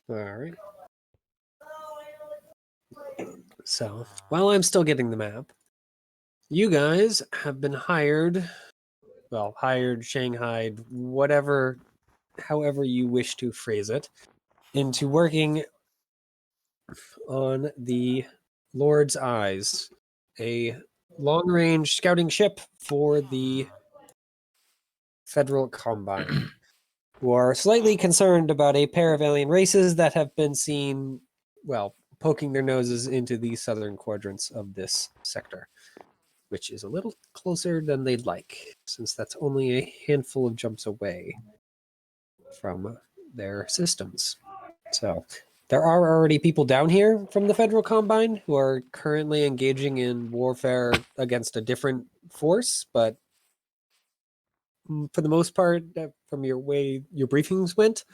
All right. So, while I'm still getting the map, you guys have been hired, shanghaied, whatever, however you wish to phrase it, into working on the Lord's Eyes, a long-range scouting ship for the Federal Combine, who are slightly concerned about a pair of alien races that have been seen, poking their noses into the southern quadrants of this sector, which is a little closer than they'd like, since that's only a handful of jumps away from their systems. So there are already people down here from the Federal Combine who are currently engaging in warfare against a different force, but for the most part, from your way your briefings went,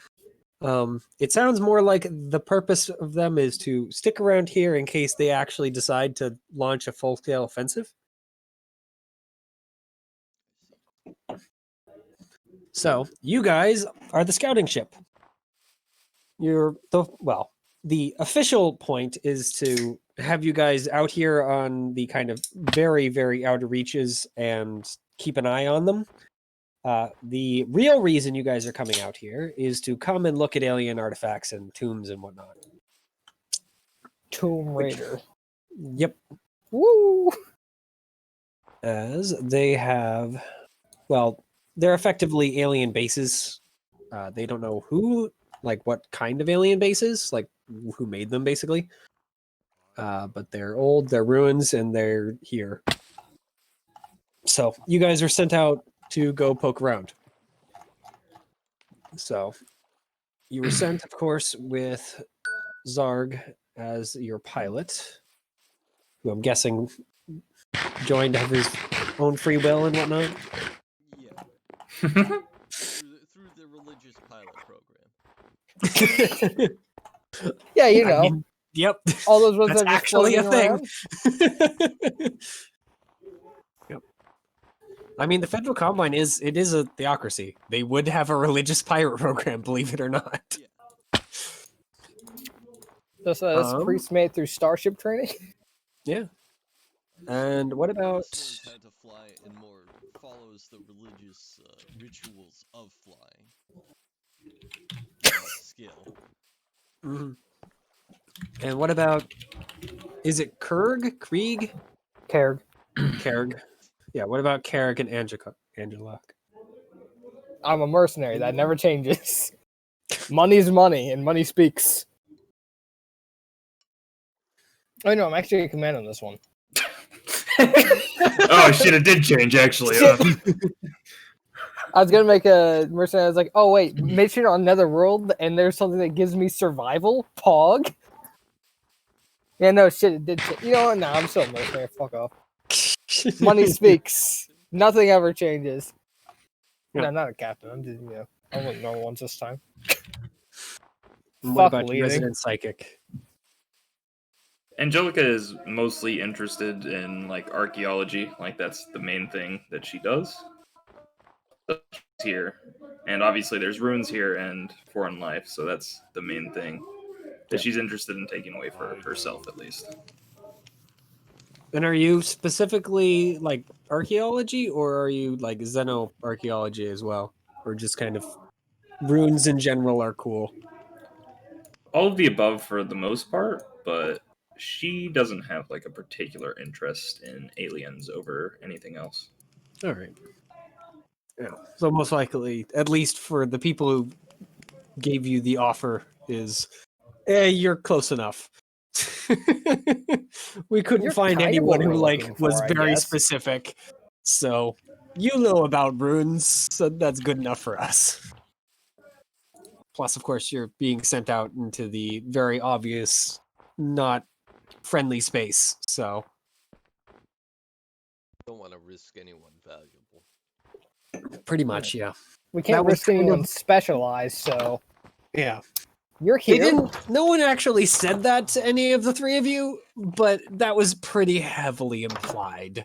it sounds more like the purpose of them is to stick around here in case they actually decide to launch a full-scale offensive. So you guys are the scouting ship. The official point is to have you guys out here on the kind of very, very outer reaches and keep an eye on them. The real reason you guys are coming out here is to come and look at alien artifacts and tombs and whatnot. Tomb Raider. Yep. Woo! As they have, they're effectively alien bases. They don't know what kind of alien bases, who made them, basically. But they're old, they're ruins, and they're here. So you guys are sent out to go poke around. So you were sent, of course, with Zarg as your pilot, who I'm guessing joined of his own free will and whatnot. Yeah. through the religious pilot program. Yeah, you know. I mean, yep. All those ones That's that are just actually a floating thing. Yep. I mean, the Federal Combine is a theocracy. They would have a religious pirate program, believe it or not. Yeah. This priest made through Starship training. Yeah. And what about? This learns how to fly and more follows the religious rituals of flying. Skill. Mm-hmm. And what about? Is it Kurg? Krieg? Kerg. Kerg. Yeah. What about Kerg and Angela? I'm a mercenary. That never changes. Money's money, and money speaks. Oh no, I'm actually a command on this one. Oh shit! It did change actually. I was gonna make a mercenary. I was like, oh wait, mission on another world, and there's something that gives me survival. Pog. Yeah, no shit. It did. You know what? No, I'm still a mercenary. Fuck off. Money speaks. Nothing ever changes. Yeah. No, not a captain. I'm just I went normal ones this time. What about your resident psychic? Angelica is mostly interested in archaeology, that's the main thing that she does. Here, and obviously there's ruins here and foreign life, so that's the main thing that she's interested in taking away for herself, at least. And are you specifically archaeology, or are you xenoarchaeology as well, or just kind of ruins in general are cool? All of the above for the most part, but she doesn't have a particular interest in aliens over anything else. All right. Yeah. So most likely, at least for the people who gave you the offer, is you're close enough. We couldn't find anyone who was very specific. So you know about runes, so that's good enough for us. Plus, of course, you're being sent out into the very obvious, not friendly space, so... Don't want to risk anyone valuable. Pretty much, yeah. We can't risk anyone specialized, so... Yeah. You're here. No one actually said that to any of the three of you, but that was pretty heavily implied.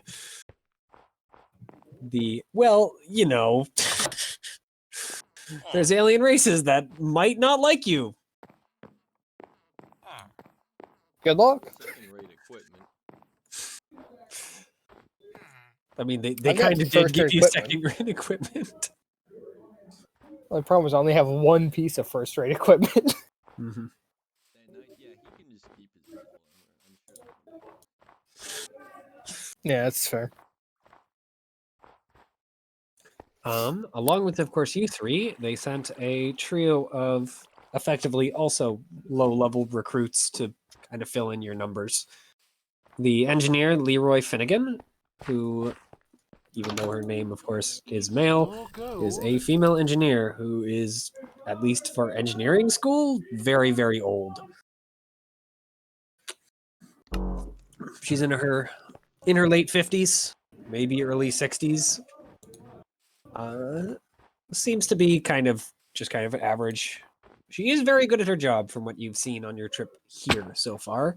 There's alien races that might not like you. Good luck. Second-rate equipment. I mean, they I've got kind of did first give rate you equipment. second-rate equipment. The problem is I only have one piece of first-rate equipment. hmm Yeah, he can just keep his pistol. I'm sure. Yeah, that's fair. Along with, of course, you three, they sent a trio of effectively also low-level recruits to kind of fill in your numbers. The engineer, Leroy Finnegan, who, even though her name, of course, is male, is a female engineer who is, at least for engineering school, very, very old. She's in her late 50s, maybe early 60s. Seems to be kind of average. She is very good at her job from what you've seen on your trip here so far,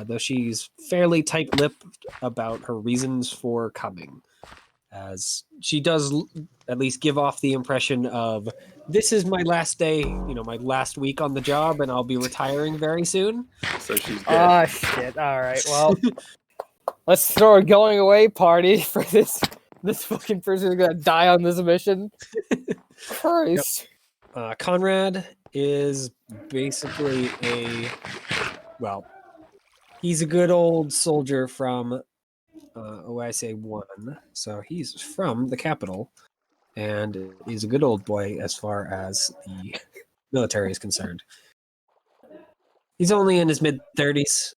though she's fairly tight-lipped about her reasons for coming, as she does at least give off the impression of, this is my last day, my last week on the job, and I'll be retiring very soon. So she's dead. Ah, shit. All right. Well, let's throw a going away party for this. This fucking person is gonna die on this mission. Christ. Conrad is basically he's a good old soldier from OISA 1, so he's from the capital, and he's a good old boy as far as the military is concerned. He's only in his mid-30s.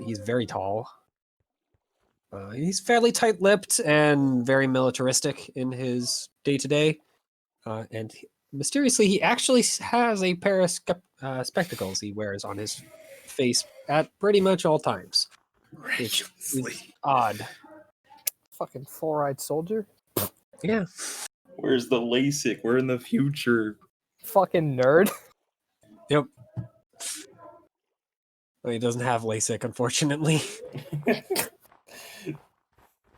He's very tall. He's fairly tight-lipped and very militaristic in his day-to-day. And mysteriously, he actually has a pair of spectacles he wears on his face at pretty much all times. Which is odd. Fucking four-eyed soldier. Yeah. Where's the LASIK? We're in the future. Fucking nerd. Yep. Well, he doesn't have LASIK, unfortunately.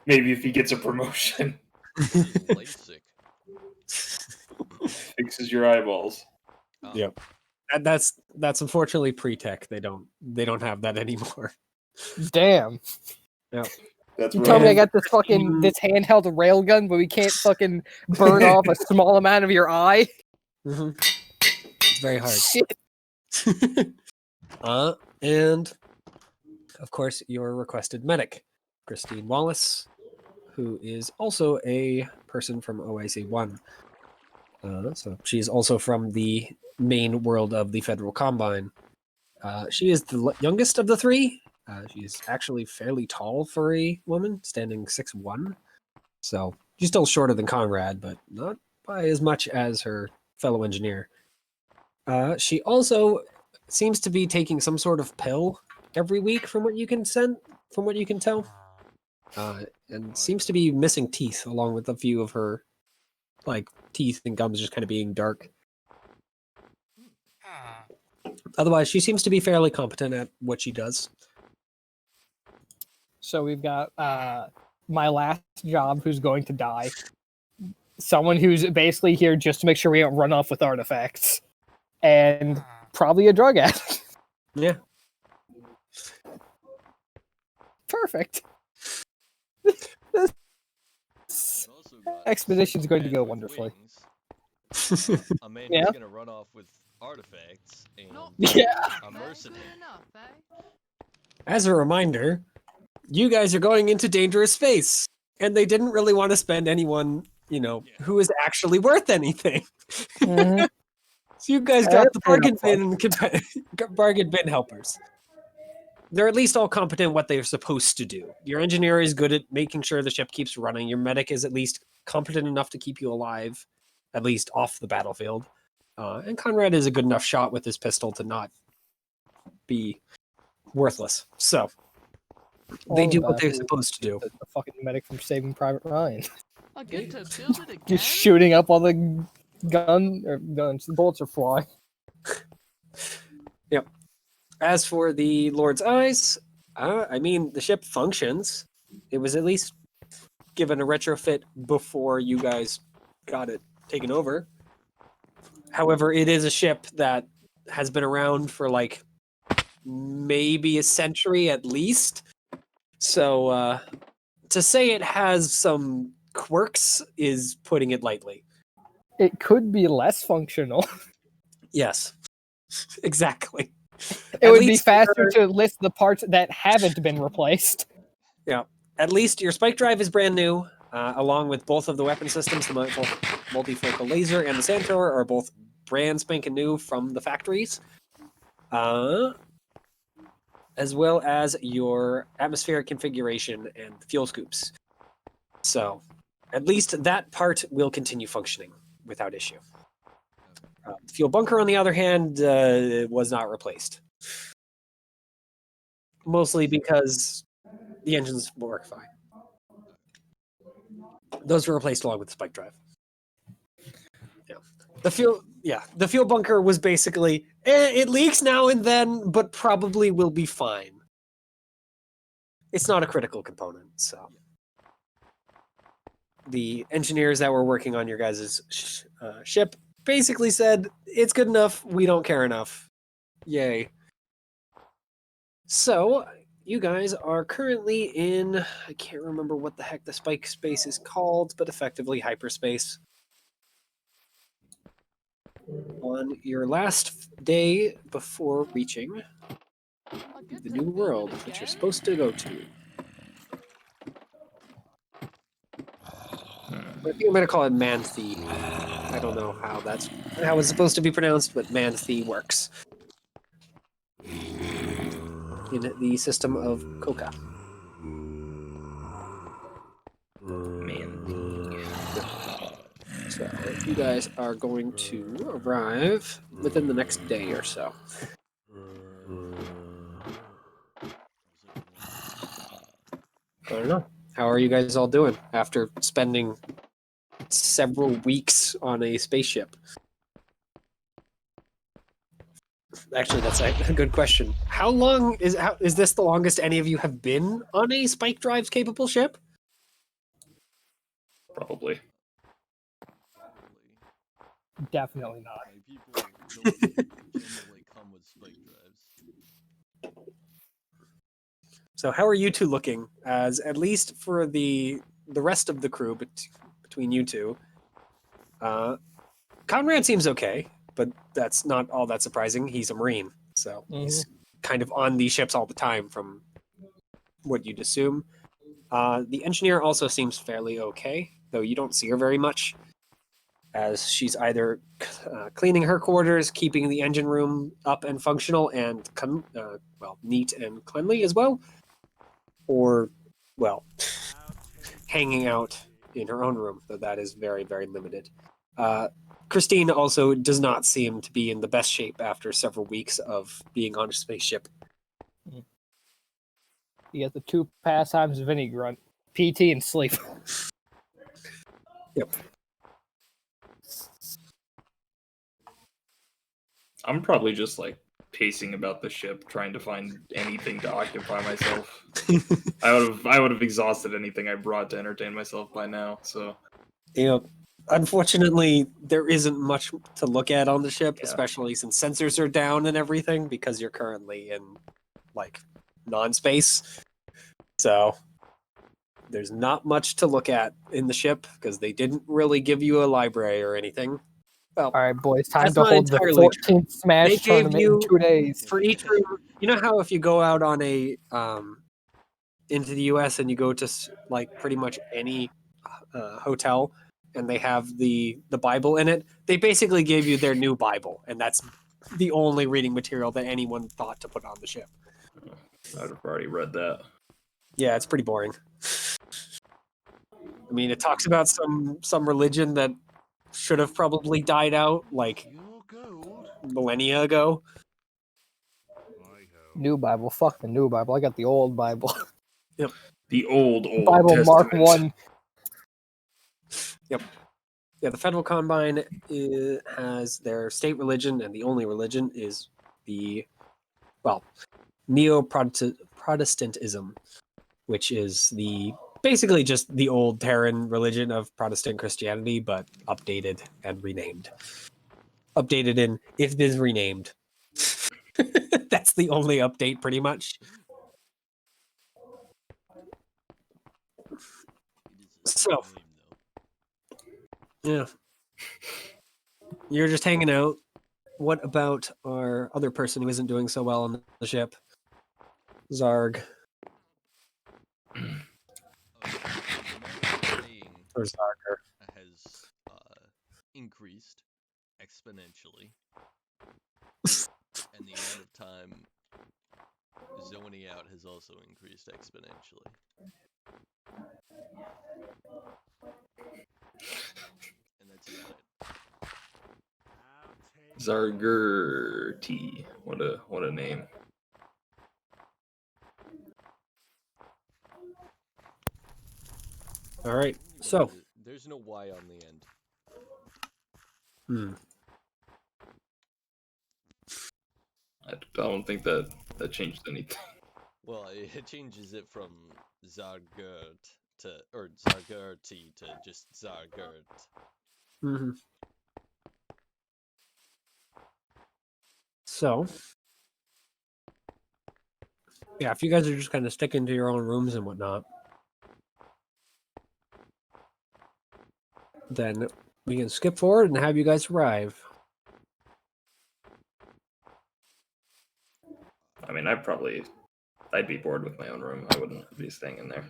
Maybe if he gets a promotion. LASIK. Fixes your eyeballs. Yep. That's unfortunately pre-tech. They don't have that anymore. Damn. That's You tell me I right. got this fucking this handheld railgun, but we can't fucking burn off a small amount of your eye. Mm-hmm. It's very hard. Shit. And of course, your requested medic, Christine Wallace, who is also a person from OIC 1. So she's also from the main world of the Federal Combine. She is the youngest of the three. She's actually fairly tall for a woman, standing 6'1". So she's still shorter than Conrad, but not by as much as her fellow engineer. She also seems to be taking some sort of pill every week, from what you can tell, and seems to be missing teeth, along with a few of her teeth and gums just kind of being dark. Otherwise, she seems to be fairly competent at what she does. So we've got my last job who's going to die. Someone who's basically here just to make sure we don't run off with artifacts. And probably a drug addict. Yeah. Perfect. We've also got Expedition's going to man go with wonderfully. wings, a man Yeah. who's gonna run off with artifacts, and Yeah. a mercenary. As a reminder, you guys are going into dangerous space, and they didn't really want to spend anyone, who is actually worth anything. Mhm. So you guys got the bargain bin helpers. They're at least all competent at what they're supposed to do. Your engineer is good at making sure the ship keeps running. Your medic is at least competent enough to keep you alive, at least off the battlefield. And Conrad is a good enough shot with his pistol to not be worthless. So they All do of what that they're is supposed to do. The fucking medic from Saving Private Ryan. I get to build it again. Just shooting up all the guns. The bullets are flying. Yep. As for the Lord's Eyes, the ship functions. It was at least given a retrofit before you guys got it taken over. However, it is a ship that has been around for maybe a century at least. So to say it has some quirks is putting it lightly. It could be less functional. Yes, exactly. It At would be least faster your- to list the parts that haven't been replaced. Yeah, at least your spike drive is brand new, along with both of the weapon systems. The multifocal laser and the sand thrower are both brand spanking new from the factories, as well as your atmospheric configuration and fuel scoops. So, at least that part will continue functioning without issue. The fuel bunker, on the other hand, was not replaced. Mostly because the engines work fine. Those were replaced along with the spike drive. Yeah. The fuel bunker was basically it leaks now and then, but probably will be fine. It's not a critical component, so the engineers that were working on your guys' ship basically said it's good enough. We don't care enough. Yay. So you guys are currently in, I can't remember what the heck the spike space is called, but effectively hyperspace. On your last day before reaching I get the to new build world it that you're again. supposed to go to. I think I'm gonna call it Manthe. I don't know how it's supposed to be pronounced, but Manthe works in the system of Coca. Man. So you guys are going to arrive within the next day or so. I don't know. How are you guys all doing after spending several weeks on a spaceship? Actually, that's a good question. How long is this the longest any of you have been on a spike drives capable ship? Probably. Definitely not. Like, people don't generally come with spike drives. So how are you two looking? As at least for the rest of the crew, between you two, Conrad seems okay, but that's not all that surprising. He's a Marine, so he's kind of on these ships all the time, from what you'd assume. The engineer also seems fairly okay, though you don't see her very much, as she's either cleaning her quarters, keeping the engine room up and functional, and neat and cleanly as well, or, well, hanging out in her own room, though that is very, very limited. Christine also does not seem to be in the best shape after several weeks of being on a spaceship. You get the two pastimes of any grunt, PT and sleep. Yep. I'm probably just like pacing about the ship, trying to find anything to occupy myself. I would have exhausted anything I brought to entertain myself by now. So Unfortunately, there isn't much to look at on the ship, Yeah. especially since sensors are down and everything, because you're currently in, like, non-space. So there's not much to look at in the ship, because they didn't really give you a library or anything. Well, All right, boys, time That's to not hold the entirely true. 14th Smash They gave tournament you- in 2 days. for each room, you know how if you go out on a into the US and you go to like pretty much any hotel and they have the Bible in it, they basically gave you their new Bible, and that's the only reading material that anyone thought to put on the ship. I'd have already read that. Yeah, it's pretty boring. I mean, it talks about some religion that should have probably died out like You're gold. millennia ago. New Bible, fuck the new Bible. I got the old Bible. The old Bible Testament. Mark 1. Yeah, the Federal Combine has their state religion, and the only religion is Neo-Protestantism, which is basically just the old Terran religion of Protestant Christianity, but updated and renamed. Updated in it is renamed. That's the only update, pretty much. It is a So- sick name, though. Yeah. You're just hanging out. What about our other person who isn't doing so well on the ship? Zarg. Oh, the amount of staying Or Zarger. has increased exponentially, and the amount of time zoning out has also increased exponentially. And that's about it. Zargerty. What a name. All right. So, There's no Y on the end. I don't think that changed anything. Well, it changes it from Zargert or Zargerty to just Zargert. mhm. So, yeah, if you guys are just kind of sticking to your own rooms and whatnot, then we can skip forward and have you guys arrive. I mean, I'd be bored with my own room. I wouldn't be staying in there.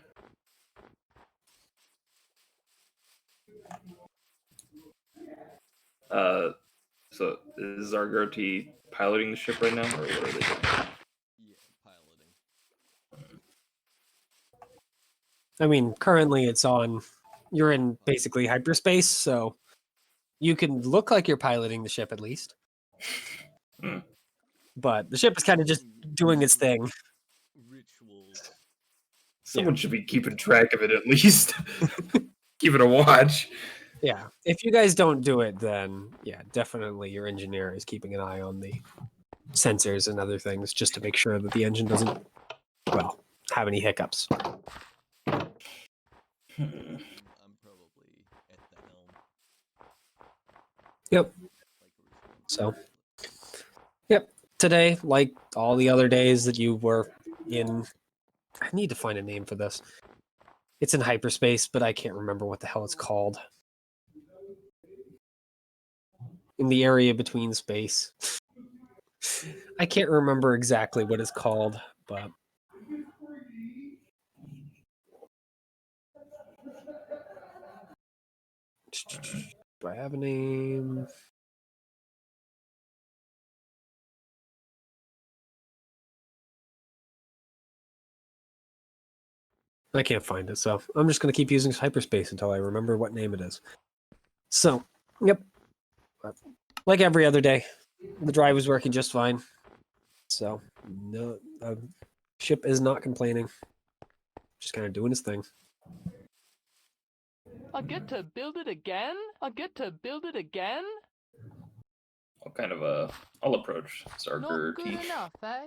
So is Zargerty piloting the ship right now, or what are they doing? Yeah, piloting. I mean, currently it's on. You're in basically hyperspace, so you can look like you're piloting the ship at least. Hmm. But the ship is kind of just doing its thing. Rituals. Someone should be keeping track of it at least. Keeping a watch. Yeah. If you guys don't do it, then yeah, definitely your engineer is keeping an eye on the sensors and other things just to make sure that the engine doesn't, well, have any hiccups. Hmm. I'm probably at the helm. Yep. Like a responsible So, pilot. today, like all the other days that you were in, I need to find a name for this. It's in hyperspace, but I can't remember what the hell it's called. In the area between space. I can't remember exactly what it's called, but do I have a name? I can't find it, so I'm just going to keep using hyperspace until I remember what name it is. So, yep. Like every other day, the drive was working just fine. So, no, ship is not complaining. Just kind of doing its thing. I get to build it again? I get to build it again? What kind of I'll approach Not good Zargerty. enough, eh?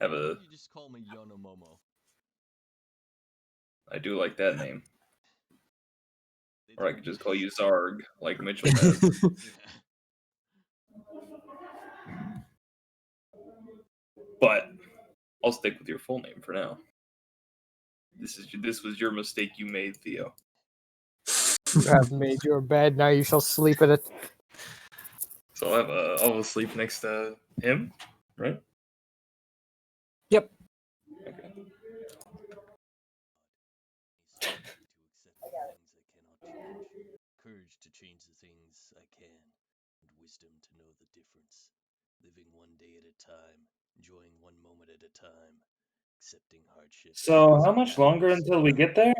Have Why a don't you just call me Yonomomo? I do like that name. It's Or I could just call you just- Zarg, like Mitchell has. Yeah. But I'll stick with your full name for now. This was your mistake you made, Theo. You have made your bed, now you shall sleep in it. So I'll sleep next to him, right? Yep. Okay. To accept the things I cannot change, courage to change the things I can, and wisdom to know the difference. Living one day at a time, enjoying one moment at a time, accepting hardship. So how much longer until we get there?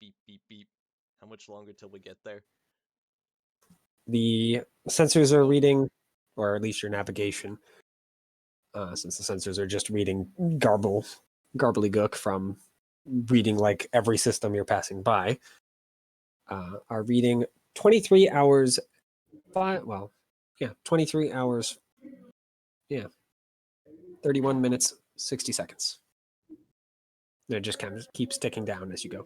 Beep beep beep. How much longer till we get there? The sensors are reading, or at least your navigation, since the sensors are just reading garbly-gook from reading like every system you're passing by, are reading 23 hours, 23 hours, 31 minutes, 60 seconds. And it just kind of keeps ticking down as you go.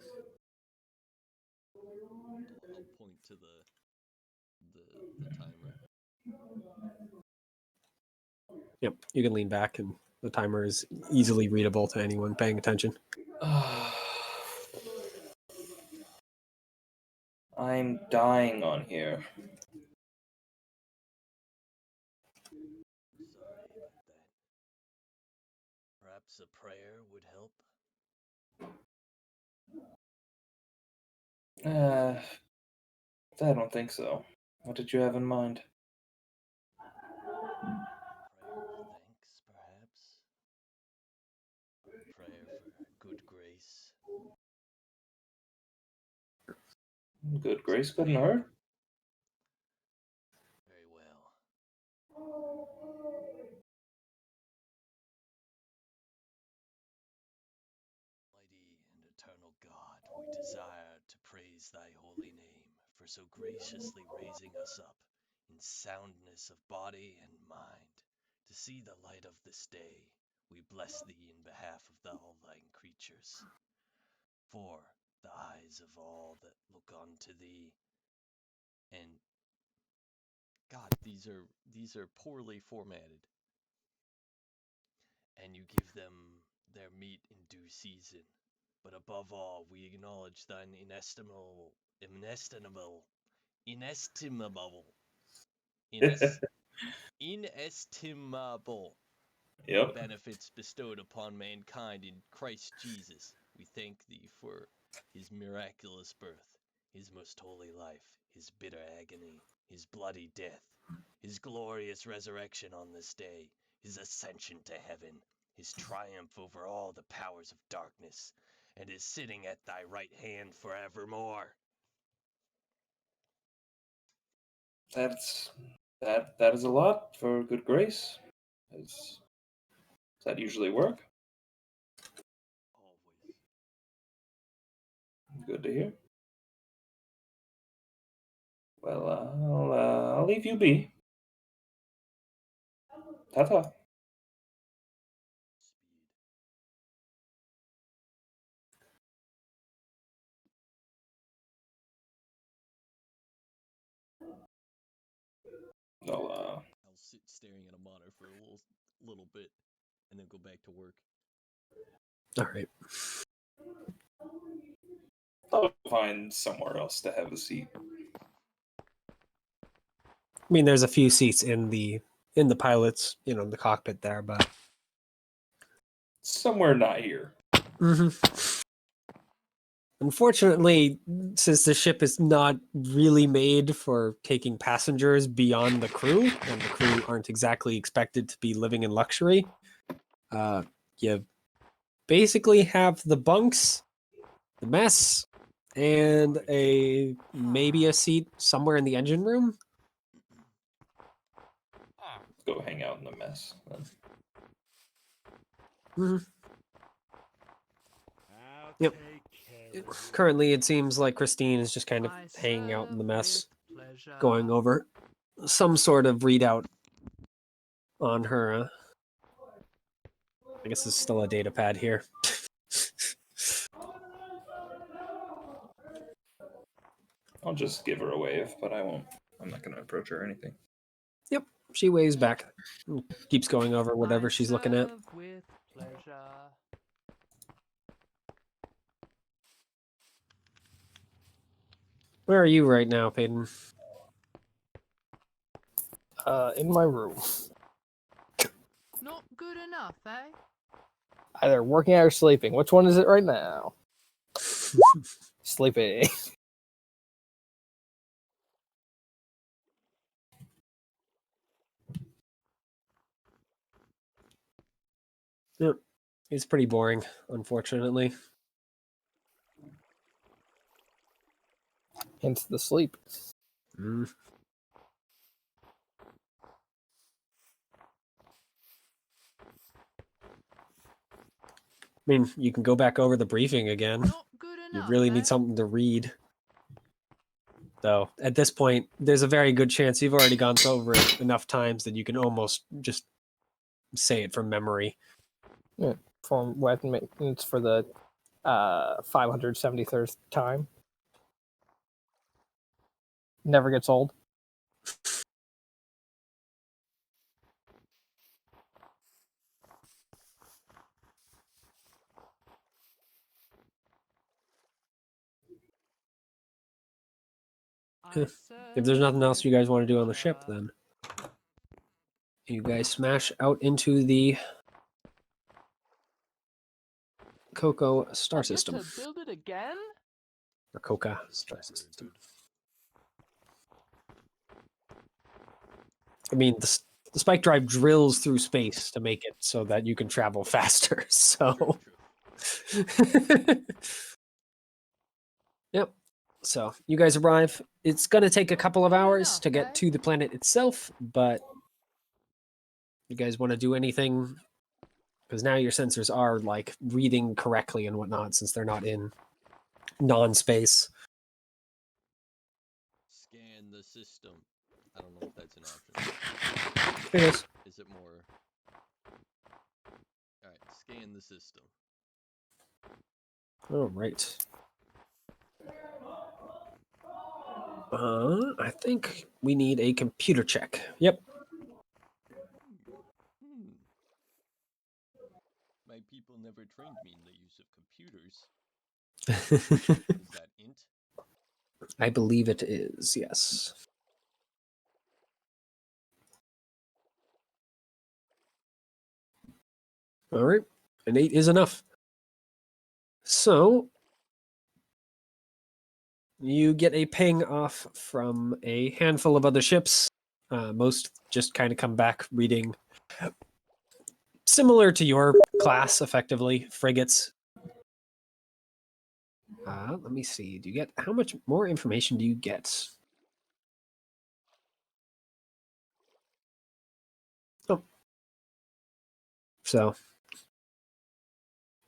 I'll point to the Yep, you can lean back, and the timer is easily readable to anyone paying attention. I'm dying on here. Sorry about that. Perhaps a prayer would help? I don't think so. What did you have in mind? Prayer of thanks, perhaps? Prayer for good grace? Good grace couldn't hurt. Very well. Mighty and eternal God, we desire to praise thy holy name for so graciously raising us up in soundness of body and mind to see the light of this day. We bless thee in behalf of all thine creatures. For the eyes of all that look unto thee. And God, these are poorly formatted. And you give them their meat in due season. But above all, we acknowledge thine inestimable, inestimable Yep. benefits bestowed upon mankind in Christ Jesus. We thank thee for his miraculous birth, his most holy life, his bitter agony, his bloody death, his glorious resurrection on this day, his ascension to heaven, his triumph over all the powers of darkness, and his sitting at thy right hand forevermore. That is a lot for good grace. Does that usually work? Always. Good to hear. Well, I'll leave you be. Ta-ta. Speed. I'll I'll sit staring at a monitor for a little bit, and then go back to work. All right. I'll find somewhere else to have a seat. I mean, there's a few seats in the pilot's, the cockpit there, but Somewhere not here. Unfortunately, since the ship is not really made for taking passengers beyond the crew, and the crew aren't exactly expected to be living in luxury, you basically have the bunks, the mess, and maybe a seat somewhere in the engine room. Go hang out in the mess. Then. Yep. Currently, it seems like Christine is just kind of hanging out in the mess, going over some sort of readout on her. I guess it's still a data pad here. I'll just give her a wave, but I won't. I'm not going to approach her or anything. Yep, she waves back. Keeps going over whatever she's looking at. With pleasure. Where are you right now, Peyton? In my room. Not good enough, eh? Either working out or sleeping. Which one is it right now? Sleeping. Yep, it's pretty boring, unfortunately. Hence the sleep. Mm. I mean, you can go back over the briefing again. Not good You enough. really eh? need something to read. Though, at this point, there's a very good chance you've already gone over it enough times that you can almost just say it from memory. Yeah, for weapon maintenance for the 573rd time. Never gets old. If there's nothing else you guys want to do on the ship, then you guys smash out into the Coco star I get system. to build it again? Or Coca star system. I mean, the spike drive drills through space to make it so that you can travel faster. So, yep. So you guys arrive. It's gonna take a couple of hours to get to the planet itself, but you guys want to do anything? Because now your sensors are like reading correctly and whatnot, since they're not in non-space. Scan the system. I don't know if that's an option. It is. Is it more? Alright, scan the system. All right. I think we need a computer check. Yep. Hmm. My people never trained me in the use of computers. Is that int? I believe it is, yes. All right. An 8 is enough. So, you get a ping off from a handful of other ships. Most just kind of come back reading similar to your class, effectively, frigates. Let me see. Do you get how much more information do you get? Oh. So,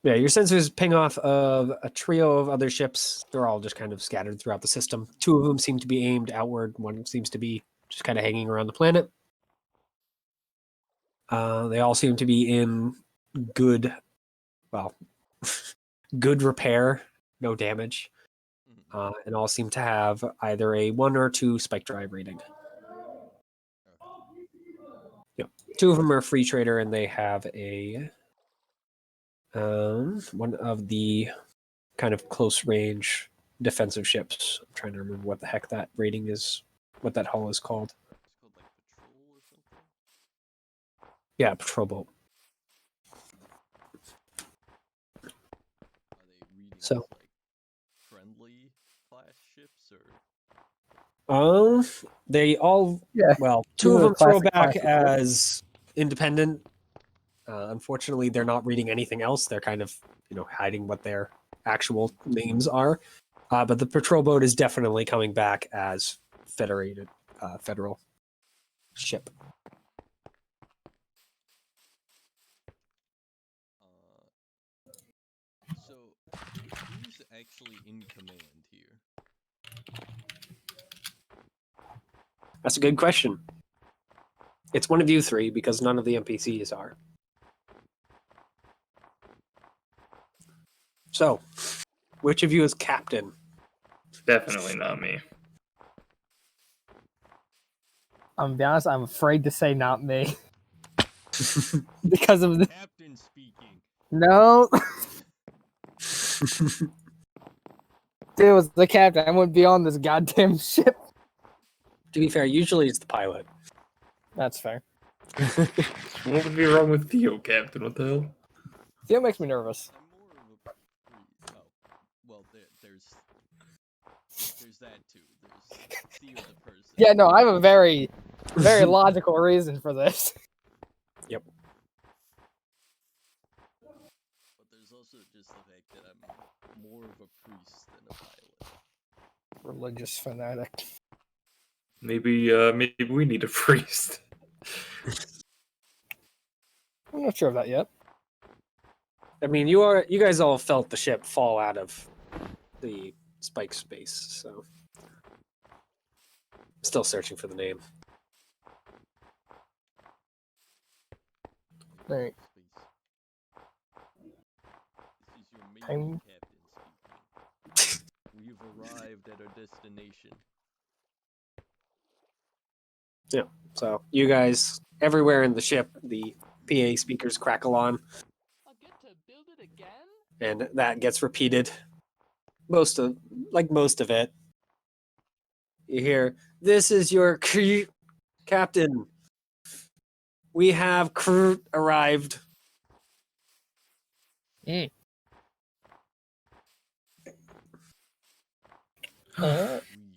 yeah, your sensors ping off of a trio of other ships. They're all just kind of scattered throughout the system. 2 of them seem to be aimed outward. One seems to be just kind of hanging around the planet. They all seem to be in good, well, good repair, no damage, and all seem to have either a 1 or 2 spike drive rating. Yep. 2 of them are free trader, and they have a one of the kind of close range defensive ships. I'm trying to remember what the heck that rating is, what that hull is called. It's called like patrol or something? Yeah, patrol boat. Are they reading So- as, like friendly class ships or? They all, Yeah. well, Two 2 of of them the throw classic back classic as independent. Unfortunately, they're not reading anything else. They're kind of, hiding what their actual names are. But the patrol boat is definitely coming back as federated, federal ship. So who's actually in command here? That's a good question. It's one of you 3 because none of the NPCs are. So, which of you is captain? Definitely not me. I'm gonna be honest, I'm afraid to say not me. Because of the Captain speaking. no. If it was the captain, I wouldn't be on this goddamn ship. To be fair, usually it's the pilot. That's fair. What would be wrong with Theo, Captain? What the hell? Theo makes me nervous. I'm more of a oh, well, there's that too. There's Theo the person. Yeah, no, I have a very, very logical reason for this. Yep. But there's also just the fact that I'm more of a priest than a pilot. Religious fanatic. Maybe we need a priest. I'm not sure of that yet. I mean, you guys all felt the ship fall out of the spike space, so still searching for the name. Alright. This is your major Time- captain speaking. We've arrived at our destination. So you guys, everywhere in the ship, the PA speakers crackle on, I get to build it again? and that gets repeated. Most of it. You hear, "This is your captain. We have arrived." Three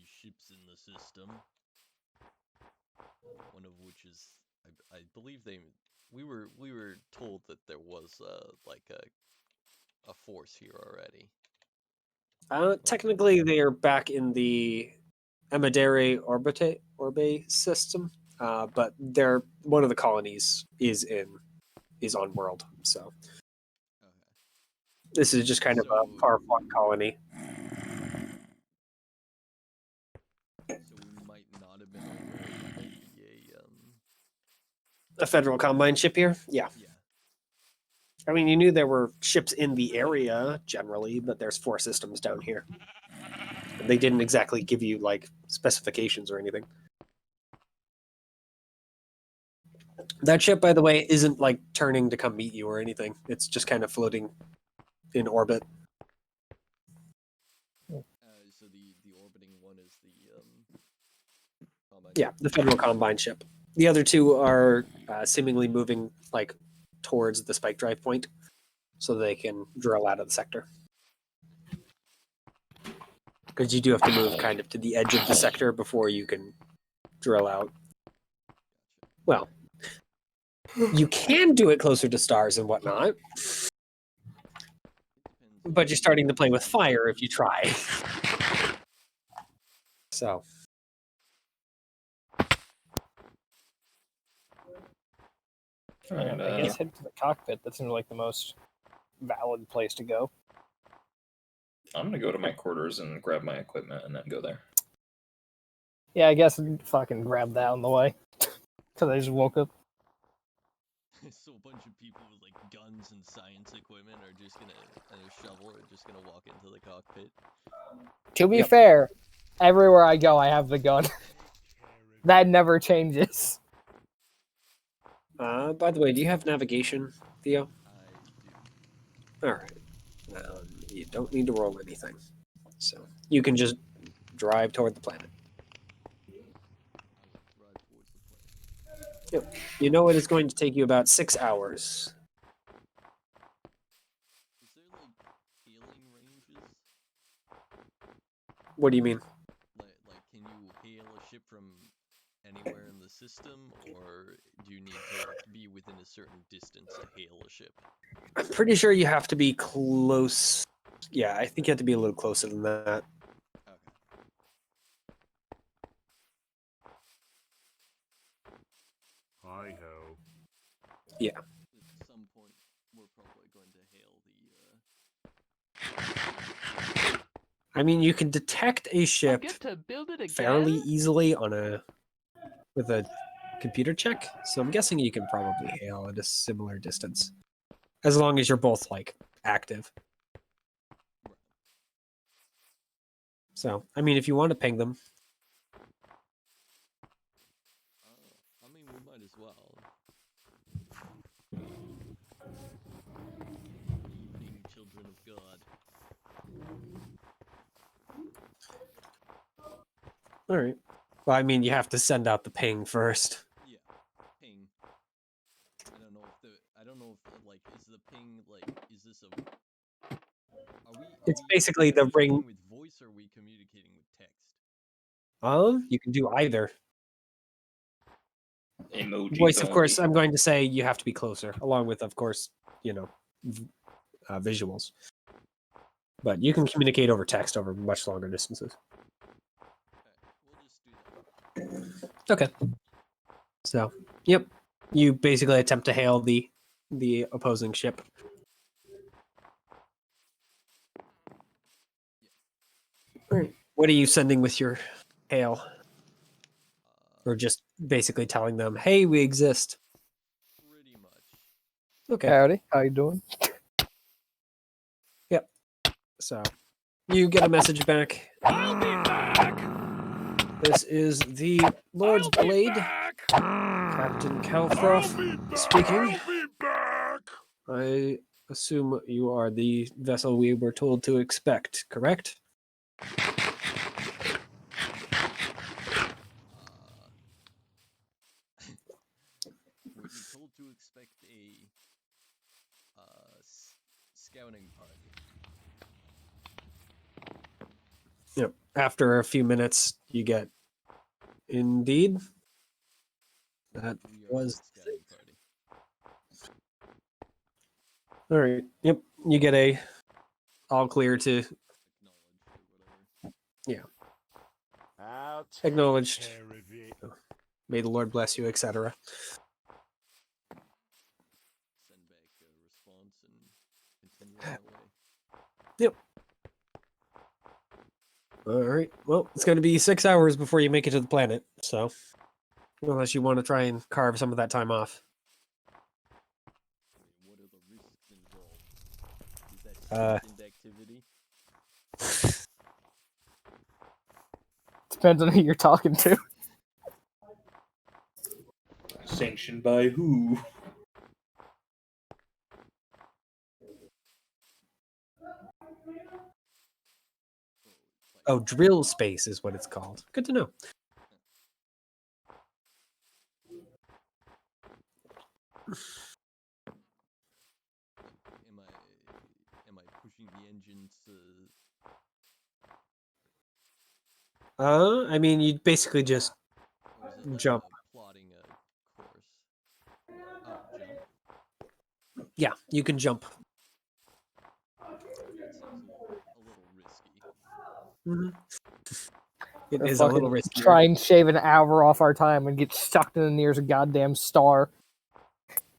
ships in the system. One of which is, I believe we were told that there was like a force here already. Technically, they are back in the Amadere Orbe system, but they're one of the colonies is on world. So Okay. this is just kind of a So- far-flung colony. So we might not have been aware that there'd be A federal combine ship here. Yeah, yeah. I mean, you knew there were ships in the area generally, but there's 4 systems down here. And they didn't exactly give you like specifications or anything. That ship, by the way, isn't like turning to come meet you or anything. It's just kind of floating in orbit. So the orbiting one is the combine Yeah, the federal combine ship. The other 2 are seemingly moving like towards the spike drive point, so they can drill out of the sector. Because you do have to move kind of to the edge of the sector before you can drill out. Well, you can do it closer to stars and whatnot, but you're starting to play with fire if you try. So, And, I guess head to the cockpit. That seems like the most valid place to go. I'm gonna go to my quarters and grab my equipment and then go there. Yeah, I guess I'd fucking grab that on the way. Because I just woke up. So a bunch of people with like guns and science equipment are just gonna and a shovel are just gonna walk into the cockpit. To be Yep. fair, everywhere I go, I have the gun. That never changes. by the way, do you have navigation, Theo? I do. All right. You don't need to roll anything, so you can just drive toward the planet. I will drive towards the planet. You know it is going to take you about 6 hours. Is there like hailing ranges? What do you mean? Like can you hail a ship from anywhere in the system, or do you need to like, be within a certain distance to hail a ship? I'm pretty sure you have to be close. Yeah, I think you have to be a little closer than that. Okay. Hi ho. Yeah. At some point, we're probably going to hail the. I mean, you can detect a I ship get to build it again. fairly easily with a computer check, so I'm guessing you can probably hail at a similar distance, as long as you're both like active. So, I mean, if you want to ping them, I mean, we might as well. Evening, children of God. all right. Well, I mean, you have to send out the ping first. Yeah, ping. I don't know if like is the ping like is this a? It's basically the ring- communicating with voice, or are we communicating with text? You can do either. Emoji. Voice, of course, phone. I'm going to say you have to be closer, along with, of course, visuals. But you can communicate over text over much longer distances. Okay, we'll just do that. Okay. So, yep. You basically attempt to hail the opposing ship. Alright. What are you sending with your hail? Or just basically telling them, hey, we exist. Pretty much. Okay. Howdy, how you doing? So you get a message back. I'll be back. This is the Lord's I'll be Blade, back. Captain I'll Kalfroth be back. speaking. I'll be back. I assume you are the vessel we were told to expect, correct? expect a scouting party? Yep. After a few minutes, you get. Indeed. That We are was. a scouting party. All right. Yep. You get a all clear to Acknowledge or whatever. I'll take Acknowledged. care of it. May the Lord bless you, etc. Send back a response and continue on our way. Yep. All right. Well, it's going to be 6 hours before you make it to the planet. So, unless you want to try and carve some of that time off. I mean, what are the risks involved? Is that Uh, sanctioned activity? Depends on who you're talking to. Sanctioned by who? Oh, drill space is what it's called. Good to know. Am I pushing the engines to? I mean, you basically just Or is it like jump. plotting a course? Oh, jump. Yeah, you can jump. That seems a little risky. Mhm. It Or is a little fucking risky. try and shave an hour off our time and get sucked in the nearest goddamn star.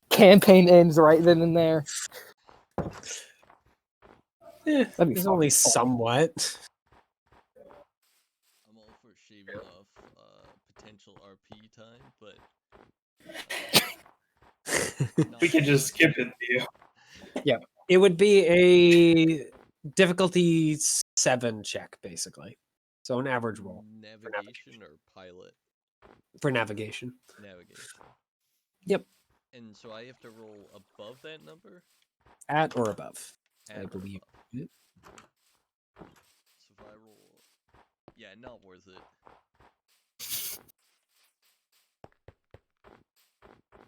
Campaign ends right then and there. That'd be It's fucking only funny. somewhat. I'm all for shaving off potential RP time, but We can just skip it, Theo. It would be a difficulty 7 check, basically. So an average roll navigation or pilot for navigation. navigation. Yep. And so I have to roll above that number. At or above, At I or believe. above. So if I roll, yeah, not worth it.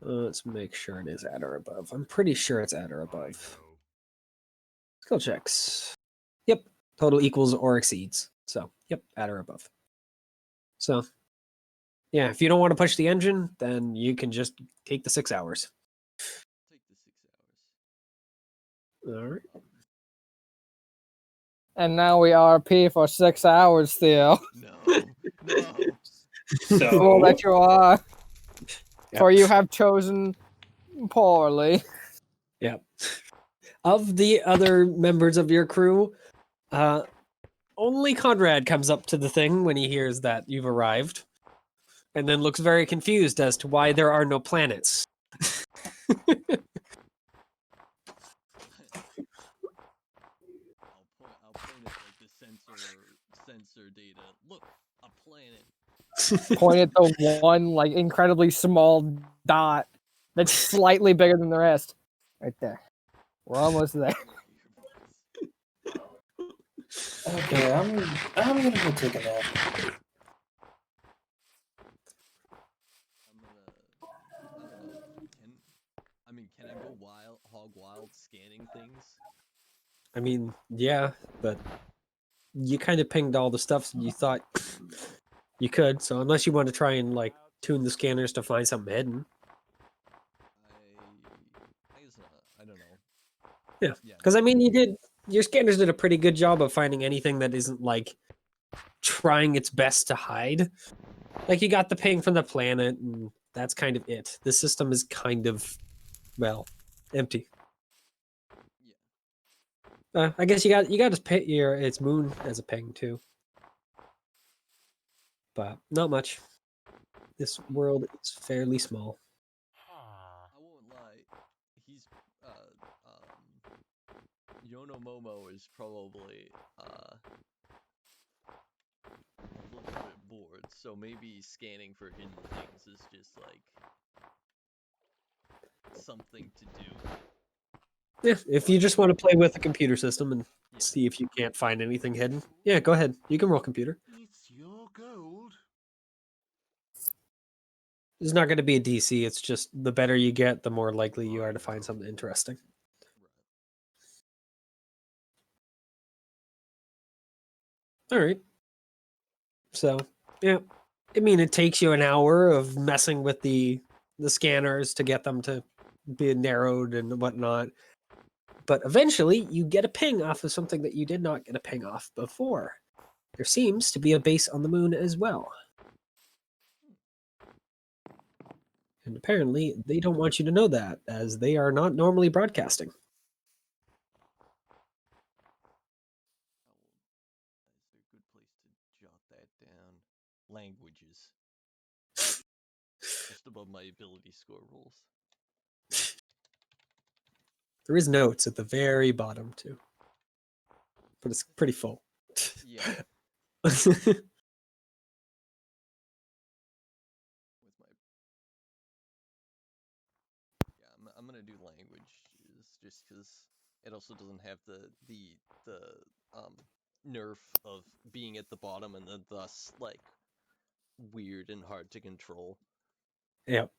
Let's make sure it is at or above. I'm pretty sure it's at or I above. know. Skill checks. Yep. Total equals or exceeds. So, yep, at or above. So, yeah, if you don't want to push the engine, then you can just take the 6 hours. Take the 6 hours. All right. And now we RP for 6 hours, Theo. No, no. So Fool that you are. Yep. For you have chosen poorly. Yep. Of the other members of your crew, only Conrad comes up to the thing when he hears that you've arrived, and then looks very confused as to why there are no planets. I'll point at like the sensor data. Look, a planet. Point at the one like incredibly small dot that's slightly bigger than the rest. Right there. We're almost there. okay, I'm gonna go take a nap. I'm gonna. I don't know. Can I go hog wild, scanning things? I mean, yeah, but you kind of pinged all the stuff you thought you could. So unless you want to try and like tune the scanners to find something hidden, I guess not. I don't know. Yeah, Yeah. because I mean, your scanners did a pretty good job of finding anything that isn't like trying its best to hide. Like you got the ping from the planet, and that's kind of it. The system is kind of, well, empty. Yeah. I guess you got its moon as a ping too, but not much. This world is fairly small. I won't lie. He's Yono Momo is probably a little bit bored, so maybe scanning for hidden things is just like something to do. Yeah, if you just want to play with the computer system and Yeah. see if you can't find anything hidden, yeah, go ahead. You can roll computer. It's your gold. It's not going to be a DC. It's just the better you get, the more likely you are to find something interesting. All right. So, yeah. I mean, it takes you an hour of messing with the scanners to get them to be narrowed and whatnot. But eventually, you get a ping off of something that you did not get a ping off before. There seems to be a base on the moon as well. And apparently, they don't want you to know that, as they are not normally broadcasting. Is there a good place to jot that down? Languages. Just above my ability score rules. There is notes at the very bottom, too. But it's pretty full. Yeah. With my I'm gonna do languages just because it also doesn't have the nerf of being at the bottom and then thus like weird and hard to control. Yep.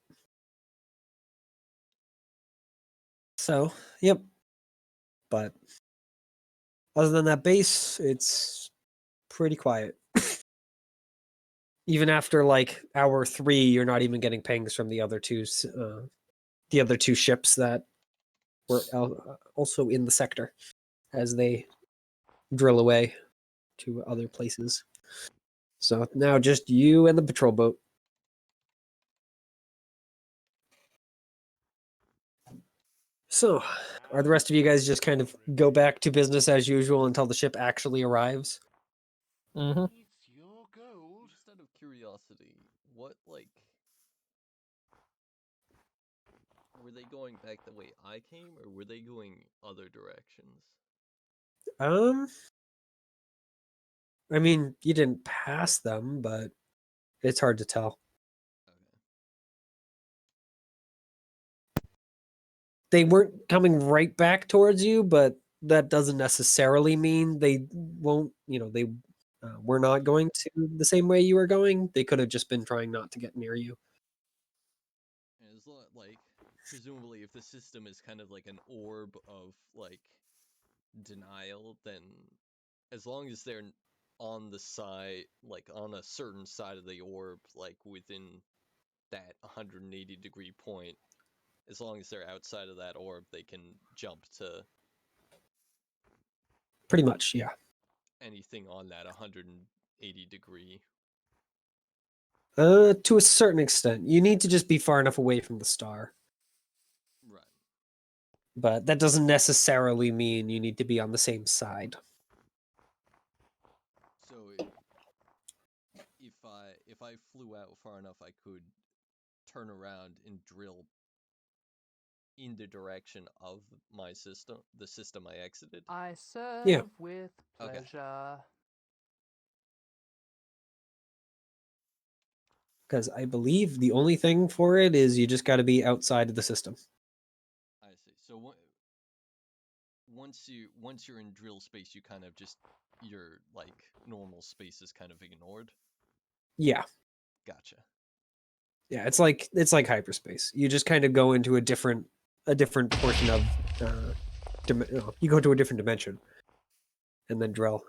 So, yep. But other than that base, it's pretty quiet. Even after like hour 3, you're not even getting pings from the other two ships that were also in the sector as they drill away to other places. So now just you and the patrol boat. So, are the rest of you guys just kind of go back to business as usual until the ship actually arrives? Mm-hmm. It's your gold. Just out of curiosity, what like were they going back the way I came, or were they going other directions? I mean, you didn't pass them, but it's hard to tell. Okay. They weren't coming right back towards you, but that doesn't necessarily mean they won't, they were not going to the same way you were going. They could have just been trying not to get near you. And it's not like presumably if the system is kind of like an orb of like denial, then as long as they're on the side, like on a certain side of the orb, like within that 180-degree point, as long as they're outside of that orb, they can jump to Pretty much, yeah. anything on that 180-degree. To a certain extent. You need to just be far enough away from the star. Right. But that doesn't necessarily mean you need to be on the same side. So if I flew out far enough, I could turn around and drill in the direction of my system, the system I exited. I serve Yeah. with Okay. pleasure. Because I believe the only thing for it is you just got to be outside of the system. I see. So once you're in drill space, you kind of just your like normal space is kind of ignored. Yeah. Gotcha. Yeah, it's like hyperspace. You just kind of go into a different portion of you go to a different dimension and then drill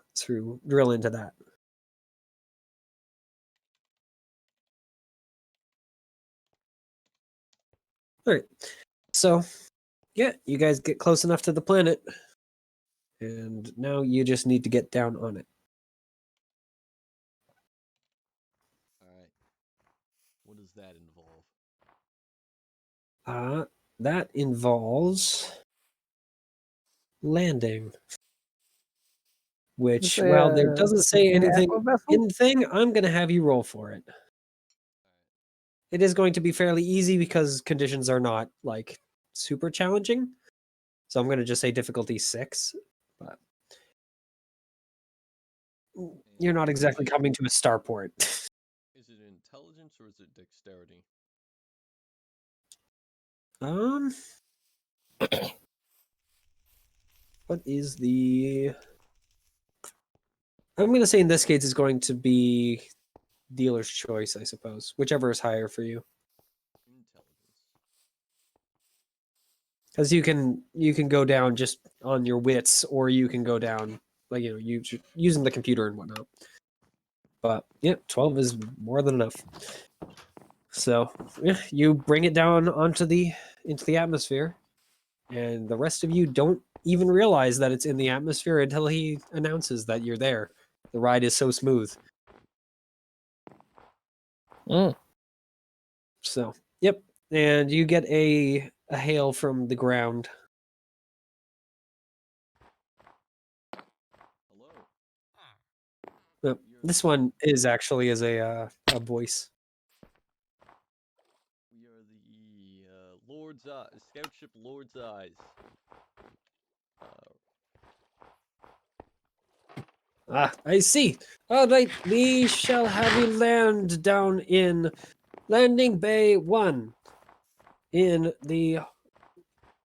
into that. All right. So, yeah, you guys get close enough to the planet and now you just need to get down on it. All right. What does that involve? That involves landing. Which, well, there doesn't say anything in the thing. I'm going to have you roll for it. It is going to be fairly easy because conditions are not like super challenging. So I'm going to just say difficulty 6. But you're not exactly coming to a starport. Is it intelligence or is it dexterity? What is the... I'm going to say in this case it's going to be dealer's choice, I suppose. Whichever is higher for you. because you can go down just on your wits, or you can go down like using the computer and whatnot. But yeah, 12 is more than enough. So yeah, you bring it down into the atmosphere, and the rest of you don't even realize that it's in the atmosphere until he announces that you're there. The ride is so smooth. So yep, and you get a hail from the ground. Hello. Yep. This one is actually as a voice. We are the Lord's Scout Ship Lord's Eyes. Ah, I see. All right, we shall have you land down in Landing Bay 1 in the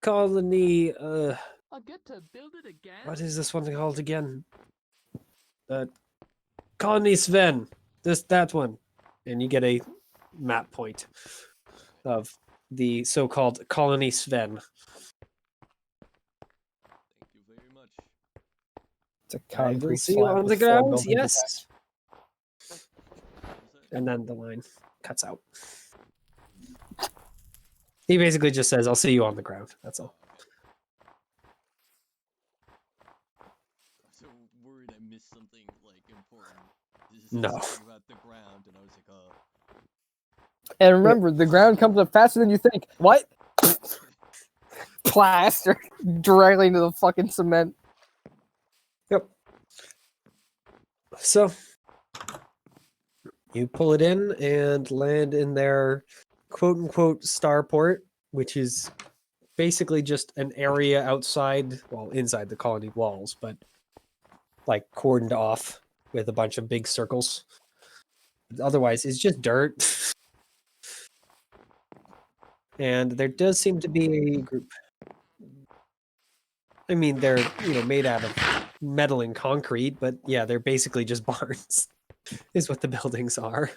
colony. I get to build it again? What is this one called again? Colony Sven. That one, and you get a map point of the so-called Colony Sven. Thank you very much. It's a I will concrete see you slab on with the 4 ground. buildings Yes. attached. What was that? And then the line cuts out. He basically just says, "I'll see you on the ground." That's all. So worried I missed something like important. This is No. something about the ground, and I was like, And remember, the ground comes up faster than you think. What? Plaster directly into the fucking cement. Yep. So you pull it in and land in their quote unquote starport, which is basically just an area outside, well, inside the colony walls, but like cordoned off with a bunch of big circles. Otherwise, it's just dirt. And there does seem to be a group. I mean, they're made out of metal and concrete, but yeah, they're basically just barns, is what the buildings are.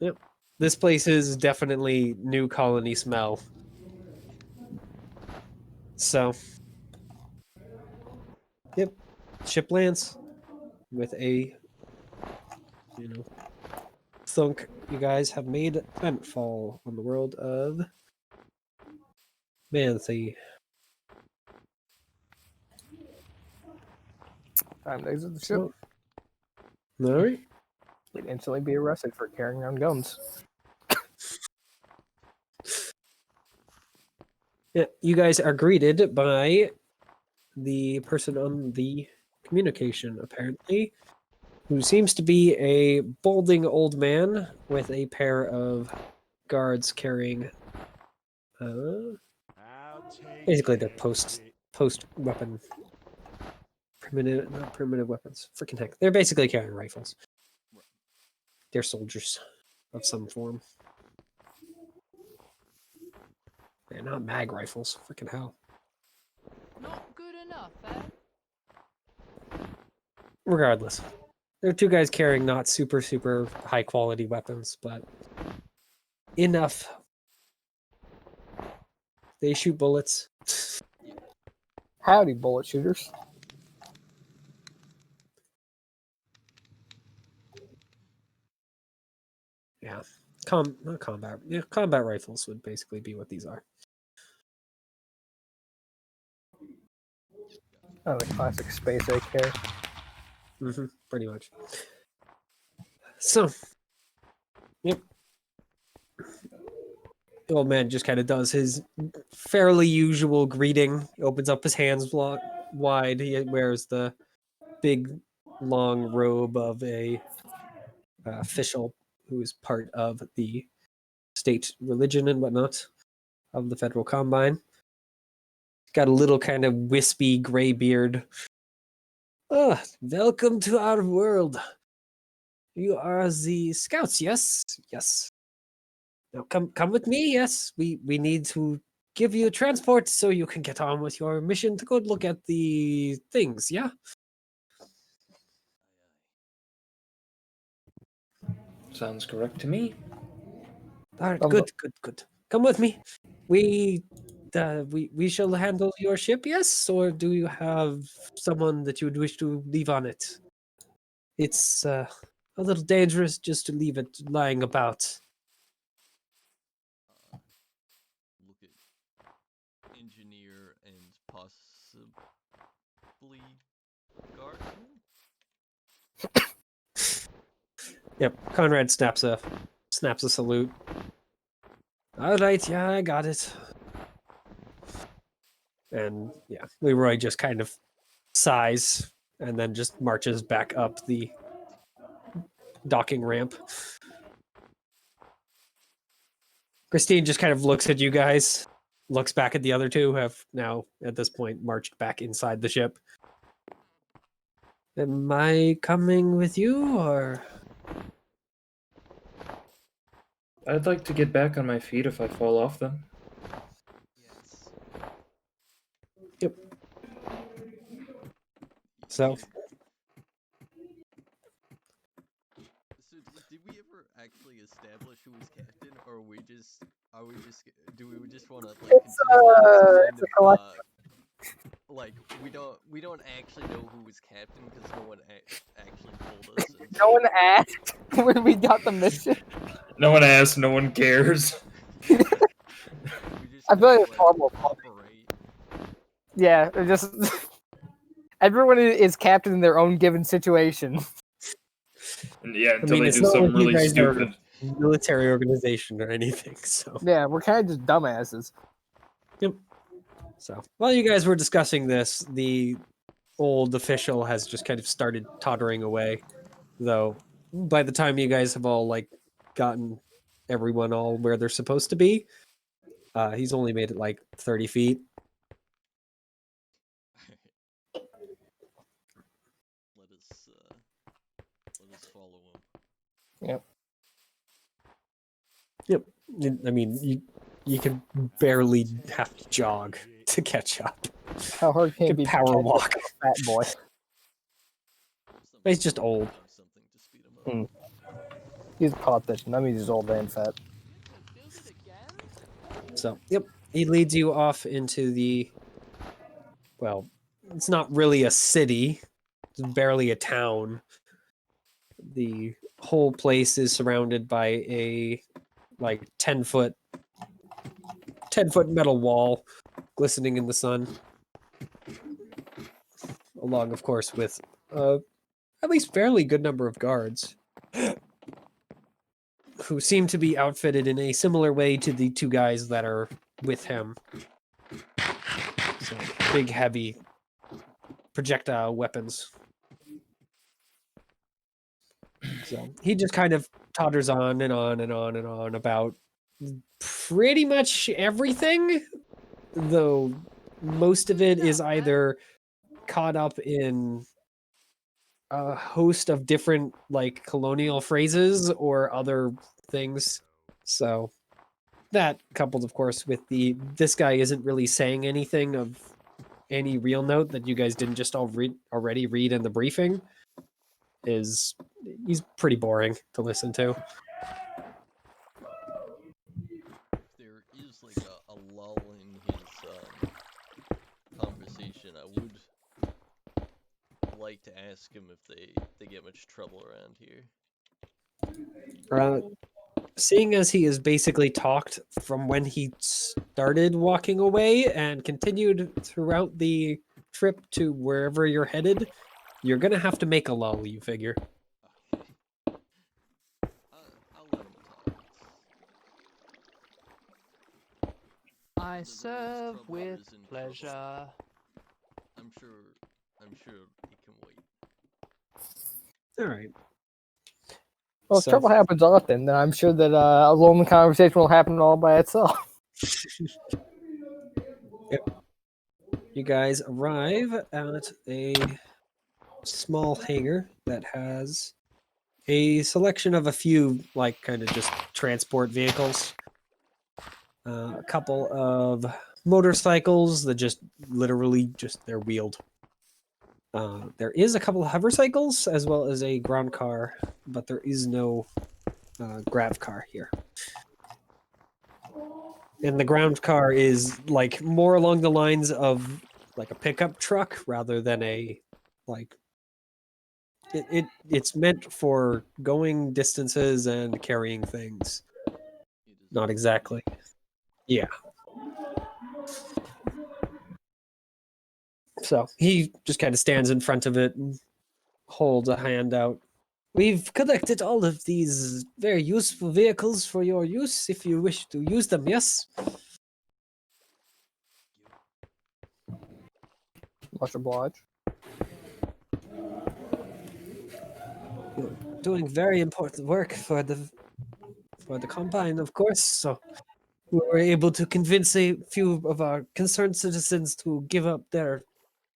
Yep. This place is definitely new colony smell. So, yep, ship lands with a, thunk. You guys have made landfall on the world of Manthe. Time to exit the ship. So, all right. We'd instantly be arrested for carrying around guns. Yeah, you guys are greeted by the person on the communication, apparently, who seems to be a balding old man with a pair of guards carrying, basically their post weapon, not primitive weapons. Freaking heck, they're basically carrying rifles. They're soldiers of some form. They're not mag rifles. Freaking hell. Not good enough, eh? Regardless, there are two guys carrying not super high quality weapons, but enough. They shoot bullets. Howdy, bullet shooters. Yeah, not combat. Yeah, combat rifles would basically be what these are. Oh, the classic space AK. Pretty much. So, yep. The old man just kind of does his fairly usual greeting. He opens up his hands wide. He wears the big, long robe of a official who is part of the state religion and whatnot of the Federal Combine. Got a little kind of wispy gray beard. Ah, welcome to our world. You are the scouts, yes? Yes. Now come with me, yes. We need to give you transport so you can get on with your mission to go look at the things, yeah? Sounds correct to me. Alright, Um, good. come with me. We shall handle your ship, yes? Or do you have someone that you would wish to leave on it? It's a little dangerous just to leave it lying about. Look at engineer and possibly guardsman. Yep, Conrad snaps a salute. All right, yeah, I got it. And yeah, Leroy just kind of sighs and then just marches back up the docking ramp. Christine just kind of looks at you guys, looks back at the other two who have now, at this point, marched back inside the ship. Am I coming with you, or? I'd like to get back on my feet if I fall off them. Yes. Yep. So, So did we ever actually establish who was captain, or are we just do we just want to like It's, continue it's a collective. like we don't actually know who was captain because no one actually told us. And No one asked when we got the mission. No one asked, no one cares. we just I feel like kinda it's far more fun. operate. Yeah, it just everyone is captain in their own given situation. And yeah, until it's they do not something like you really guys are stupid. a military organization or anything, so. Yeah, we're kind of just dumbasses. So, while you guys were discussing this, the old official has just kind of started tottering away. Though, by the time you guys have all like gotten everyone all where they're supposed to be, he's only made it like 30 feet. Let us follow him. Yep. I mean, you can barely have to jog to catch up. How hard can You it can be? to power catch walk. a fat boy. He's just old. Something to speed him up. He's a politician. That means he's old and fat. Build it again? So, yep. He leads you off into the, well, it's not really a city. It's barely a town. The whole place is surrounded by a like 10-foot metal wall glistening in the sun. Along, of course, with at least fairly good number of guards who seem to be outfitted in a similar way to the two guys that are with him. So, big, heavy projectile weapons. So he just kind of totters on and on and on and on about pretty much everything, though most of it is either caught up in a host of different like colonial phrases or other things. So that coupled, of course, with this guy isn't really saying anything of any real note that you guys didn't just already read in the briefing, he's pretty boring to listen to. If there is like a lull in his conversation, I would like to ask him if they get much trouble around here. Seeing as he has basically talked from when he started walking away and continued throughout the trip to wherever you're headed, you're gonna have to make a lull, you figure. Okay. I'll let him talk. I There's serve trouble, with there's in trouble. pleasure. I'm sure he can wait. All right. Well, if So- trouble happens often, then I'm sure that a lonely conversation will happen all by itself. You guys arrive at a small hangar that has a selection of a few, like, kind of just transport vehicles. A couple of motorcycles that just literally they're wheeled. There is a couple of hovercycles as well as a ground car, but there is no grav car here. And the ground car is like more along the lines of like a pickup truck rather than a like it's meant for going distances and carrying things. It is Not a exactly. Yeah. So he just kind of stands in front of it and holds a hand out. We've collected all of these very useful vehicles for your use if you wish to use them, yes? Much obliged. You're doing very important work for the Combine, of course, so we were able to convince a few of our concerned citizens to give up their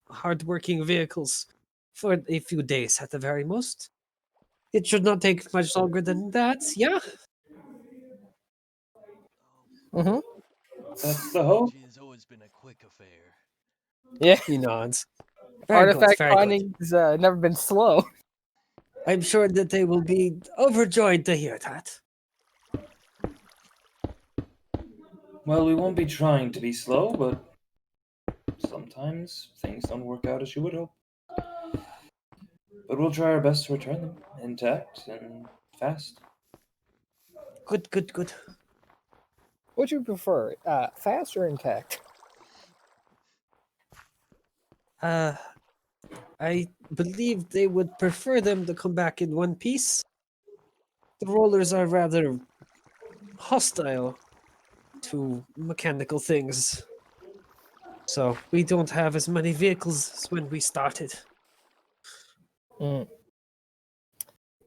hard-working vehicles for a few days at the very most. It should not take much longer than that, yeah? Mm-hmm. That's the hope. Technology has always been a quick affair. Yeah. He nods. Very good, Artifact very good. finding's never been slow. I'm sure that they will be overjoyed to hear that. Well, we won't be trying to be slow, but sometimes things don't work out as you would hope. But we'll try our best to return them intact and fast. Good, good, good. What do you prefer, fast or intact? I believe they would prefer them to come back in one piece. The rollers are rather hostile to mechanical things. So we don't have as many vehicles as when we started. Mm.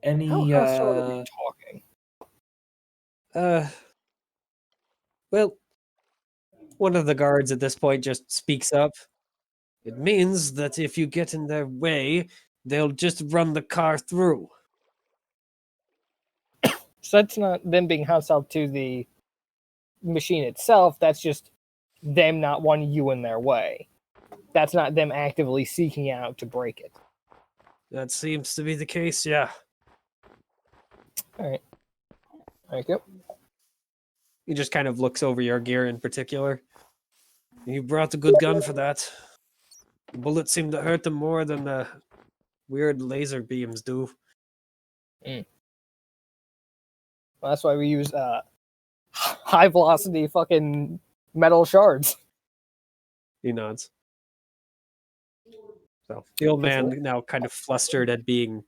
Any How short are we talking? Well, one of the guards at this point just speaks up. It means that if you get in their way, they'll just run the car through. So that's not them being hostile to the machine itself. That's just them not wanting you in their way. That's not them actively seeking out to break it. That seems to be the case, yeah. All right. Thank you. He just kind of looks over your gear in particular. You brought a good gun for that. The bullets seem to hurt them more than the weird laser beams do. Well, that's why we use high velocity fucking metal shards. He nods. So the old man, now kind of flustered at being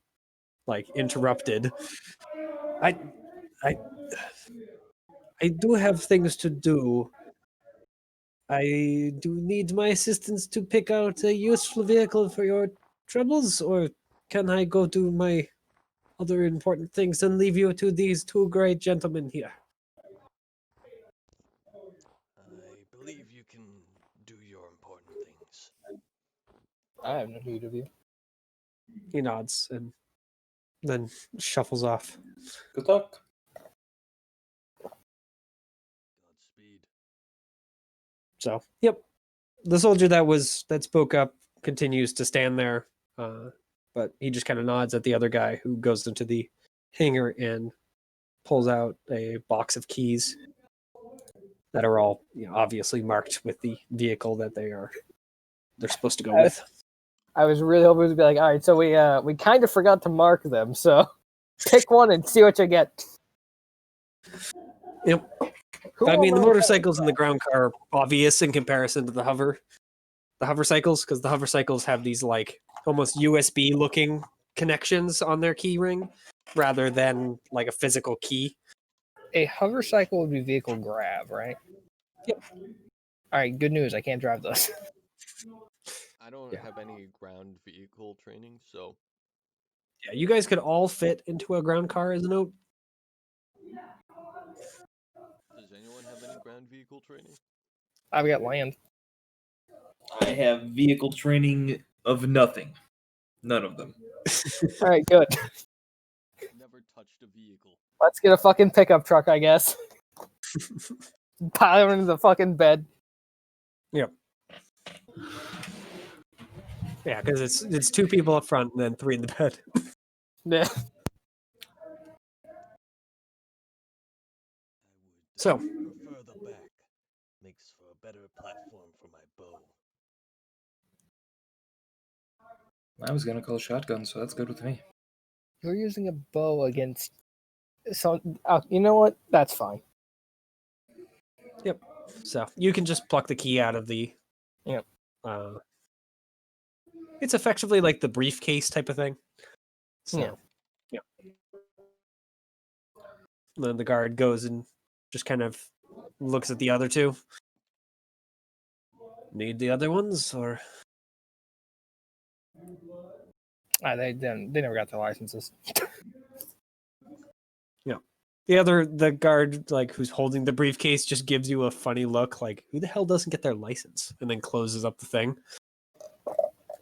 like interrupted. I do have things to do. I do need my assistance to pick out a useful vehicle for your troubles, or can I go do my other important things and leave you to these two great gentlemen here? I believe you can do your important things. I have no need of you. He nods and then shuffles off. Good luck. Godspeed. So, yep. The soldier that spoke up continues to stand there, but he just kind of nods at the other guy who goes into the hangar and pulls out a box of keys that are all obviously marked with the vehicle that they're supposed to go with. I was really hoping to be like, all right, so we kind of forgot to mark them, so pick one and see what you get. Yep. Who I mean, the am motorcycles and the ground car are obvious in comparison to the hover cycles, because the hover cycles have these like almost USB looking connections on their key ring rather than like a physical key. A hover cycle would be vehicle grab, right? Yep. All right, good news. I can't drive those. I don't Yeah. have any ground vehicle training, so Yeah, you guys could all fit into a ground car as a note. does anyone have any ground vehicle training? I've got land. I have vehicle training of nothing. None of them. All right, good. Never touched a vehicle. Let's get a fucking pickup truck, I guess. Pile it into the fucking bed. Yep. Yeah, because it's two people up front and then three in the bed. Yeah. I would So. prefer the back. makes for a better platform for my bow. I was gonna call shotgun, so that's good with me. You're using a bow against. So, you know what? That's fine. So you can just pluck the key out of the. Yep. It's effectively like the briefcase type of thing. So, Yeah. Then the guard goes and just kind of looks at the other two. Need the other ones, or They never got their licenses. the guard, like, who's holding the briefcase, just gives you a funny look, like, who the hell doesn't get their license? And then closes up the thing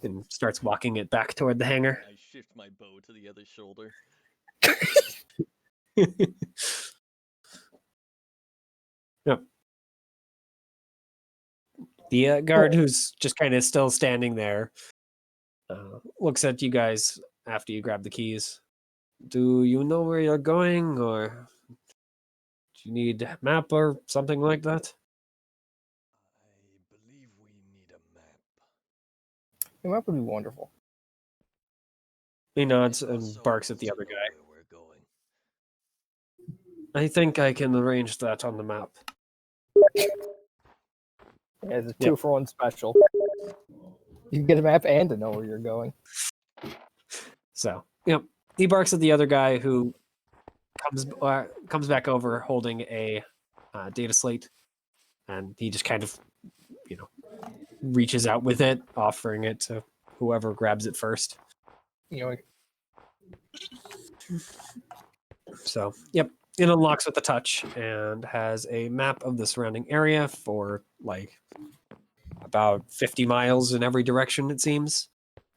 and starts walking it back toward the hangar. I shift my bow to the other shoulder. Yep. The guard, who's just kind of still standing there, looks at you guys after you grab the keys. Do you know where you're going, or do you need a map or something like that? I believe we need a map. Your map would be wonderful. He nods I'd and also barks at like the to other know guy. where we're going. I think I can arrange that on the map. Yeah, it's a Yep. 2-for-1 special. You can get a map and to know where you're going. So, yep. He barks at the other guy, who comes back over holding a data slate, and he just kind of, reaches out with it, offering it to whoever grabs it first. You know, So, yep. It unlocks with a touch and has a map of the surrounding area for like about 50 miles in every direction, it seems,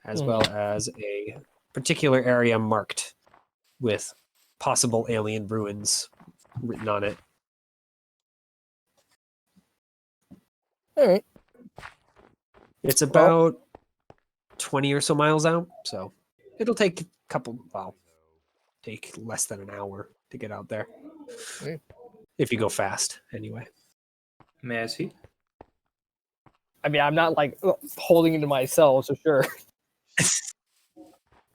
as well as a particular area marked with possible alien ruins written on it. all right. It's about 20 or so miles out, so it'll take take less than an hour to get out there. Yeah. If you go fast, anyway. May I see? I mean, I'm not like holding it to myself, so sure.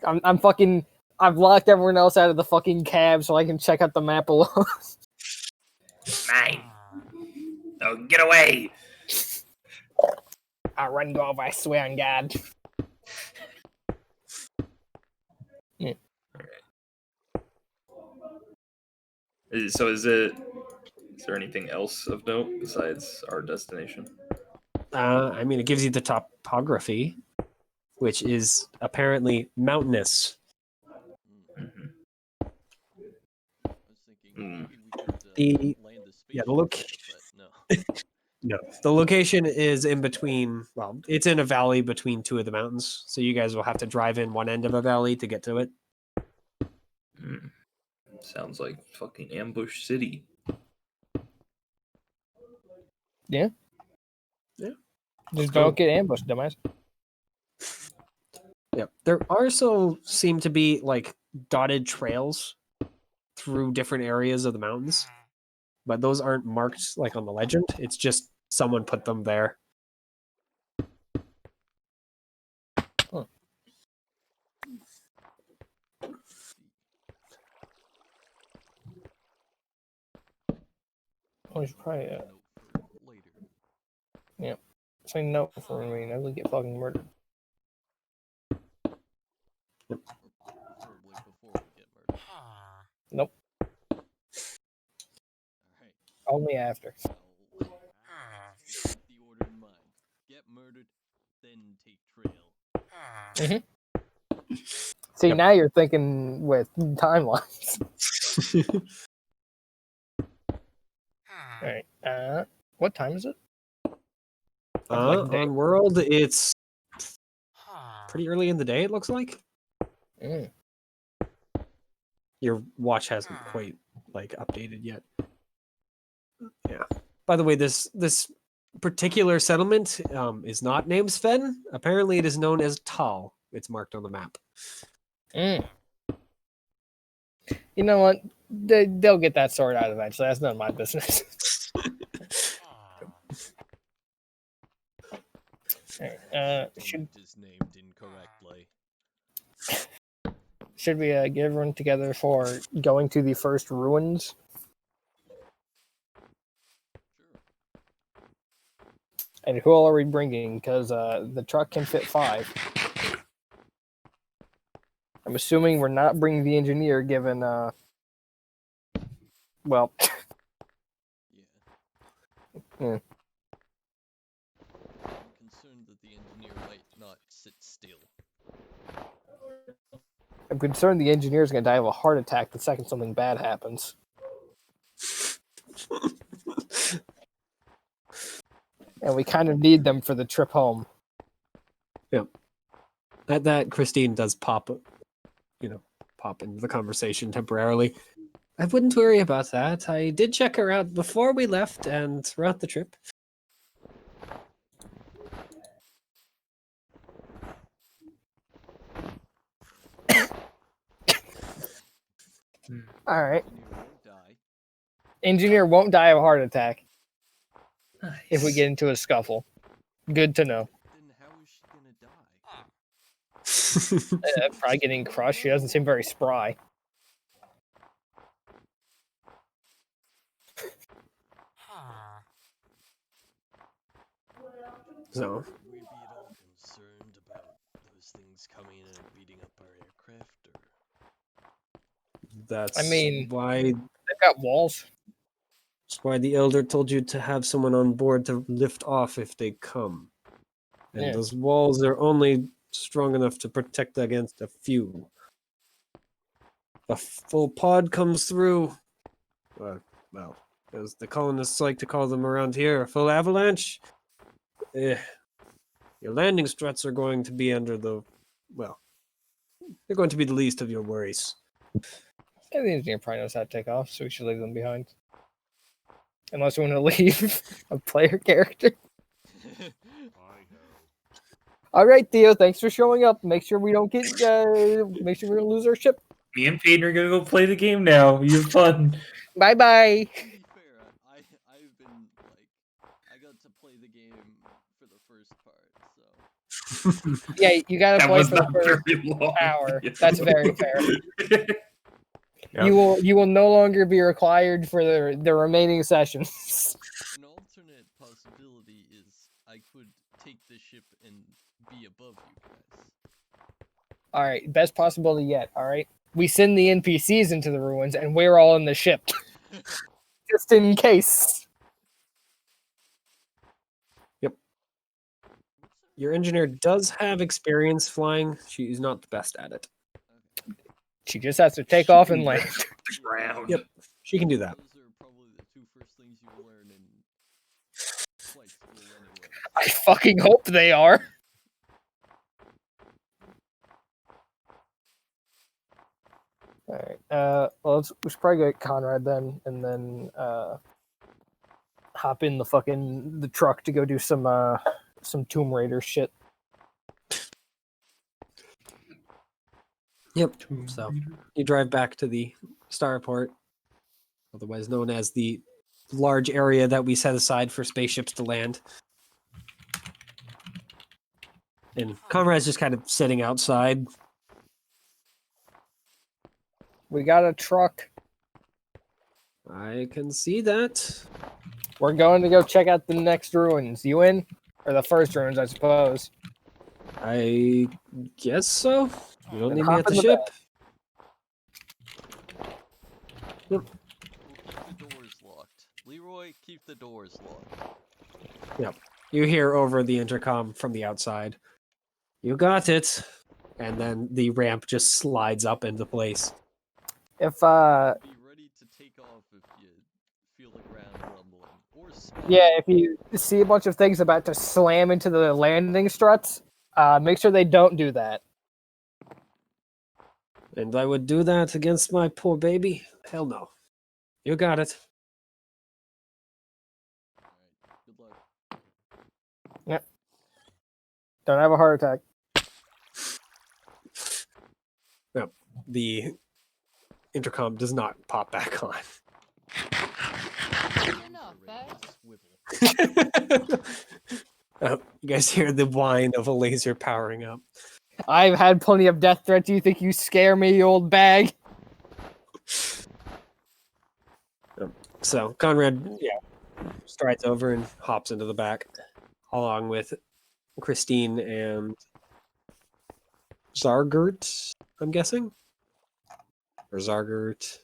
I'm fucking. I've locked everyone else out of the fucking cab so I can check out the map alone. Mine. Oh, get away! I run go off, I swear on God. Is there anything else of note besides our destination? I mean, it gives you the topography, which is apparently mountainous. Mhm. I was thinking maybe we could The- land the yeah, the spaceship loc- there, but no. No, the location is in between. Well, it's in a valley between two of the mountains, so you guys will have to drive in one end of a valley to get to it. Mm. Sounds like fucking Ambush City. Just Cool. don't get ambushed, dumbass. Yep. There also seem to be like dotted trails through different areas of the mountains, but those aren't marked like on the legend. It's just someone put them there. Oh, you should probably Note for later. say no for me. I will get fucking murdered. Or preferably before we get murdered. Nope. Alright. Only after. Keep the order in mind. Get murdered, then take trail. See, Yep. now you're thinking with timelines. All right. What time is it? Like day- On World, it's pretty early in the day, it looks like. Mm. Your watch hasn't quite like updated yet. Yeah. By the way, this particular settlement is not named Sven. Apparently, it is known as Tal. It's marked on the map. Mm. You know what? They'll get that sorted out eventually. That's none of my business. Should Is named incorrectly. should we get everyone together for going to the first ruins? Sure. And who all are we bringing? Because the truck can fit 5. I'm assuming we're not bringing the engineer, given well, Yeah. Yeah. I'm concerned that the engineer might not sit still. I'm concerned the engineer's gonna die of a heart attack the second something bad happens. And we kind of need them for the trip home. At that, Christine does pop into the conversation temporarily. I wouldn't worry about that. I did check her out before we left and throughout the trip. All right. Engineer won't die. Engineer won't die of a heart attack if we get into a scuffle. Good to know. Then how is she gonna die? Probably getting crushed. She doesn't seem very spry. So Would we be at all concerned about those things coming in and beating up our aircraft, or that's mean- why They've got walls. that's why the elder told you to have someone on board to lift off if they come. And Yeah. those walls are only strong enough to protect against a few. A full pod comes through. Well, as the colonists like to call them around here, a full avalanche. Your landing struts are going to be they're going to be the least of your worries. Yeah, the engineer probably knows how to take off, so we should leave them behind. Unless we want to leave a player character. I know. All right, Theo. Thanks for showing up. Make sure we don't get. Make sure we don't lose our ship. Me and Peyton are gonna go play the game now. You have fun. Bye bye. to be fair, I've been like, I got to play the game for the first part, so Yeah, you gotta That play was for the not first very long. hour. That's very fair. Yep. You will no longer be required for the remaining sessions. an alternate possibility is I could take the ship and be above you guys. All right, best possibility yet. All right, we send the NPCs into the ruins, and we're all in the ship, just in case. Your engineer does have experience flying. She's not the best at it. She just has to take off and land. The ground. Yep. She can do that. Those are probably the 2 first things you learn in flight school anyway. I fucking hope they are. All right. Well, we should probably get Conrad then, and then hop in the truck to go do some Tomb Raider shit. Yep. So you drive back to the starport, otherwise known as the large area that we set aside for spaceships to land. And Conrad's just kind of sitting outside. We got a truck. I can see that. We're going to go check out the next ruins. You in? Or the first ruins, I suppose. I guess so. You don't Then need me hop at the in the ship. We'll keep the doors locked. Leroy, keep the doors locked. You hear over the intercom from the outside. You got it. And then the ramp just slides up into place. If Be ready to take off if you feel the ground rumbling. Or smell yeah, if you see a bunch of things about to slam into the landing struts, make sure they don't do that. And I would do that against my poor baby? Hell no. You got it. Alright, good luck. Don't have a heart attack. The intercom does not pop back on. Enough, Ready eh? to swivel. You guys hear the whine of a laser powering up. I've had plenty of death threats. You think you scare me, you old bag? So Conrad, strides over and hops into the back, along with Christine and Zargert, I'm guessing? Or Zargert.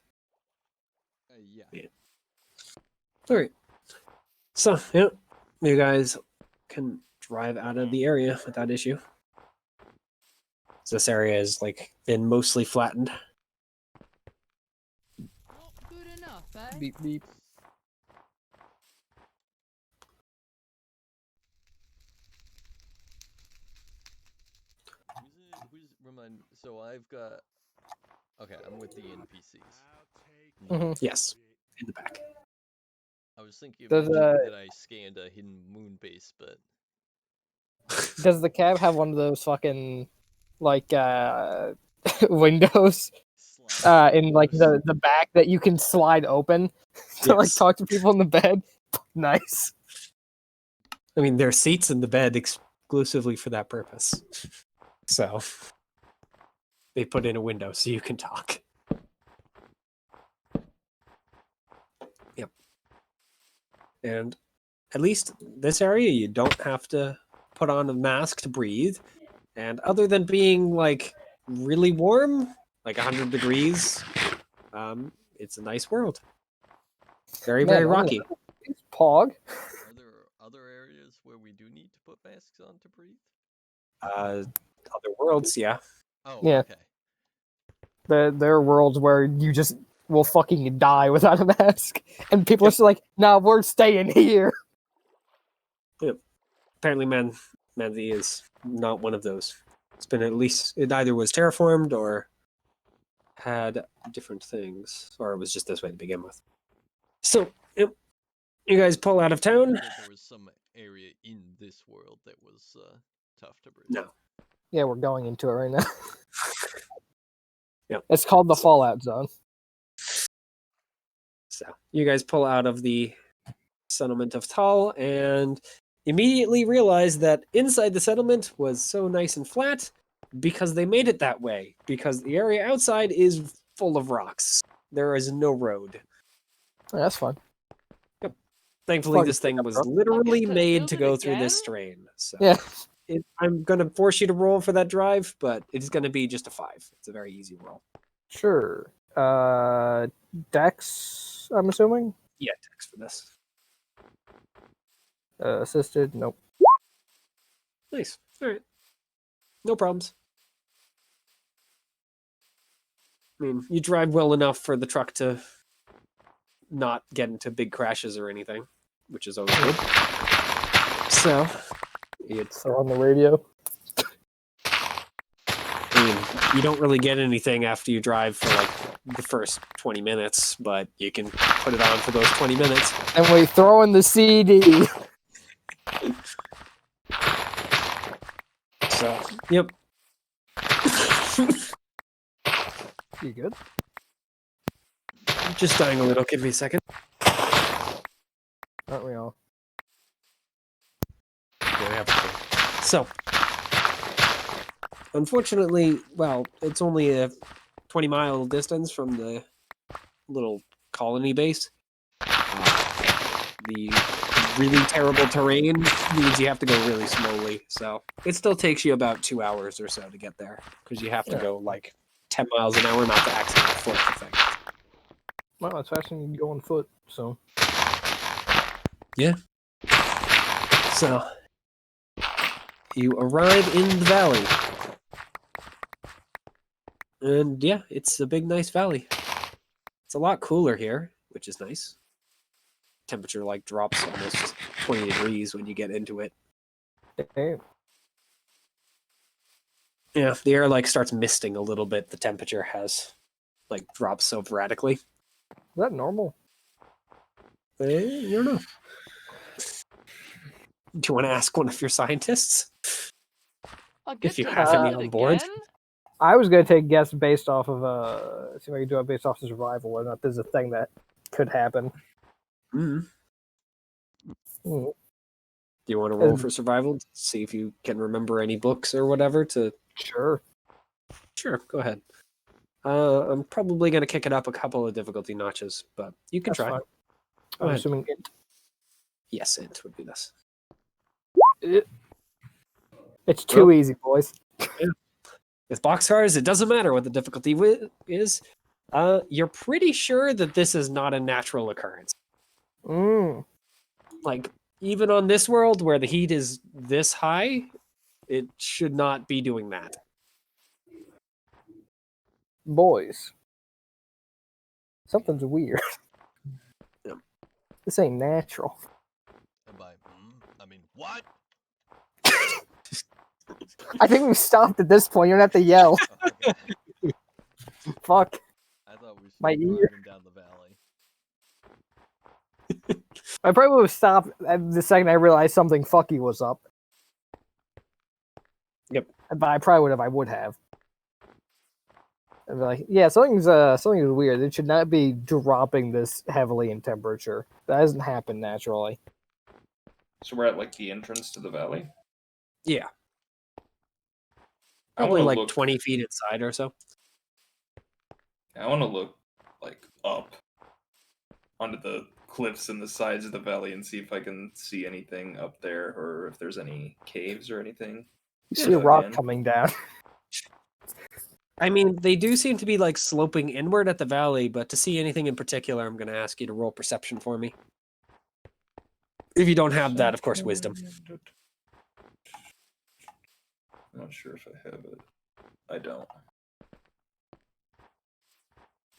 Yeah. Alright. So, yeah, you guys can drive out of the area without issue. This area has been mostly flattened. Not good enough, eh? Beep beep. Remind me. So I've got. Okay, I'm with the NPCs. Mhm. Yes, in the back. I was thinking Does, that I scanned a hidden moon base, but Does the cab have one of those fucking windows in windows. the back that you can slide open to Yes. talk to people in the bed? Nice. I mean, there are seats in the bed exclusively for that purpose. So, they put in a window so you can talk. Yep. And at least this area, you don't have to put on a mask to breathe. And other than being really warm, 100 degrees, it's a nice world. Very, Man, very I'm rocky. Pog. Are there other areas where we do need to put masks on to breathe? Other worlds, yeah. Oh, Yeah. okay. There are worlds where you just will fucking die without a mask, and people are still like, "Nah, we're staying here." Apparently, Manzi is not one of those. It's been it either was terraformed or had different things, or it was just this way to begin with. So, yep, you guys pull out of I knew town. that there was some area in this world that was tough to breathe. No. Yeah, we're going into it right now. Yep. It's called the Fallout Zone. So you guys pull out of the settlement of Tal and immediately realize that inside the settlement was so nice and flat because they made it that way, because the area outside is full of rocks. There is no road. Oh, that's fun. Thankfully, Fucking this thing was pickup literally Get to made build to it go through this again? terrain. So Yeah. I'm going to force you to roll for that drive, but it's going to be just a 5. It's a very easy roll. Sure. Dex, I'm assuming. Yeah, text for this. Assisted. Nope. Nice. All right. No problems. I mean, you drive well enough for the truck to not get into big crashes or anything, which is always good. So, it's, So on the radio. I mean, you don't really get anything after you drive for the first 20 minutes, but you can put it on for those 20 minutes. And we throw in the CD. So, yep. You good? Just dying a little. Give me a second. Aren't we all? So, unfortunately, well, it's only a 20-mile distance from the little colony base. The really terrible terrain means you have to go really slowly. So it still takes you about 2 hours or so to get there because you have to go 10 miles an hour not to accidentally flip the thing. Well, it's faster than you can go on foot, so. So you arrive in the valley. And yeah, it's a big, nice valley. It's a lot cooler here, which is nice. Temperature drops almost 20 degrees when you get into it. Damn. Yeah, the air starts misting a little bit. The temperature has drops so radically. Is that normal? I don't know. Do you want to ask one of your scientists? I get you to have build any it on board. again? I was gonna take a guess based off of see if I can do it based off of survival, whether or not there's a thing that could happen. Mm. Mm. Do you want to roll Um, for survival? See if you can remember any books or whatever to. Sure. Sure, go ahead. I'm probably going to kick it up a couple of difficulty notches, but you can That's try. fine. Go I'm ahead. assuming int. Yes, int would be this. It's too Well- easy, boys. With boxcars, it doesn't matter what the difficulty is. You're pretty sure that this is not a natural occurrence. Mm. Like, even on this world where the heat is this high, it should not be doing that. Boys. Something's weird. Yep. This ain't natural. And by I mean what? I think we've stopped at this point. You don't have to yell. Okay. Fuck. I thought we My still ear. driving down the valley. I probably would have stopped at the second I realized something fucky was up. Yep. But I probably would have. I would have. I'd be like, yeah, something's weird. It should not be dropping this heavily in temperature. That doesn't happen naturally. So we're at like the entrance to the valley. Yeah. I Probably wanna like look- 20 feet inside or so. I want to look like up onto the cliffs and the sides of the valley and see if I can see anything up there, or if there's any caves or anything. You see a Yeah, rock man. coming down. I mean, they do seem to be like sloping inward at the valley, but to see anything in particular, I'm going to ask you to roll perception for me. If you don't have that, of course, wisdom. I'm not sure if I have it. I don't.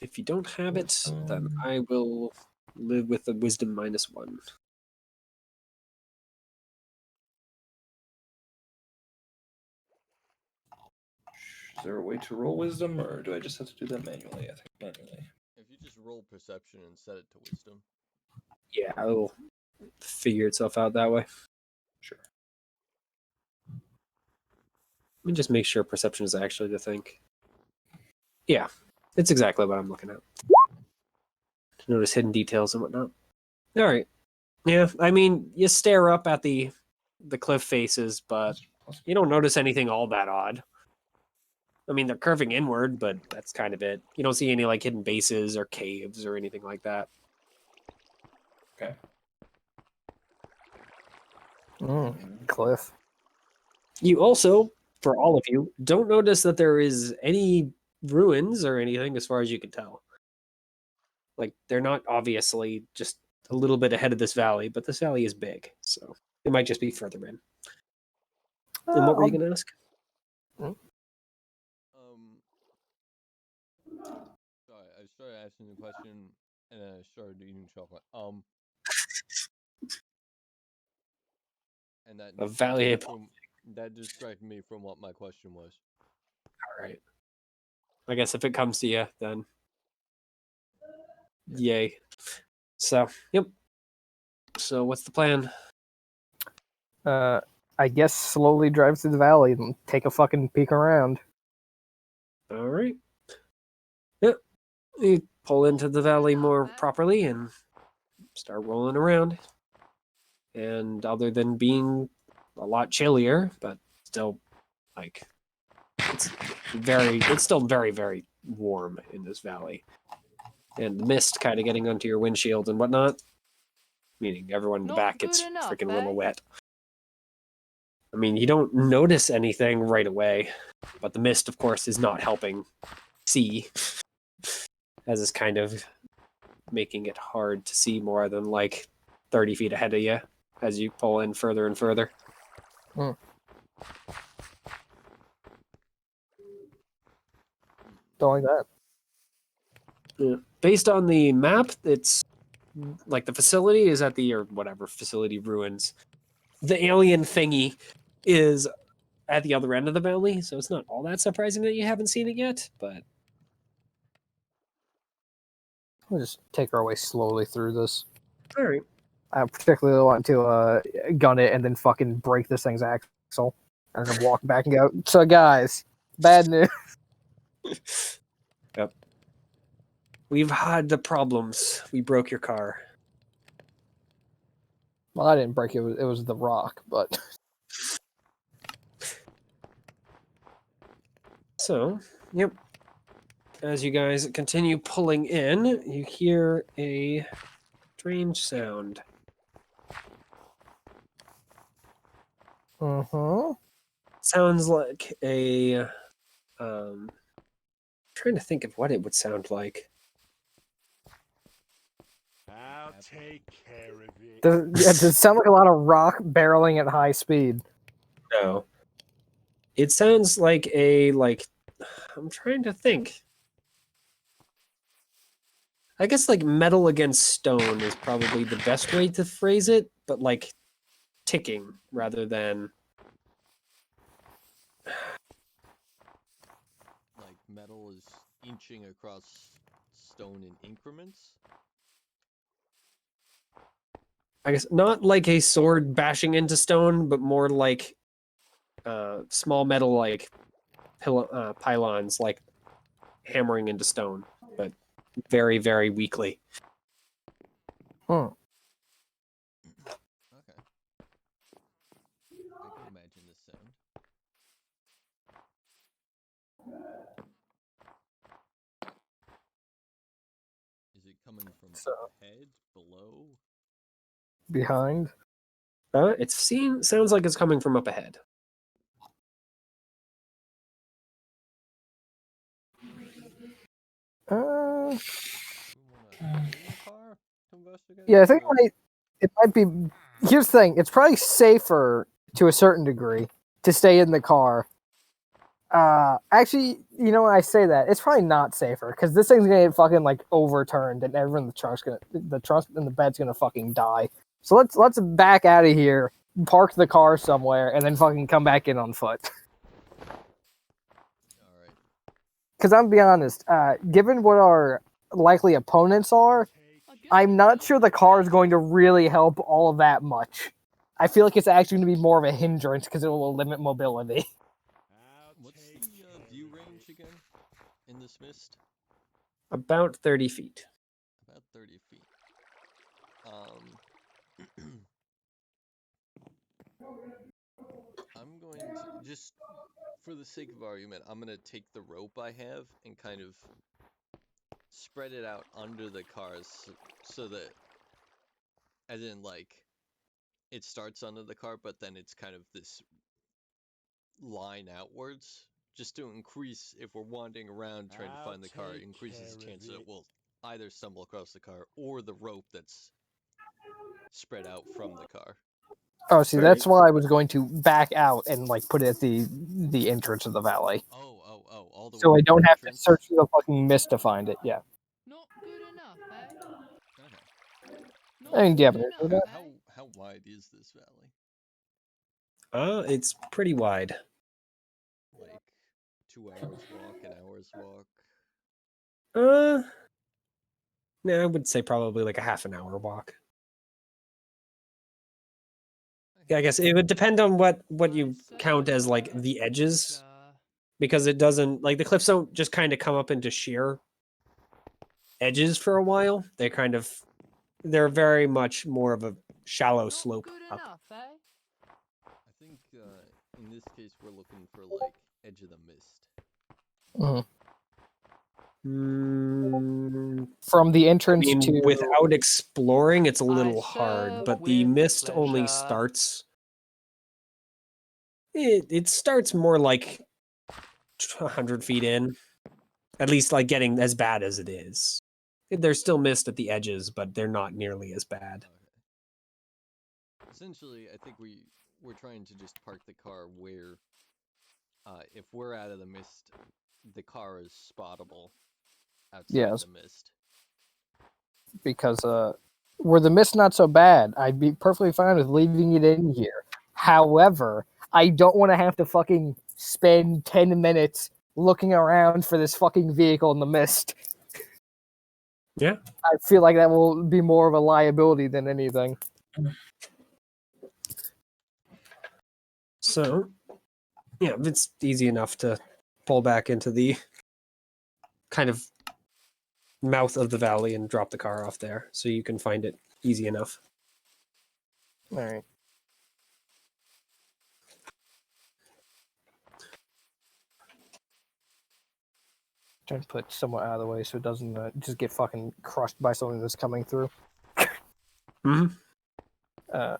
If you don't have it, then I will live with the wisdom -1. Is there a way to roll wisdom, or do I just have to do that manually? I think manually. If you just roll perception and set it to wisdom. Yeah, it'll figure itself out that way. Sure. Let me just make sure perception is actually the thing. Yeah, it's exactly what I'm looking at. Notice hidden details and whatnot. All right. Yeah, I mean, you stare up at the cliff faces, but you don't notice anything all that odd. I mean, they're curving inward, but that's kind of it. You don't see any like hidden bases or caves or anything like that. Okay. Cliff. You also, for all of you, don't notice that there is any ruins or anything as far as you can tell. Like, they're not obviously just a little bit ahead of this valley, but this valley is big, so it might just be further in. And what were you going to ask? Sorry, I started asking the question and then I started eating chocolate. And that A valley of- that distracted me from what my question was. All right. I guess if it comes to you, then yay. So, yep. So, what's the plan? I guess slowly drive through the valley and take a fucking peek around. All right. Yep. You pull into the valley more properly and start rolling around. And other than being a lot chillier, but still, like, it's still very, very warm in this valley. And the mist kind of getting onto your windshield and whatnot, meaning everyone in the Not back good gets enough, freaking a eh? little wet. I mean, you don't notice anything right away, but the mist, of course, is not helping see, as is kind of making it hard to see more than like 30 feet ahead of you as you pull in further and further. Don't like that. Yeah. Based on the map, it's like the facility is at the, or whatever facility ruins. The alien thingy is at the other end of the valley, so it's not all that surprising that you haven't seen it yet, but We'll just take our way slowly through this. all right. I particularly want to gun it and then fucking break this thing's axle. And then walk back and go, so guys, bad news. Yep. We've had the problems. We broke your car. Well, I didn't break it. It was the rock, but So, yep. As you guys continue pulling in, you hear a strange sound. Sounds like a trying to think of what it would sound like. I'll take care of it. Does it sound like a lot of rock barreling at high speed? No. It sounds like a I'm trying to think. I guess like metal against stone is probably the best way to phrase it, but like ticking rather than Like metal is inching across stone in increments. I guess not like a sword bashing into stone, but more like small metal like pylons like hammering into stone, but very, very weakly. Hmm. Okay. I can imagine this sound. Is it coming from So- ahead, below? Behind. Sounds like it's coming from up ahead. Uh, We wanna get in the car to investigate? yeah, I think or- it might be. Here's the thing: it's probably safer to a certain degree to stay in the car. Actually, you know, when I say that, it's probably not safer because this thing's gonna get fucking like overturned, and everyone in the trunk and the bed's gonna fucking die. So let's back out of here, park the car somewhere, and then fucking come back in on foot. All right. Because I'm gonna be honest, given what our likely opponents are, I'm not sure the car is going to really help all of that much. I feel like it's actually going to be more of a hindrance because it will limit mobility. What's the view range again in this mist? About 30 feet. About 30 feet. I'm going to just, for the sake of argument, I'm going to take the rope I have and kind of spread it out under the cars so that, as in, like, it starts under the car, but then it's kind of this line outwards, just to increase, if we're wandering around trying to find the car, it increases the chance that we'll either stumble across the car or the rope that's spread out from the car. Oh, see, Alright. that's why I was going to back out and like put it at the entrance of the valley, Oh, all the so way I to don't the have to entrance? search through the fucking mist to find it. Yeah, Not good enough, eh? Okay. Not I mean, yeah, good but enough, How, eh? how wide is this valley? It's pretty wide. Like 2 hours walk, an hour's walk? No, I would say probably like a half an hour walk. Yeah, I guess it would depend on what you count as like the edges, because it doesn't like the cliffs don't just kind of come up into sheer edges for a while. They're very much more of a shallow Not slope good up. enough, eh? I think in this case we're looking for like edge of the mist. from the I entrance mean, to without exploring, it's a I little hard, serve but the with mist only pleasure. starts. It starts more like 100 feet in, at least like getting as bad as it is. There's still mist at the edges, but they're not nearly as bad. Okay. Essentially, I think we're trying to just park the car where, if we're out of the mist, the car is spottable outside Yes. the mist. because were the mist not so bad, I'd be perfectly fine with leaving it in here. However, I don't want to have to fucking spend 10 minutes looking around for this fucking vehicle in the mist. Yeah. I feel like that will be more of a liability than anything. So, yeah, it's easy enough to pull back into the kind of mouth of the valley and drop the car off there, so you can find it easy enough. All right. Trying to put somewhat out of the way so it doesn't just get fucking crushed by something that's coming through. Hmm. Uh,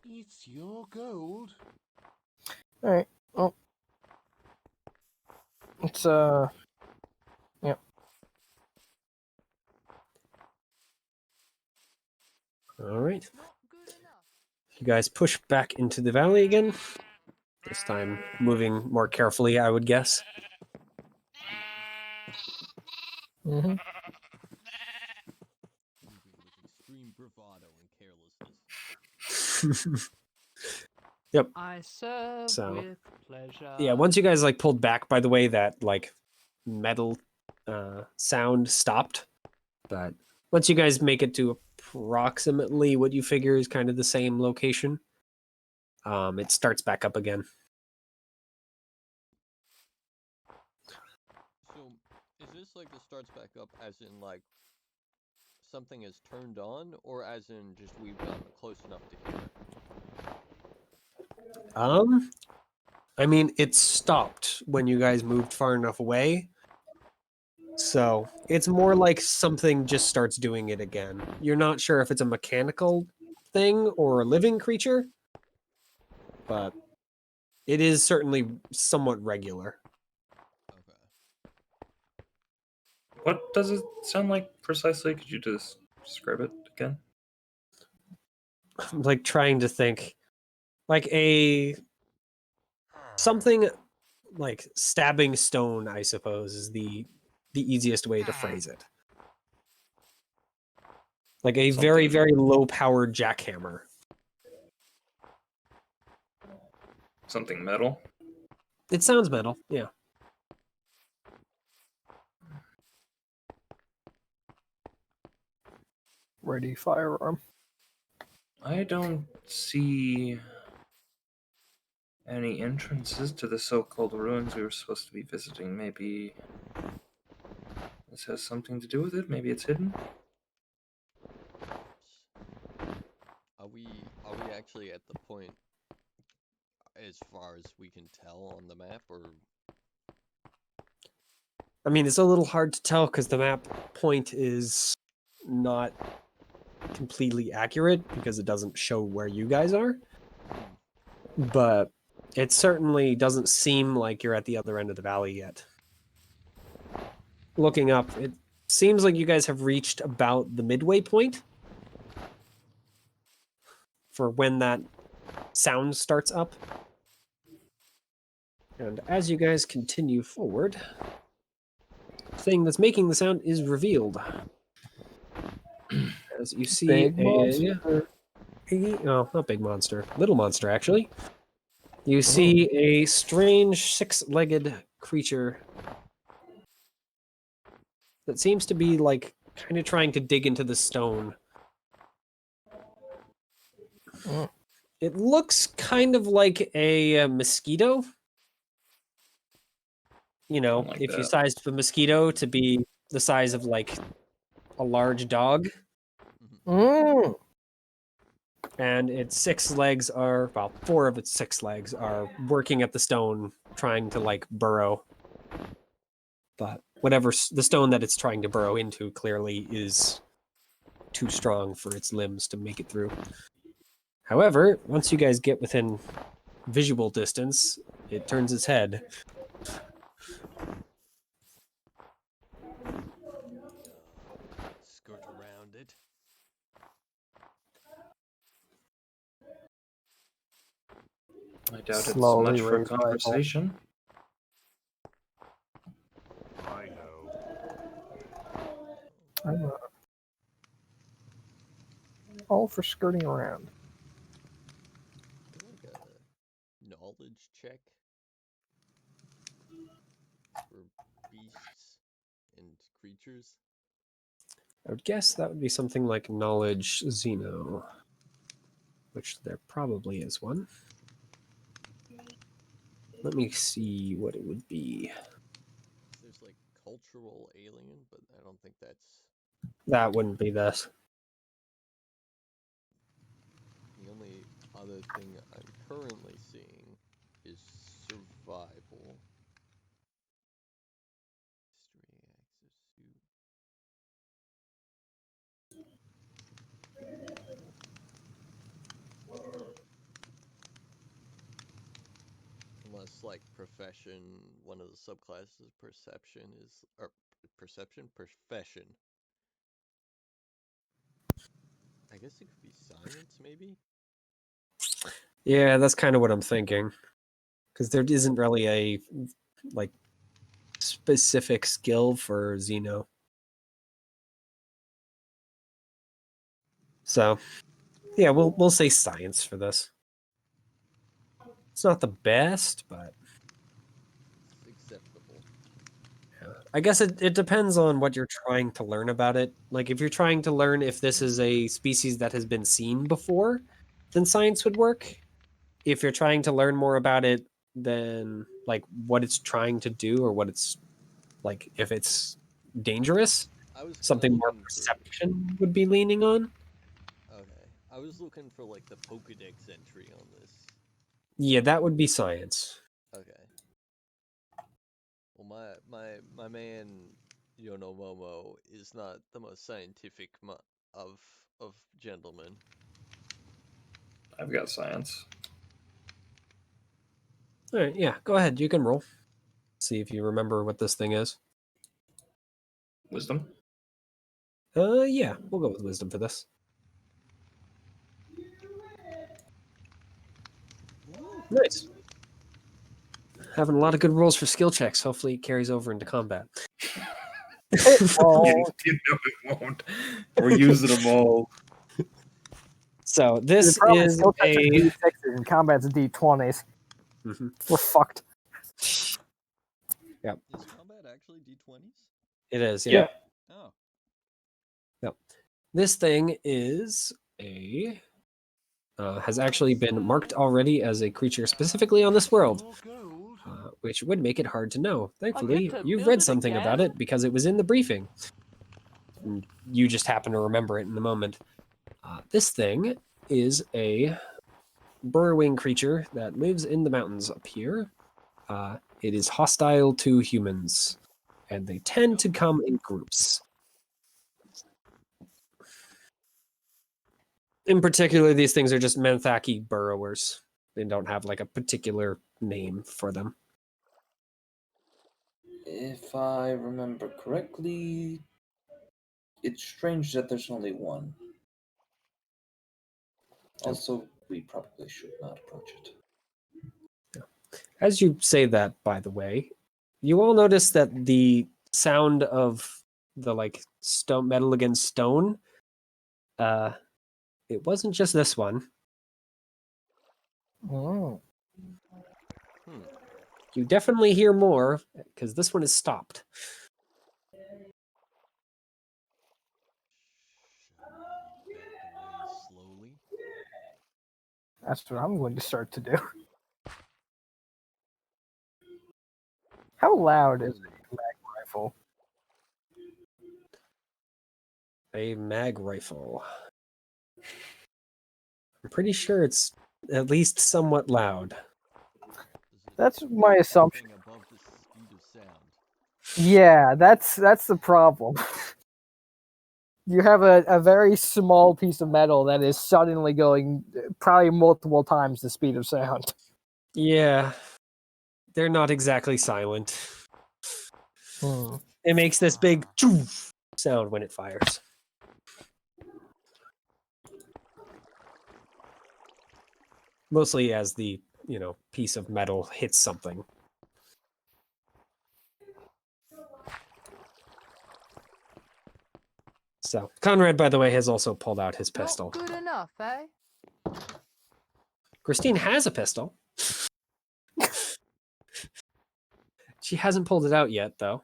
It's your gold. all right. Well, it's yeah. All right. You guys push back into the valley again. This time moving more carefully, I would guess. Mm-hmm. Moving with extreme bravado and carelessness. I serve So, with pleasure. Yeah, once you guys like pulled back, by the way, that like metal sound stopped. But once you guys make it to approximately what you figure is kind of the same location, it starts back up again. So, is this like the starts back up as in like something is turned on, or as in just we've gotten close enough to hear it? I mean, it stopped when you guys moved far enough away. So it's more like something just starts doing it again. You're not sure if it's a mechanical thing or a living creature, but it is certainly somewhat regular. Okay. What does it sound like precisely? Could you just describe it again? I'm like trying to think. Like a something like stabbing stone, I suppose, is the easiest way to phrase it. Like a very, Something- very low powered jackhammer. Something metal? It sounds metal, yeah. Ready firearm. I don't see any entrances to the so-called ruins we were supposed to be visiting. Maybe this has something to do with it? Maybe it's hidden? Are we actually at the point as far as we can tell on the map, or I mean, it's a little hard to tell because the map point is not completely accurate because it doesn't show where you guys are. But it certainly doesn't seem like you're at the other end of the valley yet. Looking up, it seems like you guys have reached about the midway point for when that sound starts up. And as you guys continue forward, the thing that's making the sound is revealed. As you see Big no, not big monster, little monster actually. You see a strange six-legged creature that seems to be like kind of trying to dig into the stone. Mm. It looks kind of like a mosquito. You know, Something like if you that. sized the mosquito to be the size of like a large dog, Mm. and its four of its six legs are working at the stone, trying to like burrow. But whatever the stone that it's trying to burrow into clearly is too strong for its limbs to make it through. However, once you guys get within visual distance, it turns its head. skirt around it? I doubt it's Slowly much for raise rifle. conversation. I know. I'm all for skirting around. Like a knowledge check for beasts and creatures. I would guess that would be something like knowledge Xeno, which there probably is one. Let me see what it would be. There's like culture agricultural alien, but I don't think that's That wouldn't be this. the only other thing I'm currently seeing is survival. History, access to. Unless, like, profession, one of the subclasses of perception is, or perception? Profession. I guess it could be science, maybe? Yeah, that's kind of what I'm thinking. Because there isn't really a like specific skill for Xeno. So, yeah, we'll say science for this. It's not the best, but It's acceptable. I guess it depends on what you're trying to learn about it. Like, if you're trying to learn if this is a species that has been seen before, then science would work. If you're trying to learn more about it, then like what it's trying to do or what it's like, if it's dangerous, I was kinda something more looking for- perception would be leaning on. Okay. I was looking for, like, the Pokedex entry on this. Yeah, that would be science. Okay. Well, my man Yonomomo is not the most scientific of gentlemen. I've got science. All right, yeah, go ahead. You can roll. See if you remember what this thing is. Wisdom. Yeah, we'll go with wisdom for this. Nice. Having a lot of good rolls for skill checks. Hopefully, it carries over into combat. Oh, You know it won't. We're using them all. So the this problem is skill checks are a. D6s and combat's D20s. Mhm. We're fucked. Is combat actually D20s? It is, yeah. Yeah. Oh. This thing is a. Has actually been marked already as a creature specifically on this world, Your gold. which would make it hard to know. Thankfully, to you've build read it something about again? it because it was in the briefing. And you just happen to remember it in the moment. This thing is a burrowing creature that lives in the mountains up here. It is hostile to humans, and they tend to come in groups. In particular, these things are just Manthaki burrowers. They don't have like a particular name for them. If I remember correctly, it's strange that there's only one. Also, we probably should not approach it. As you say that, by the way, you all notice that the sound of the like stone metal against stone, it wasn't just this one. Oh. You definitely hear more because this one is stopped. Away slowly. That's what I'm going to start to do. How loud is a mag rifle? A mag rifle. I'm pretty sure it's at least somewhat loud. Does it That's do my assumption. anything above the speed of sound? Yeah, that's the problem. You have a very small piece of metal that is suddenly going probably multiple times the speed of sound. Yeah, they're not exactly silent. It makes this big choof sound when it fires. Mostly as the, piece of metal hits something. So, Conrad, by the way, has also pulled out his pistol. Not good enough, eh? Christine has a pistol. She hasn't pulled it out yet, though.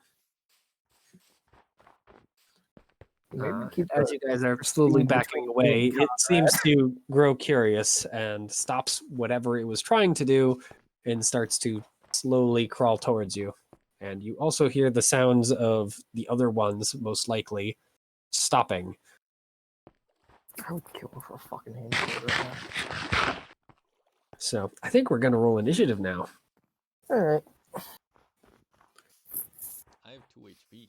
Maybe keep As you guys are slowly between backing you away, and it seems to grow curious and stops whatever it was trying to do and starts to slowly crawl towards you. And you also hear the sounds of the other ones, most likely, stopping. I would kill him for a fucking hand sword right now. So I think we're going to roll initiative now. All right. I have 2 HP.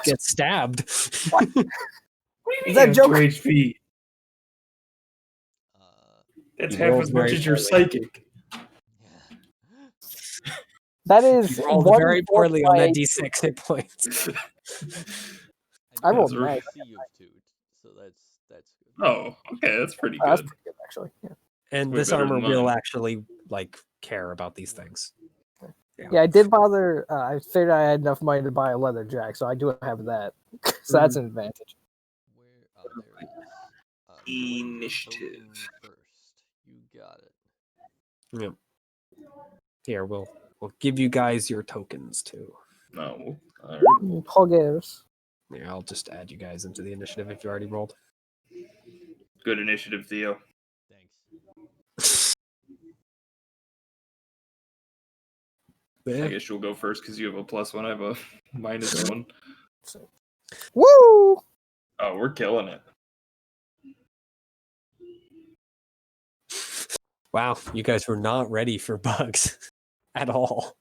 Get stabbed. Is Is that joke? 2 HP. That's You half rolled as much very as your poorly. psychic. That is You rolled one very fourth poorly on my that d6 hit points. I do rolled have nice. AC of 2, so that's good. Oh, okay, that's pretty That's good. pretty good, actually. Yeah. And Way this better armor than will mine. actually like care about these things. Yeah, I did bother. I figured I had enough money to buy a leather jack, so I do have that. So that's an advantage. Where? Oh, there it is. Collect Initiative. token first. You got it. Yep. Here, we'll give you guys your tokens too. No. Alright. Poggers. Yeah, I'll just add you guys into the initiative if you already rolled. Good initiative, Theo. Thanks. I guess you'll go first because you have a +1. I have a -1. Woo! Oh, we're killing it. Wow, you guys were not ready for bugs at all.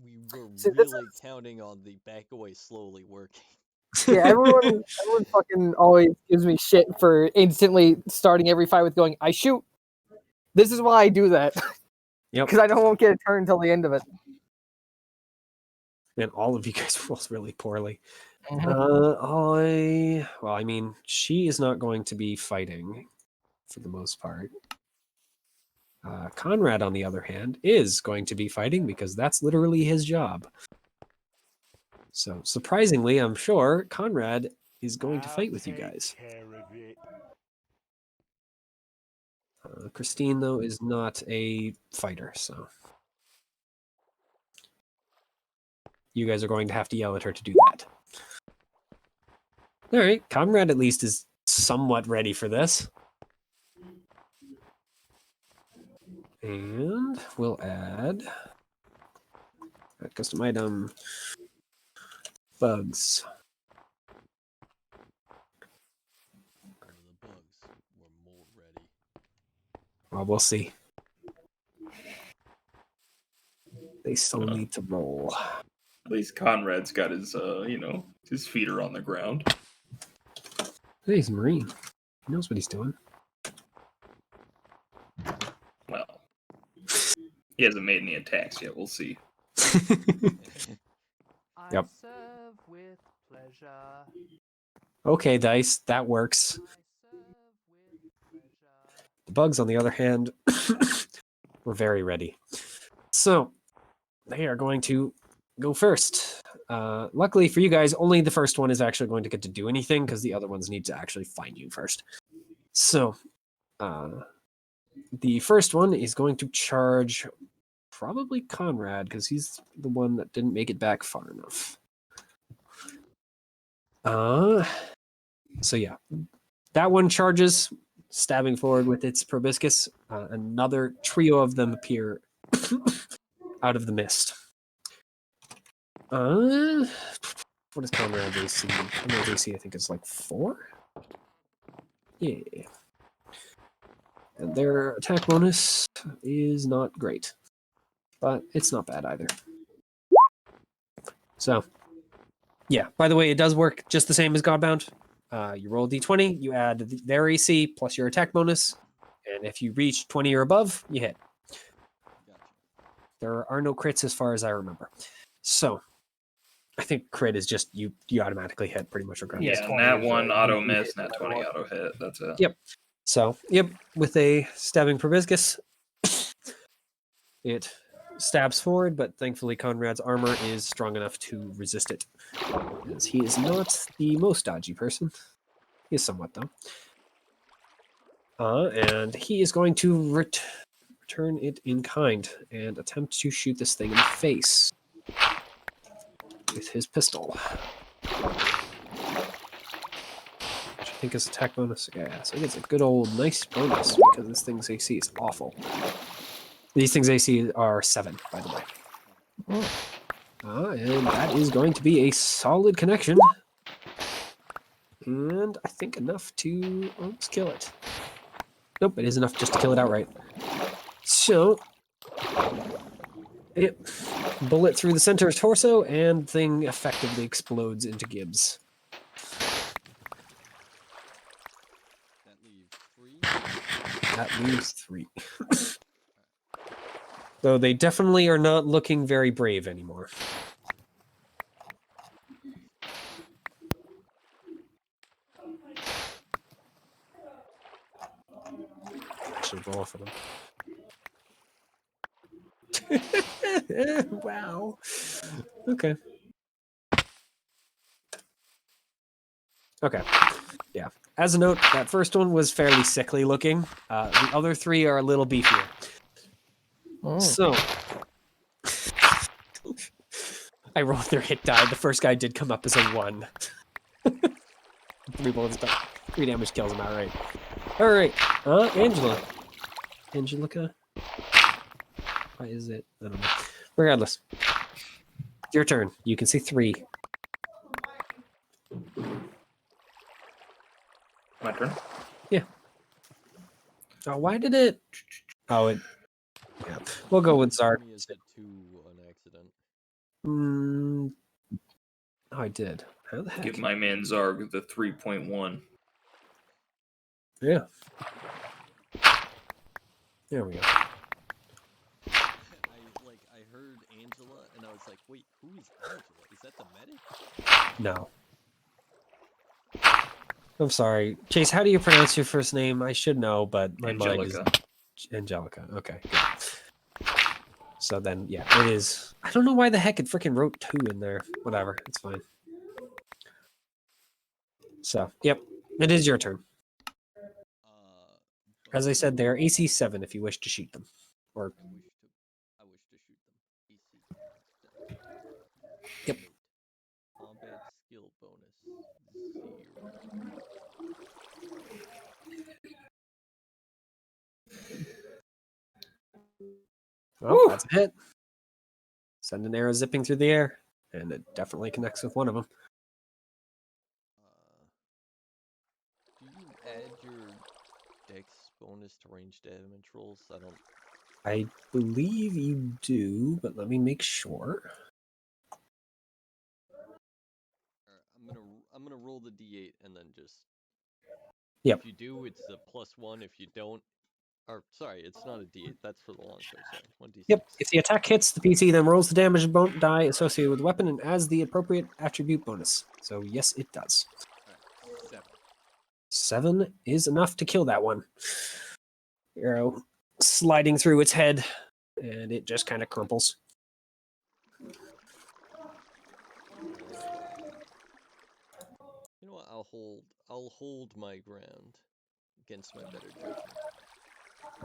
We were See, this really counting on the back away slowly working. Yeah, everyone fucking always gives me shit for instantly starting every fight with going, I shoot. This is why I do that. Yep. Because I won't get a turn until the end of it. And all of you guys rolled really poorly. Mhm. I mean, she is not going to be fighting for the most part. Conrad, on the other hand, is going to be fighting because that's literally his job. So, surprisingly, I'm sure Conrad is going to fight with you guys. Christine, though, is not a fighter, so you guys are going to have to yell at her to do that. All right, Conrad at least is somewhat ready for this. And we'll add a custom item, bugs. One of the bugs were more ready. Well, we'll see. They still need to roll. At least Conrad's got his, his feet are on the ground. Hey, he's a Marine. He knows what he's doing. Well, he hasn't made any attacks yet. We'll see. Yep. I serve with pleasure. Okay, Dice, that works. I serve with pleasure. The bugs, on the other hand, were very ready. So, they are going to go first. Luckily for you guys, only the first one is actually going to get to do anything because the other ones need to actually find you first. So, the first one is going to charge probably Conrad because he's the one that didn't make it back far enough. So yeah, that one charges, stabbing forward with its proboscis. Another trio of them appear out of the mist. What is Conrad's AC? Conrad's AC, I think, is like 4? Yeah. And their attack bonus is not great, but it's not bad either. So, yeah. By the way, it does work just the same as Godbound. You roll a d20, you add their AC plus your attack bonus, and if you reach 20 or above, you hit. Gotcha. There are no crits as far as I remember. So, I think crit is just you automatically hit pretty much regardless. Yeah, nat 1 auto miss, nat 20 auto hit. That's it. Yep. So, yep, with a stabbing proboscis, it stabs forward, but thankfully Conrad's armor is strong enough to resist it. As he is not the most dodgy person. He is somewhat, though. And he is going to return it in kind and attempt to shoot this thing in the face with his pistol. Which I think is attack bonus. Yeah, so it gets a good old nice bonus because this thing's AC is awful. These things AC are 7, by the way. And that is going to be a solid connection. And I think enough to almost kill it. Nope, it is enough just to kill it outright. So, bullet through the center torso, and thing effectively explodes into Gibbs. That leaves 3. That leaves 3. Though they definitely are not looking very brave anymore. I should roll for them. Wow. Okay. Okay. Yeah. As a note, that first one was fairly sickly looking. The other 3 are a little beefier. So, I rolled their hit die. The first guy did come up as a 1. 3 bullets, but 3 damage kills him outright. Alright. Angela. Angelica? Why is it? I don't know. Regardless. Your turn. You can see 3. My turn. Oh, why did it? Oh, it. Yeah. We'll go with Zard. Me as a 2 on accident. Oh, I did. How the heck? Give my man Zarg the 3.1. Yeah. There we go. I heard Angela and I was like, wait, who is Angela? Is that the medic? No. I'm sorry. Chase, how do you pronounce your first name? I should know, but my mind is Angelica. Okay, good. So then, yeah, it is. I don't know why the heck it freaking wrote 2 in there. Whatever, it's fine. So, yep, it is your turn. As I said, they're AC 7 if you wish to shoot them. Or I wish to shoot them. AC 7. Yep. Combat skill bonus 0. well, that's a hit. Send an arrow zipping through the air, and it definitely connects with one of them. Do you add your dex bonus to range damage rolls? I believe you do, but let me make sure. I'm gonna roll the d8 and then just. Yep. If you do, it's a +1. If you don't, or sorry, it's not a d8. That's for the long show. Sorry, 1d6. Yep. If the attack hits, the PC then rolls the damage die associated with the weapon and adds the appropriate attribute bonus. So yes, it does. Alright, 7. 7 is enough to kill that one. Arrow sliding through its head, and it just kind of crumples. You know what? I'll hold my ground against my better judgment.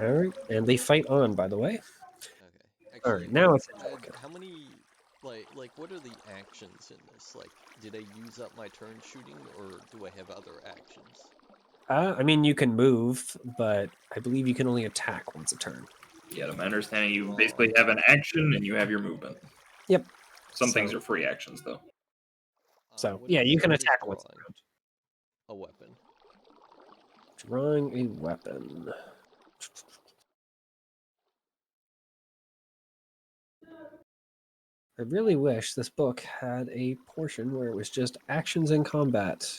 All right, and they fight on, by the way. Okay. All right, now it's how many like what are the actions in this? Like, did I use up my turn shooting, or do I have other actions? I mean, you can move, but I believe you can only attack once a turn. Yeah, to my understanding, you basically have an action and you have your movement. Yep. Some things are free actions, though. So What yeah, is- you can what is attack once a drawing? round. A weapon. Drawing a weapon. I really wish this book had a portion where it was just actions in combat.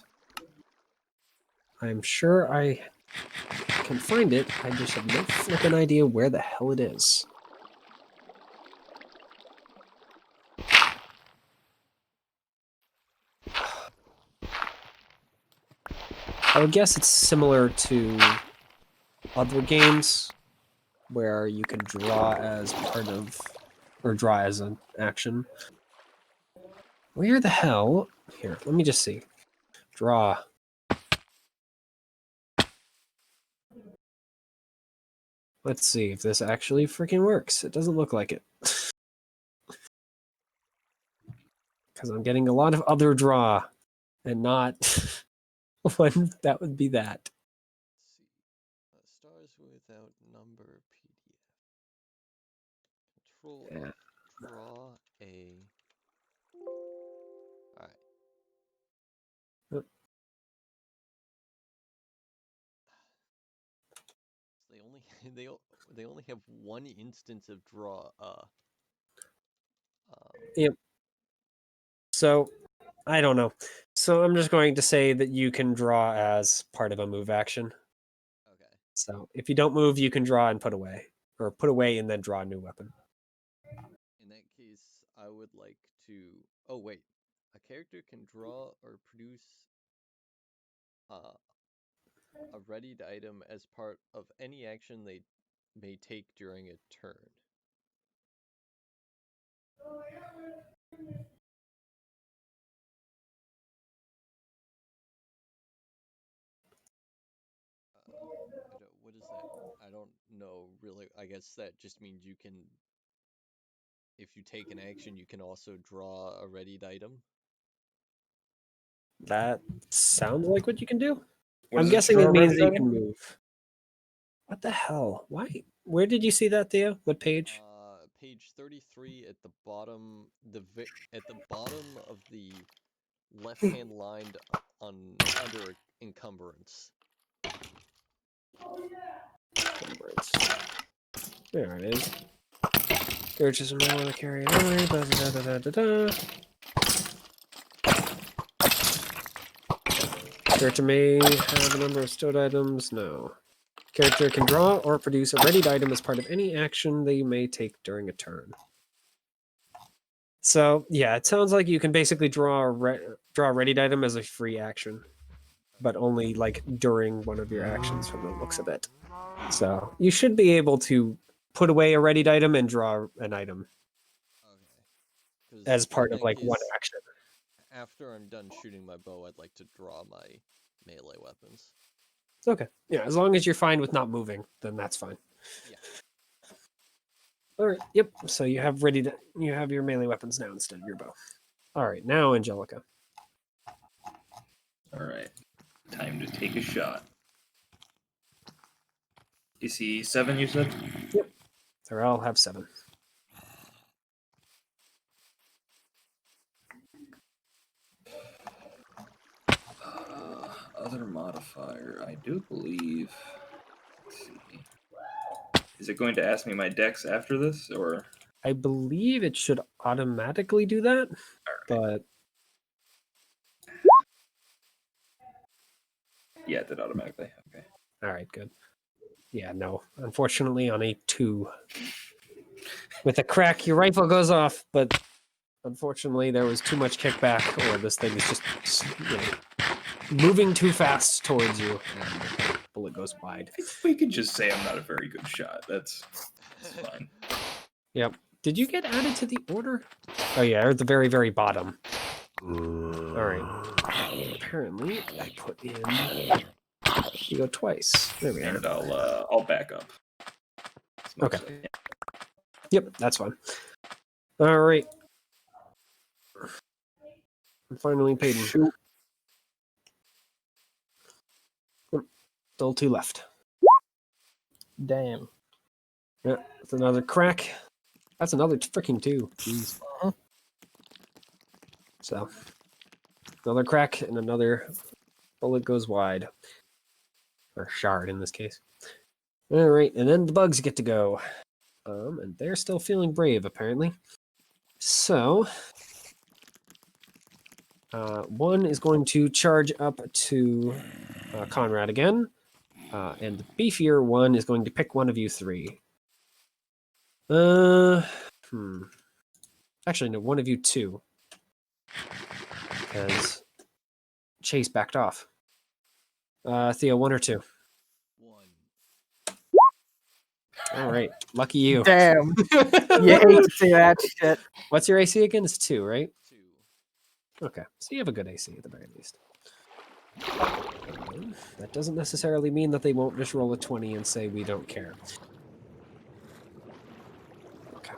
I'm sure I can find it. I just have no flippin' idea where the hell it is. I would guess it's similar to other games where you can draw as part of, or draw as an action. Where the hell? Here, let me just see. Draw. Let's see if this actually freaking works. It doesn't look like it. Because I'm getting a lot of other draw and not one that would be that. Let's see. Stars without number PDF. Control Yeah. draw a. All right. Yep. They only they only have one instance of draw. Yep. So, I don't know. So I'm just going to say that you can draw as part of a move action. Okay. So if you don't move, you can draw and put away, or put away and then draw a new weapon. In that case, I would like to. Oh wait, a character can draw or produce a readied item as part of any action they may take during a turn. What is that? I don't know really. I guess that just means you can. If you take an action, you can also draw a readied item. That sounds like what you can do. What I'm does it guessing draw it means ready that you item? can move. What the hell? Why? Where did you see that, Theo? What page? Page 33 at the bottom. At the bottom of the left-hand line under encumbrance. Encumbrance. There it is. Characters may want to carry an army. Da, da, da, da, da, da. Character may have a number of stored items. No. Character can draw or produce a readied item as part of any action they may take during a turn. So yeah, it sounds like you can basically draw a readied item as a free action, but only like during one of your actions from the looks of it. So you should be able to put away a readied item and draw an item Okay. as In part of that like one case, action. After I'm done shooting my bow, I'd like to draw my melee weapons. Okay. Yeah, as long as you're fine with not moving, then that's fine. Yeah. All right. Yep. So you have you have your melee weapons now instead of your bow. All right. Now, Angelica. All right, time to take a shot. DC 7, you said? Yep. They all have 7. Other modifier, I do believe. Let's see. Is it going to ask me my dex after this, or? I believe it should automatically do that, but Yeah, it did automatically. Okay. all right, good. Yeah, no. Unfortunately, on a 2, with a crack, your rifle goes off, but unfortunately, there was too much kickback, or this thing is just moving too fast towards you, and the bullet goes wide. We could just say I'm not a very good shot. That's fine. Yep. Did you get added to the order? Oh yeah, at the very, very bottom. All right. Apparently, I put in Theo twice. There we And are. I'll back up. Okay. Yep, that's fine. All right. And finally, Peyton. Still 2 left. Damn. Yeah, that's another crack. That's another freaking 2. Jeez. So, another crack and another bullet goes wide. Or shard in this case. All right, and then the bugs get to go. And they're still feeling brave, apparently. So, one is going to charge up to Conrad again. And the beefier one is going to pick one of you 3. Actually, no, one of you 2. Because Chase backed off. Theo, 1 or 2? 1. All right, lucky you. Damn. You hate to see that shit. What's your AC again? It's 2, right? 2. Okay, so you have a good AC at the very least. That doesn't necessarily mean that they won't just roll a 20 and say we don't care. Okay.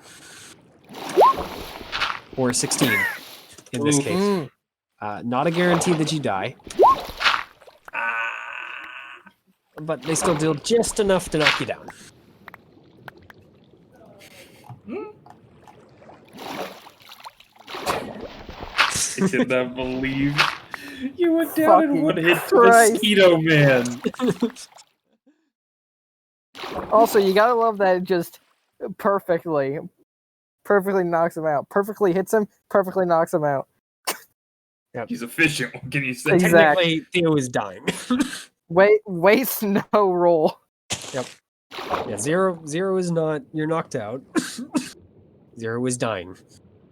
Or 16 in this case. Not a guarantee that you die. But they still deal just enough to knock you down. I cannot believe you went down in Fucking one hit to Christ. Mosquito Man. Also, you gotta love that it just perfectly knocks him out. Perfectly hits him, perfectly knocks him out. He's efficient. What can you say? Exactly. Technically, Theo is dying. Waste no roll. Yeah, zero is not. You're knocked out. Zero is dying.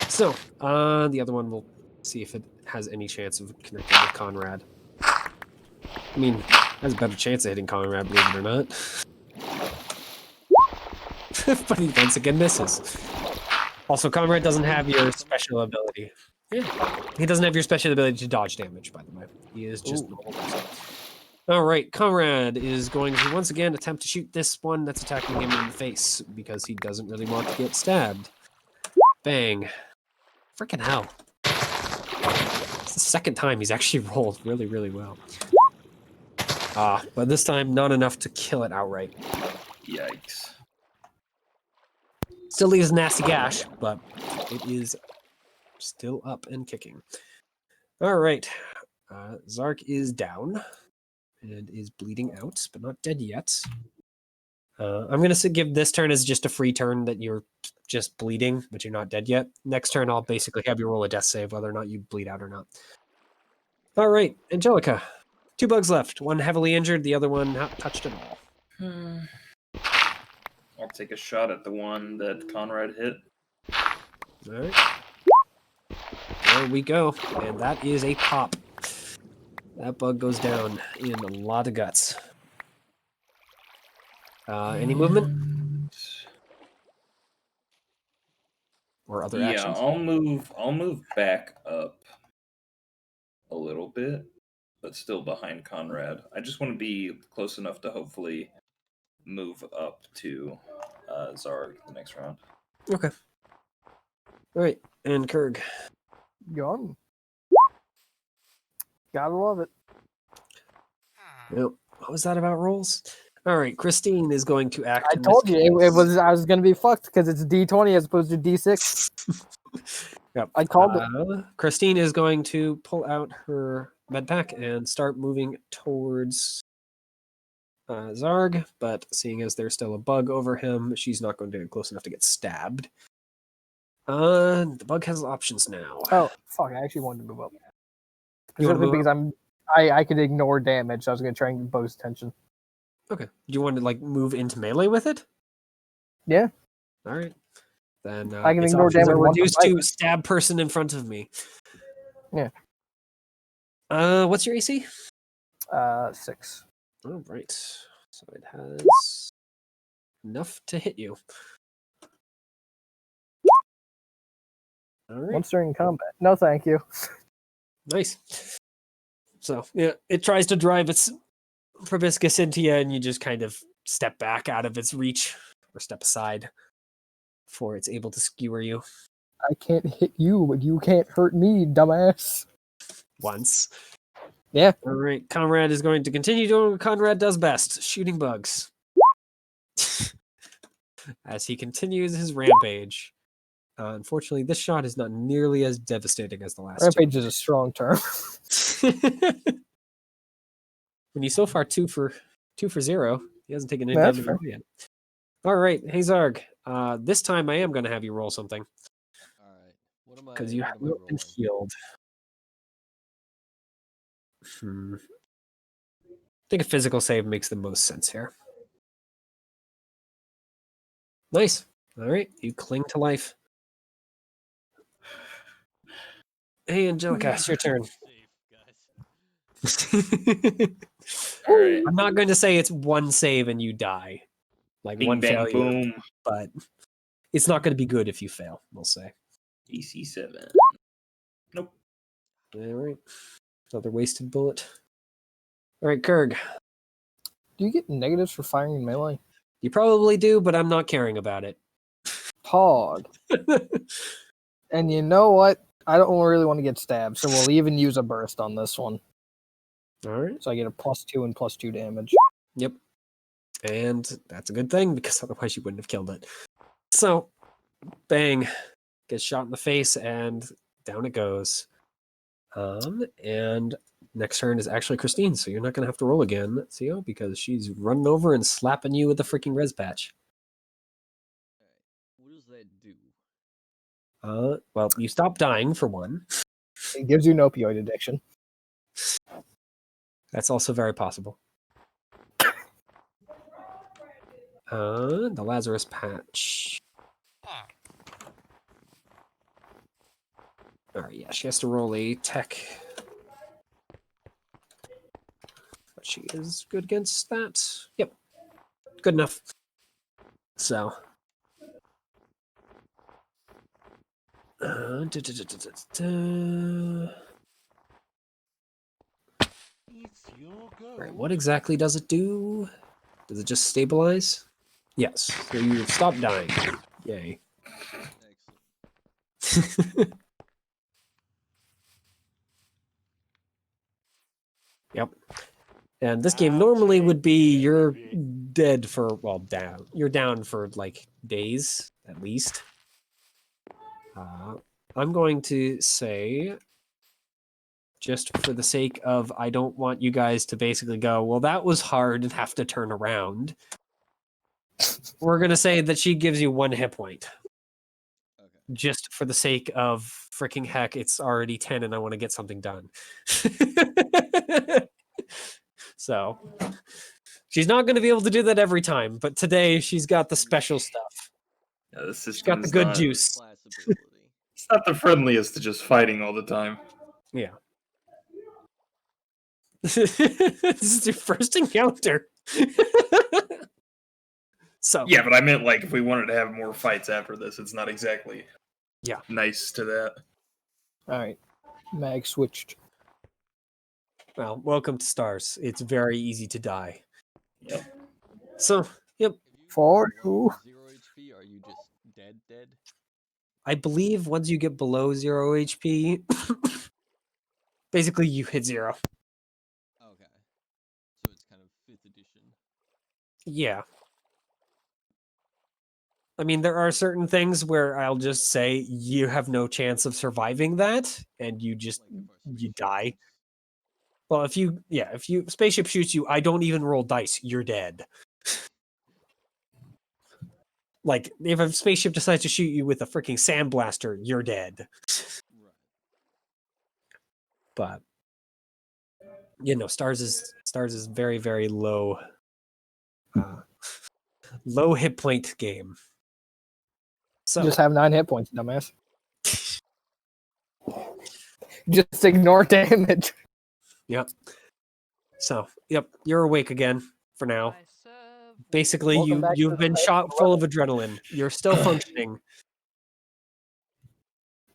So, the other one will see if it has any chance of connecting with Conrad. I mean, has a better chance of hitting Conrad, believe it or not. But he once again misses. Also, Conrad doesn't have your special ability. Yeah, he doesn't have your special ability to dodge damage, by the way. He is just Ooh. normal person. All right, Conrad is going to once again attempt to shoot this one that's attacking him in the face because he doesn't really want to get stabbed. Bang. Freaking hell. It's the second time he's actually rolled really, really well. But this time, not enough to kill it outright. Yikes. Still leaves a nasty gash, but it is still up and kicking. All right. Zark is down and is bleeding out, but not dead yet. I'm going to give this turn as just a free turn that you're just bleeding, but you're not dead yet. Next turn, I'll basically have you roll a death save, whether or not you bleed out or not. All right, Angelica. 2 bugs left. One heavily injured, the other one not touched at all. I'll take a shot at the one that Conrad hit. All right. There we go. And that is a pop. That bug goes down in a lot of guts. Any movement? Or other Yeah, actions? I'll move back up a little bit, but still behind Conrad. I just want to be close enough to hopefully move up to Zarg the next round. Okay. All right, and Kurg. Gone. Gotta love it. Yep. What was that about rolls? All right, Christine is going to act. I told you it was. I was gonna be fucked because it's D20 as opposed to D6. Yep. I called it. Christine is going to pull out her med pack and start moving towards Zarg, but seeing as there's still a bug over him, she's not going to get close enough to get stabbed. The bug has options now. Oh fuck! I actually wanted to move up. You wanna Specifically move because I could ignore damage. So I was gonna try and get Bo's attention. Okay. Do you want to like move into melee with it? Yeah. All right. Then I can its ignore options are damage once I'm reduced to fighting. stab person in front of me. Yeah. What's your AC? 6. All right. So it has enough to hit you. All right. Once during combat. No, thank you. Nice. So yeah, it tries to drive its proboscis into you, and you just kind of step back out of its reach or step aside before it's able to skewer you I can't hit you, but you can't hurt me, dumbass. once. Yeah. All right. Conrad is going to continue doing what Conrad does best, shooting bugs. As he continues his rampage. Unfortunately, this shot is not nearly as devastating as the last Rampage is a strong term. two. When he's so far 2 for 0, he hasn't taken any That's damage fair. yet. All right, hey Zarg. This time I am going to have you roll something All right. What am I? because you what have am I not been rolling? healed. I think a physical save makes the most sense here. Nice. All right, you cling to life. Hey, Angelica, it's your turn. Safe, guys. All right. I'm not going to say it's one save and you die, like Bing one bang failure, boom. but it's not going to be good if you fail, we'll say. DC 7. Nope. All right. Another wasted bullet. All right, Kurg. Do you get negatives for firing in melee? You probably do, but I'm not caring about it. Pog. And you know what? I don't really want to get stabbed, so we'll even use a burst on this one. All right. So I get a +2 and +2 damage. Yep. And that's a good thing because otherwise you wouldn't have killed it. So, bang. Gets shot in the face and down it goes. And next turn is actually Christine, so you're not gonna have to roll again, Theo, because she's running over and slapping you with the freaking res patch. What does that do? Well, you stop dying for one. It gives you an opioid addiction. That's also very possible. The Lazarus patch. Alright, yeah, she has to roll a tech. But she is good against that. Yep. Good enough. So. It's your gold. Right, what exactly does it do? Does it just stabilize? Yes. So you stop dying. Yay. Excellent. Yep. And this game normally would be you're dead for, well, down. You're down for like days at least. I'm going to say, just for the sake of, I don't want you guys to basically go, well, that was hard and have to turn around. We're going to say that she gives you 1 hit point. Okay. Just for the sake of freaking heck, it's already 10 and I want to get something done. So she's not going to be able to do that every time, but today she's got the special stuff. Yeah, the She's got the system's good not, juice. Class ability. It's not the friendliest to just fighting all the time. Yeah. This is your first encounter. So Yeah, but I meant like if we wanted to have more fights after this, it's not exactly nice to that. Alright. Mag switched. well, welcome to Stars. It's very easy to die. Yep. So, yep. If you For get you. below 0 HP, are you just dead? I believe once you get below 0 HP, basically you hit 0. Okay. So it's kind of 5th edition. Yeah. I mean, there are certain things where I'll just say you have no chance of surviving that, and you just Like if our you spaceship die. shoots. Well, if you spaceship shoots you, I don't even roll dice. You're dead. Like if a spaceship decides to shoot you with a freaking sandblaster, you're dead. Right. But Stars is very, very low, low hit point game. So Just have 9 hit points, dumbass. Just ignore damage. yep. So you're awake again for now. I serve Basically, Welcome back to you've the been fight. shot full of adrenaline. You're still functioning.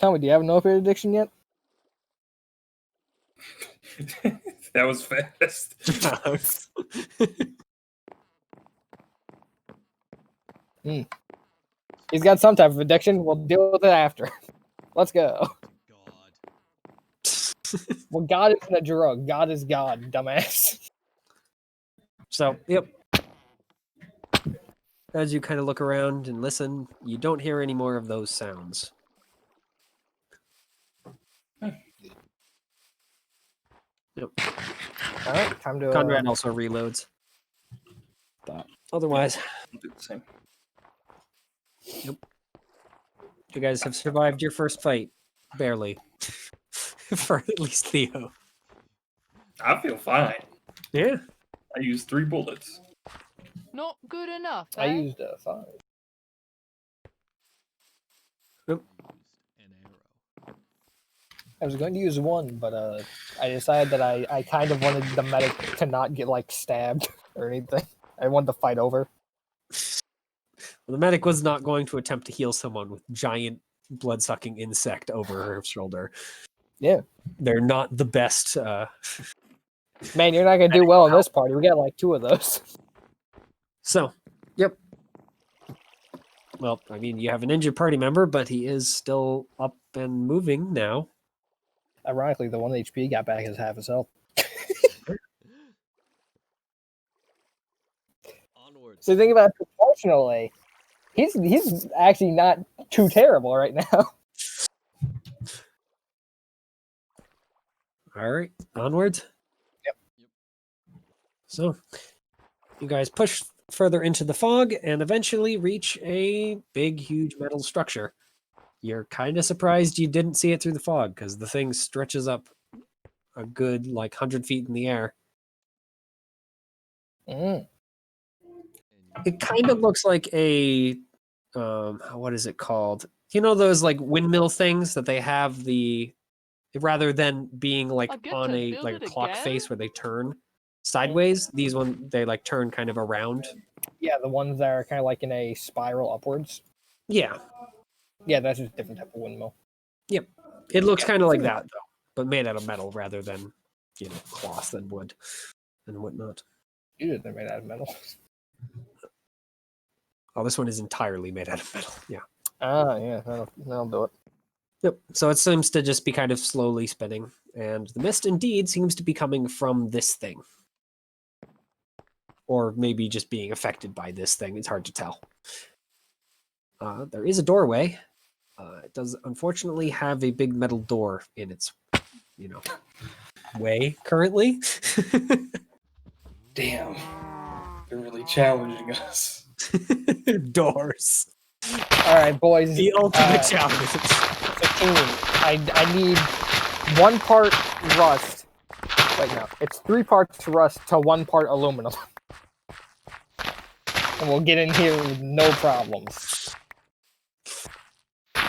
Tell me, do you have an opioid addiction yet? That was fast. He's got some type of addiction. We'll deal with it after. Let's go. God. Well, God isn't a drug. God is God, dumbass. So, as you kind of look around and listen, you don't hear any more of those sounds. Yep. All right, time to. Conrad also reloads. But otherwise, I'll do the same. you guys have survived your first fight. Barely. For at least Theo. I feel fine. Yeah. I used 3 bullets. Not good enough, I eh? used 5. Used an arrow. I was going to use 1, but I decided that I kind of wanted the medic to not get like stabbed or anything. I wanted to fight over. Well, the medic was not going to attempt to heal someone with giant blood-sucking insect over her shoulder. Yeah. They're not the best. Man, you're not gonna do well in this party. We got like 2 of those. So, well, I mean, you have an injured party member, but he is still up and moving now. Ironically, the 1 HP got back his half his health. Onwards. So think about it proportionally. He's actually not too terrible right now. All right, onwards. Yep. So, you guys push further into the fog and eventually reach a big, huge metal structure. You're kind of surprised you didn't see it through the fog because the thing stretches up a good 100 feet in the air. Mm. It kind of looks like a what is it called? You know those windmill things that they have rather than being I get on to a build a it clock again? face where they turn sideways. These they turn kind of around. Yeah, the ones that are kind of in a spiral upwards. Yeah. Yeah, that's just a different type of windmill. Yep. It looks kind of like that though, but made out of metal rather than cloth and wood and whatnot. Usually they're made out of metal. Oh, this one is entirely made out of metal. Yeah. Ah, yeah, that'll do it. Yep. So it seems to just be kind of slowly spinning, and the mist indeed seems to be coming from this thing. Or maybe just being affected by this thing. It's hard to tell. There is a doorway. It does unfortunately have a big metal door in its, way currently. Damn. They're really challenging us. Doors. All right, boys. The ultimate So challenge. team, I need 1 part rust. Wait, no, it's 3 parts rust to 1 part aluminum, and we'll get in here with no problems. Looks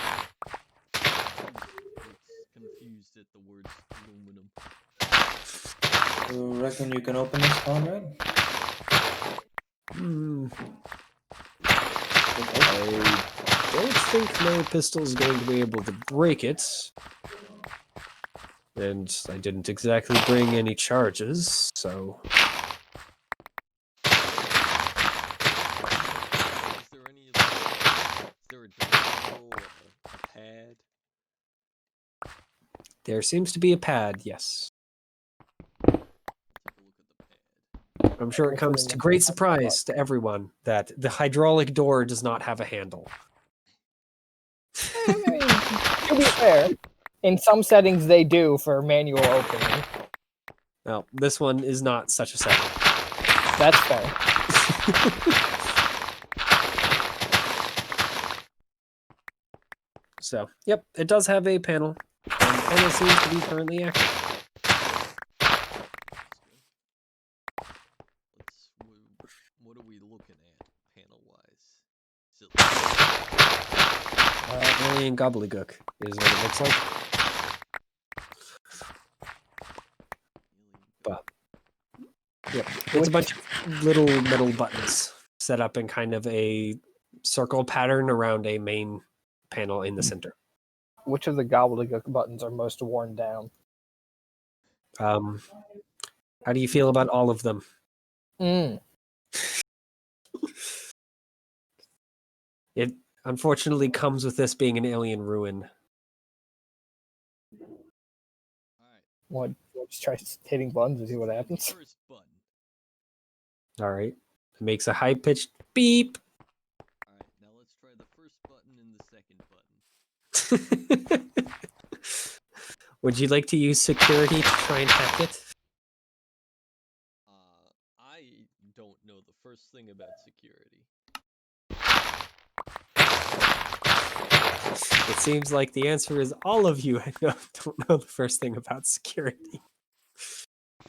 confused at the words aluminum. You reckon you can open this, Conrad? I don't think my pistol is going to be able to break it. And I didn't exactly bring any charges, so... Is there any? Is there a demo or a pad? There seems to be a pad, yes. Take a look at the pad. I'm sure it comes to great surprise to everyone that the hydraulic door does not have a handle. I mean, to be fair, in some settings they do for manual opening. Well, this one is not such a setting. That's fair. So, yep, it does have a panel. And the panel seems to be currently active. What are we looking at, panel-wise? Is it Alien gobbledygook is what it looks like. But, yep, it's a bunch of little metal buttons set up in kind of a circle pattern around a main panel in the center. Which of the gobbledygook buttons are most worn down? How do you feel about all of them? It unfortunately comes with this being an alien ruin. What? Just try hitting buttons and see what happens. First button. All right. It makes a high-pitched beep. Alright, now let's try the first button and the second button. Would you like to use security to try and hack it? I don't know the first thing about security. It seems like the answer is all of you don't know the first thing about security.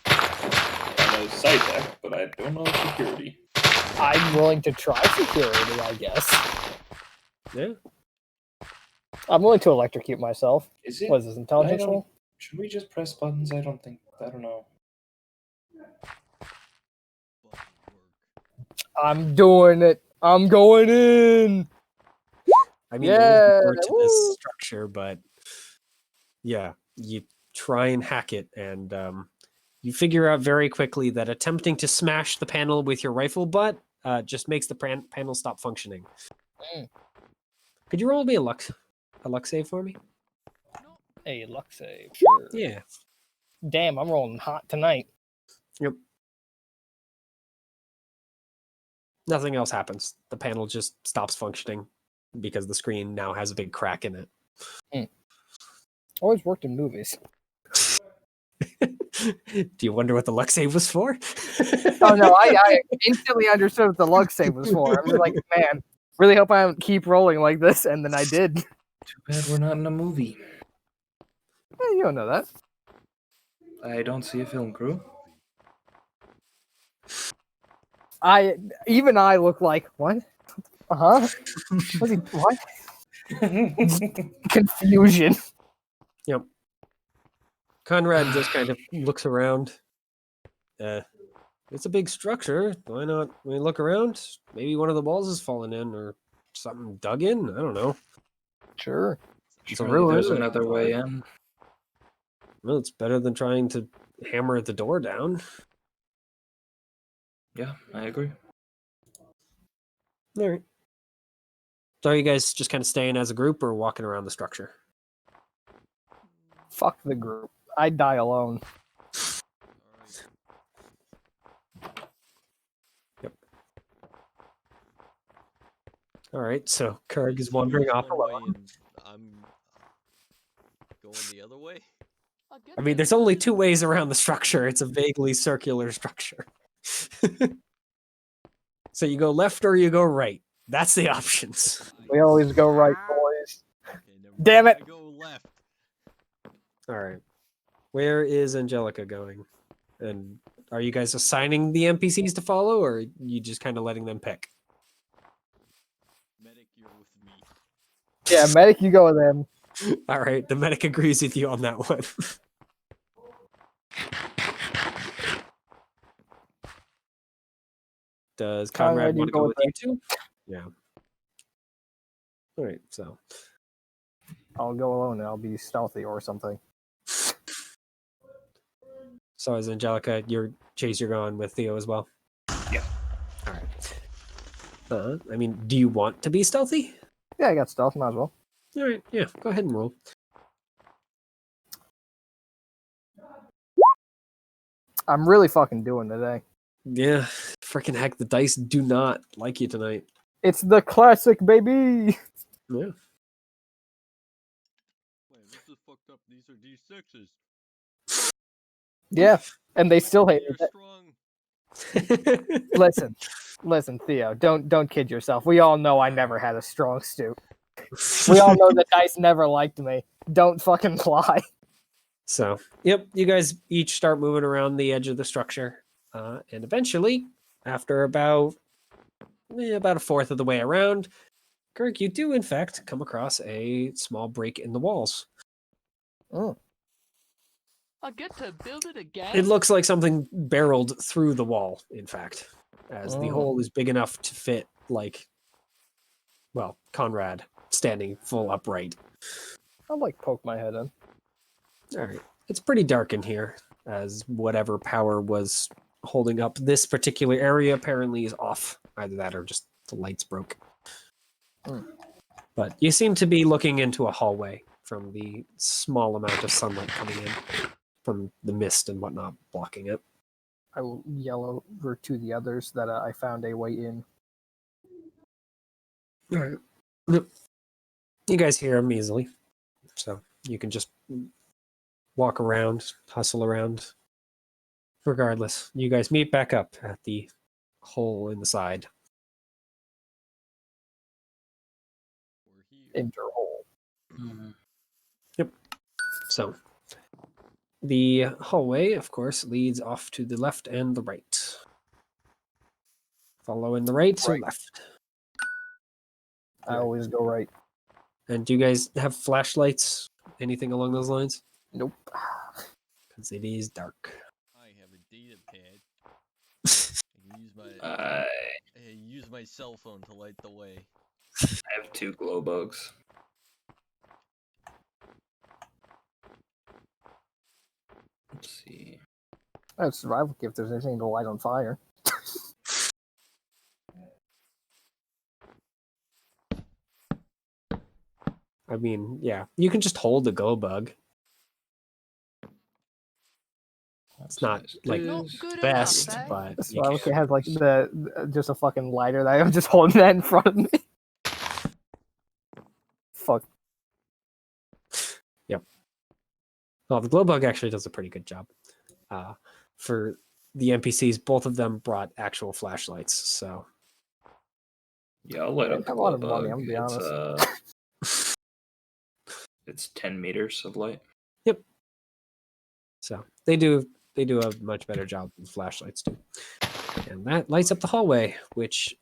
I know SciTech, but I don't know security. I'm willing to try security, I guess. Yeah. I'm willing to electrocute myself. Is it? What is this, intelligence I don't- roll? Should we just press buttons? I don't know. Button work. I'm doing it. I'm going in. I mean, there is more to woo! this structure, but yeah, you try and hack it, and you figure out very quickly that attempting to smash the panel with your rifle butt just makes the panel stop functioning. Could you roll me a luck save for me? Hey, luck save. Sure. Yeah. Damn, I'm rolling hot tonight. Yep. Nothing else happens. The panel just stops functioning because the screen now has a big crack in it. Always worked in movies. Do you wonder what the luck save was for? Oh no, I instantly understood what the luck save was for. I was like, man, really hope I don't keep rolling like this, and then I did. Too bad we're not in a movie. You don't know that. I don't see a film crew. Even I look like what? What? Confusion. Yep. Conrad just kind of looks around. It's a big structure. Why not? When we look around, maybe one of the walls has fallen in or something dug in. I don't know. Sure. It's a Surely ruin. there's another way in. Well, it's better than trying to hammer the door down. Yeah, I agree. All right. So are you guys just kind of staying as a group or walking around the structure? Fuck the group. I'd die alone. All right. So Kurg is wandering off alone. I'm going the other way. I mean, there's only two ways around the structure. It's a vaguely circular structure. So you go left or you go right. That's the options. We always go right, boys. Okay, never Damn mind. it. I go left. All right. Where is Angelica going? And are you guys assigning the NPCs to follow, or are you just kind of letting them pick? Medic, you're with me. Yeah, medic, you go with them. All right. The medic agrees with you on that one. Does Conrad Conrad, you want to go go with with you too? Yeah. All right. So I'll go alone and I'll be stealthy or something. So is Angelica, your Chase, you're going with Theo as well? Yeah. All right. I mean, do you want to be stealthy? Yeah, I got stealth, might as well. All right. Yeah. Go ahead and roll. I'm really fucking doing today. Yeah. Freaking heck, the dice do not like you tonight. It's the classic, baby. Yeah. Wait, this is fucked up. These are D6s. Yeah, and they still hate You're me. strong. Listen, Theo. Don't kid yourself. We all know I never had a strong suit. We all know the dice never liked me. Don't fucking lie. So, yep, you guys each start moving around the edge of the structure. And eventually, after about a fourth of the way around, Kirk, you do in fact come across a small break in the walls. Oh. I get to build it again. It looks like something barreled through the wall, in fact, as the Oh. hole is big enough to fit, like, well, Conrad standing full upright. I'll like poke my head in. All right. It's pretty dark in here, as whatever power was holding up this particular area apparently is off. Either that or just the lights broke. But you seem to be looking into a hallway from the small amount of sunlight coming in from the mist and whatnot blocking it. I will yell over to the others that I found a way in. All right. You guys hear him easily, so you can just walk around, hustle around. Regardless, you guys meet back up at the hole in the side. We're here. Enter hole. So the hallway, of course, leads off to the left and the right. Follow in the right or Right. left. I always go right. And do you guys have flashlights? Anything along those lines? Nope. Because it is dark. I have a data pad. I can use my cell phone to light the way. I have 2 glow bugs. Let's see. That's survival kit if there's anything to light on fire. I mean, yeah, you can just hold the glow bug. It's not like Not good best, enough, eh? but That's you survival can- kit has like the just a fucking lighter that I'm just holding that in front of me. Fuck. well, the glow bug actually does a pretty good job. For the NPCs, both of them brought actual flashlights. So Yeah, I'll light I up the have a lot glow of money, bug. I'm gonna be honest. It's 10 meters of light. so they do a much better job than flashlights do. And that lights up the hallway, which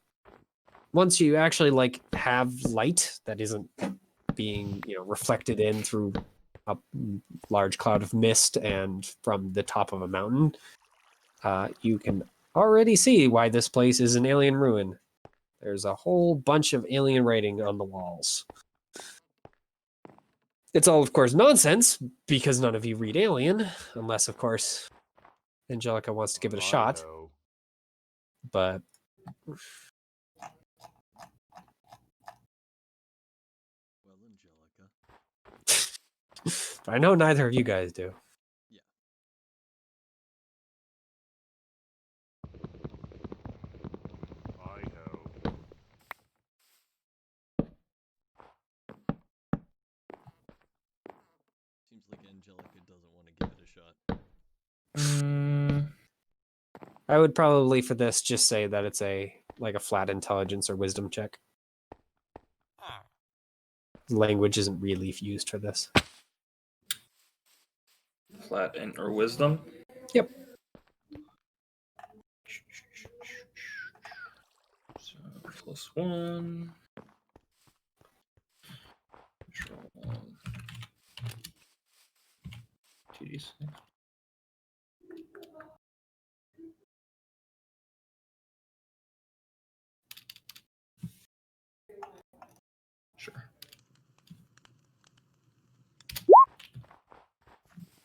once you actually like have light that isn't being reflected in through a large cloud of mist and from the top of a mountain, you can already see why this place is an alien ruin. There's a whole bunch of alien writing on the walls. It's all, of course, nonsense because none of you read Alien, unless, of course, Angelica wants to give it a shot. Righto. But Well, Angelica. I know neither of you guys do. Righto. Seems like Angelica doesn't want to give it a shot. I would probably, for this, just say that it's a flat intelligence or wisdom check. Language isn't really used for this. Flat or wisdom? Yep. So +1. Control 2d6. Sure.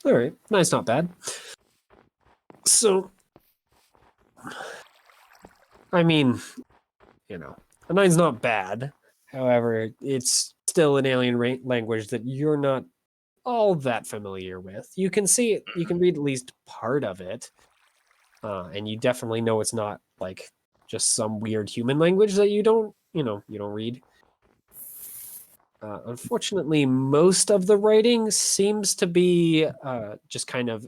All right. Nice, not bad. So, I mean, a 9's not bad. However, it's still an alien language that you're not all that familiar with. You can see it, you can read at least part of it. And you definitely know it's not like just some weird human language that you don't read. Unfortunately, most of the writing seems to be just kind of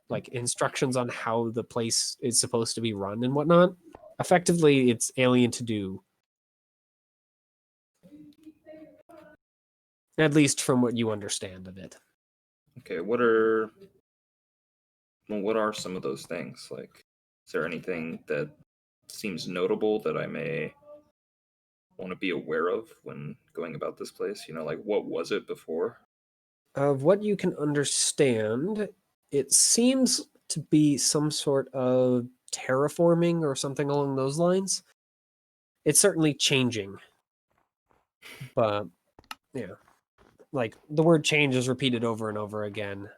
like instructions on how the place is supposed to be run and whatnot. Effectively, it's alien to do. At least from what you understand of it. Okay, what are some of those things? Like, is there anything that seems notable that I may want to be aware of when going about this place? Like, what was it before? Of what you can understand, it seems to be some sort of terraforming or something along those lines. It's certainly changing. But, yeah. Like, the word change is repeated over and over again.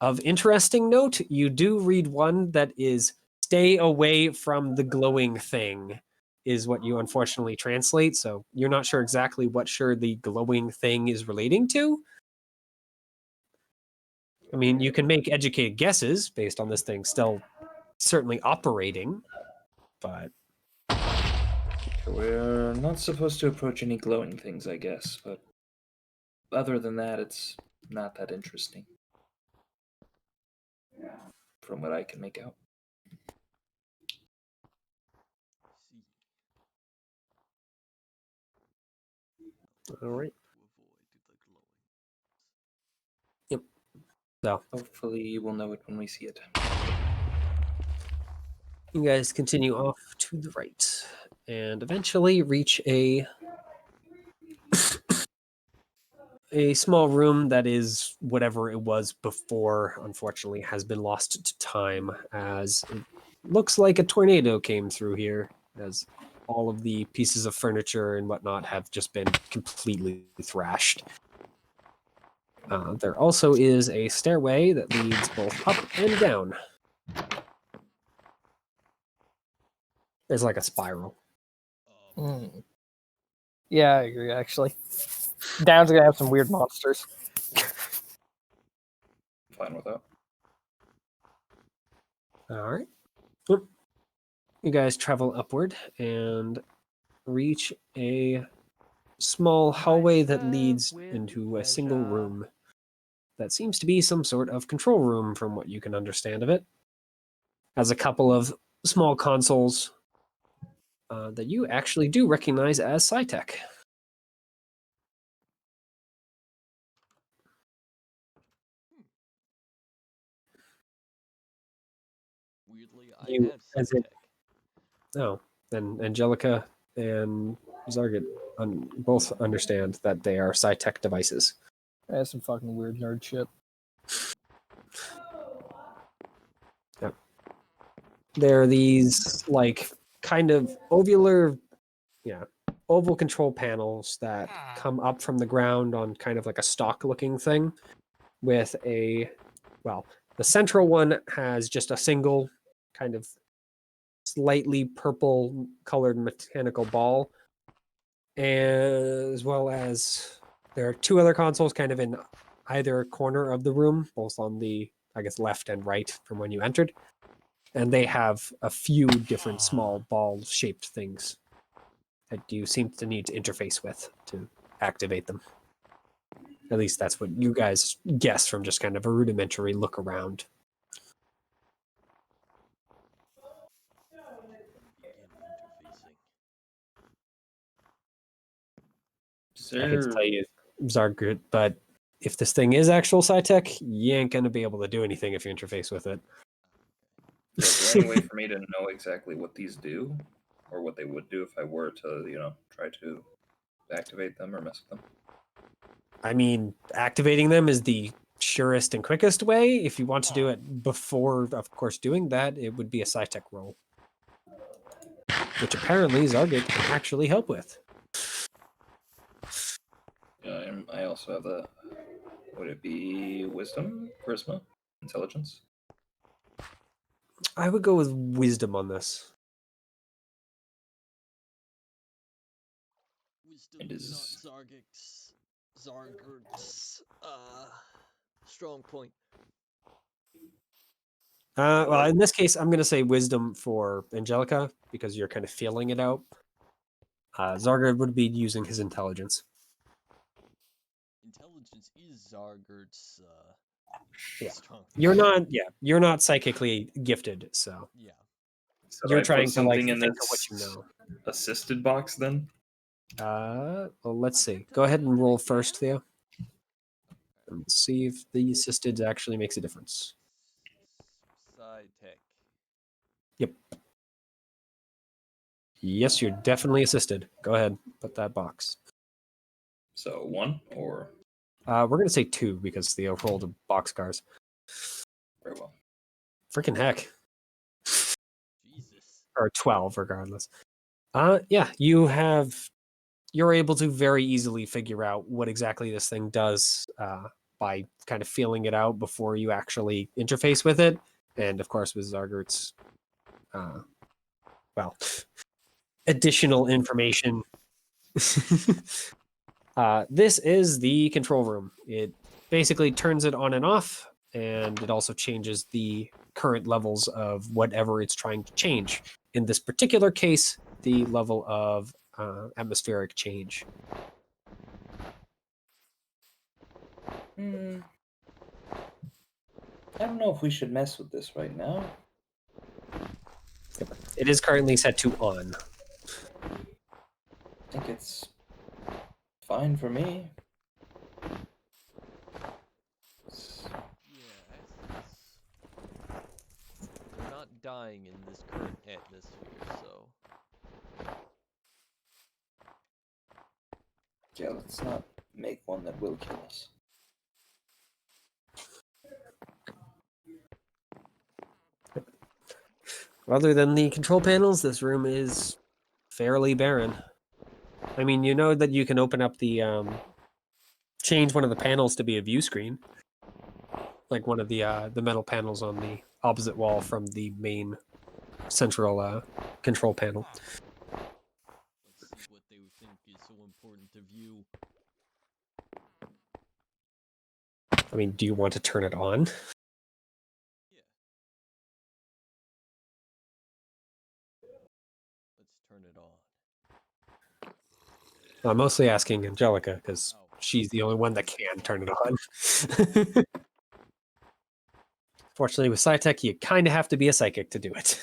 Of interesting note, you do read one that is stay away from the glowing thing, is what you unfortunately translate. So you're not sure exactly what the glowing thing is relating to. I mean, you can make educated guesses based on this thing still certainly operating, but We're not supposed to approach any glowing things, I guess, but other than that, it's not that interesting. From what I can make out. all right. To avoid the glowing. Yep. So Hopefully, we'll know it when we see it. you guys continue off to the right and eventually reach a small room that is whatever it was before, unfortunately, has been lost to time, as it looks like a tornado came through here, as all of the pieces of furniture and whatnot have just been completely thrashed. There also is a stairway that leads both up and down. There's like a spiral. Mm. Yeah, I agree, actually. Down's gonna have some weird monsters. Fine with that. All right. Yep. You guys travel upward and reach a small hallway that leads into a single room. that seems to be some sort of control room from what you can understand of it. Has a couple of small consoles that you actually do recognize as SciTech. Weirdly, I You- have as in- SciTech. Oh, then Angelica and Zargit both understand that they are SciTech devices. That's some fucking weird nerd shit. Yep. They're these like kind of oval control panels that come up from the ground on kind of like a stalk looking thing with the central one has just a single kind of slightly purple colored mechanical ball, as well as there are two other consoles kind of in either corner of the room, both on the, I guess, left and right from when you entered. And they have a few different small ball shaped things that you seem to need to interface with to activate them. At least that's what you guys guess from just kind of a rudimentary look around. Begin interfacing. Is I hate to there tell you, Zargrit, but if this thing is actual SciTech, you ain't going to be able to do anything if you interface with it. is there any way for me to know exactly what these do, or what they would do if I were to, try to activate them or mess with them? I mean, activating them is the surest and quickest way. If you want to do it before, of course, doing that, it would be a SciTech roll, which apparently Zargit can actually help with. And I also have the. Would it be wisdom, charisma, intelligence? I would go with wisdom on this. Wisdom, It is- not Zargert's strong point. Well, in this case, I'm going to say wisdom for Angelica because you're kind of feeling it out. Zargard would be using his intelligence. Intelligence is Zargert's Yeah. strong. You're not psychically gifted, so Yeah. So you're I put trying to like something in think this of what you know. assisted box then? Well, let's see. Go ahead and roll first, Theo. And see if the assisted actually makes a difference. SciTech. Yes, you're definitely assisted. Go ahead, put that box. So 1 or We're going to say 2 because Theo rolled a boxcars. very well. Freaking heck. Jesus. Or 12 regardless. Yeah, you're able to very easily figure out what exactly this thing does by kind of feeling it out before you actually interface with it. And of course, with Zargert's additional information. This is the control room. It basically turns it on and off, and it also changes the current levels of whatever it's trying to change. In this particular case, the level of atmospheric change. I don't know if we should mess with this right now. It is currently set to on. I think it's fine for me. Yeah, we're not dying in this current atmosphere, so Yeah, let's not make one that will kill us. Other than the control panels, this room is fairly barren. I mean, you know that you can open up the change one of the panels to be a view screen, like one of the metal panels on the opposite wall from the main central control panel. let's see what they would think is so important to view. I mean, do you want to turn it on? Yeah. Let's turn it on. I'm mostly asking Angelica because Oh. she's the only one that can turn it on. Fortunately, with Psytech, you kind of have to be a psychic to do it.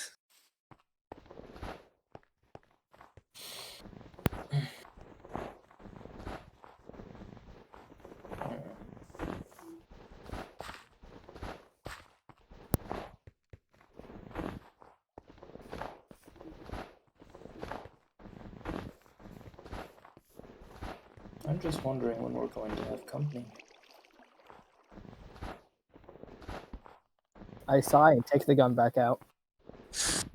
I'm just wondering when we're going to have company. I sigh and take the gun back out. Is she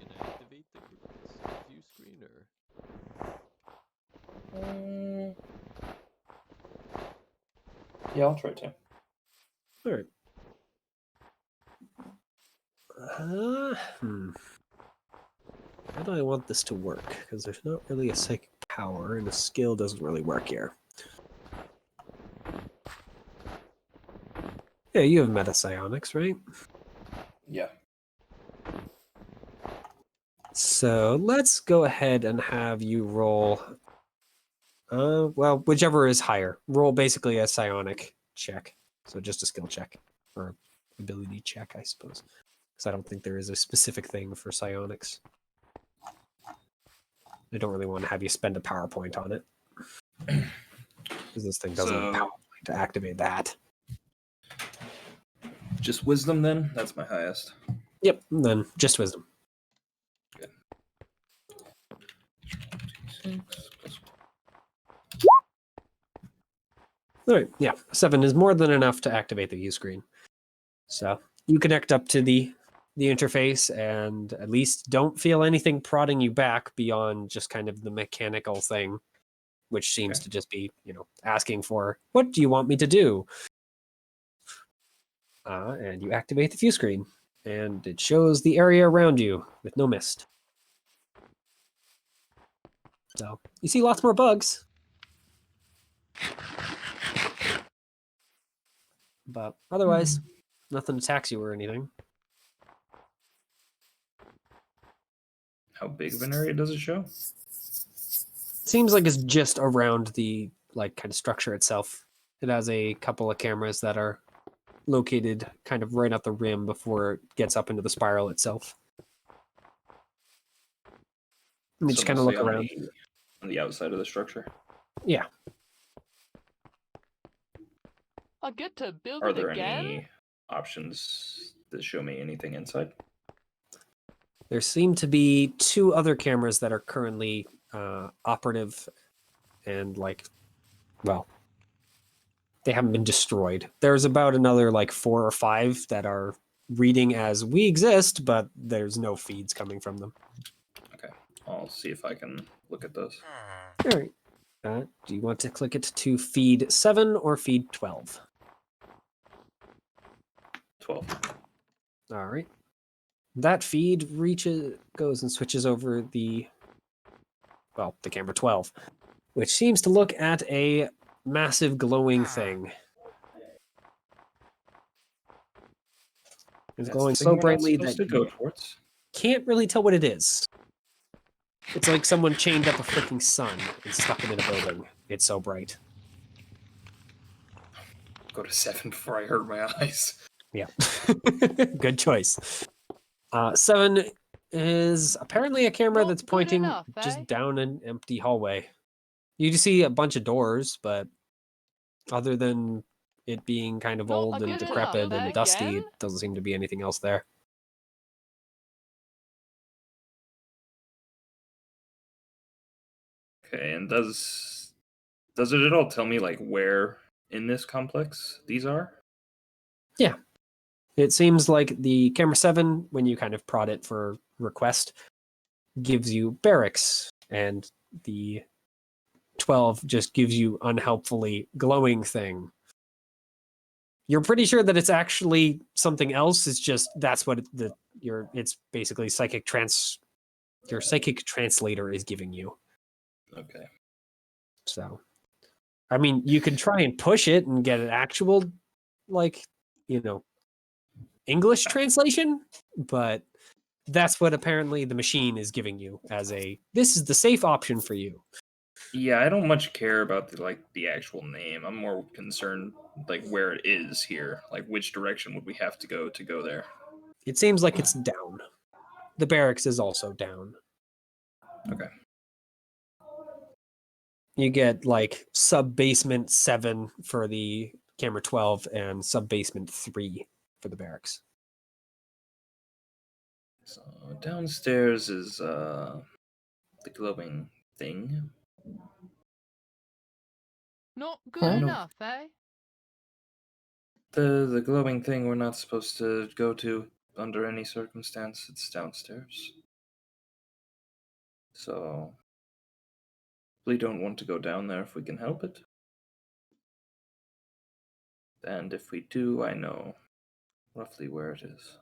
gonna activate the view screen or? Yeah, I'll try to. All right. How do I want this to work? Because there's not really a psychic power, and a skill doesn't really work here. Yeah, you have meta psionics, right? Yeah. So let's go ahead and have you roll. Well, whichever is higher. Roll basically a psionic check. So just a skill check or ability check, I suppose. Because I don't think there is a specific thing for psionics. I don't really want to have you spend a PowerPoint on it. Because this thing doesn't have a PowerPoint to activate that. Just wisdom then? That's my highest. Yep, and then just wisdom. Good. All right, yeah, 7 is more than enough to activate the view screen. So you connect up to the interface and at least don't feel anything prodding you back beyond just kind of the mechanical thing, which seems to just be, asking for, what do you want me to do? And you activate the view screen, and it shows the area around you with no mist. So you see lots more bugs. But otherwise, nothing attacks you or anything. How big of an area does it show? Seems like it's just around the kind of structure itself. It has a couple of cameras that are located kind of right at the rim before it gets up into the spiral itself. And you just kind of look around. On the outside of the structure? Yeah. I get to build Are it there again? any options that show me anything inside? There seem to be 2 other cameras that are currently operative and they haven't been destroyed. There's about another 4 or 5 that are reading as we exist, but there's no feeds coming from them. Okay, I'll see if I can look at those. All right. Do you want to click it to feed 7 or feed 12? 12. All right. That feed goes and switches over the camera 12, which seems to look at a massive glowing thing. It's glowing so brightly that to go towards. Can't really tell what it is. It's like someone chained up a freaking sun and stuck it in a building. It's so bright. Go to 7 before I hurt my eyes. Yeah. Good choice. 7 is apparently a camera Not that's good pointing enough, just eh? down an empty hallway. You just see a bunch of doors, but other than it being kind of Not old and good enough, decrepit eh, and dusty, again? it doesn't seem to be anything else there. Okay, and does it at all tell me where in this complex these are? Yeah. It seems like the camera 7, when you kind of prod it for request, gives you barracks, and the 12 just gives you unhelpfully glowing thing. You're pretty sure that it's actually something else. It's just that's what it's basically your psychic translator is giving you. Okay. So, I mean, you can try and push it and get an actual, English translation, but that's what apparently the machine is giving you as a this is the safe option for you. Yeah, I don't much care about the actual name. I'm more concerned where it is here. Like which direction would we have to go there? It seems like it's down. The barracks is also down. Okay. You get like sub basement 7 for the camera 12 and sub basement 3 for the barracks. So downstairs is the glowing thing. Not good Huh? enough, eh? The glowing thing we're not supposed to go to under any circumstance. It's downstairs. So we don't want to go down there if we can help it. And if we do, I know roughly where it is.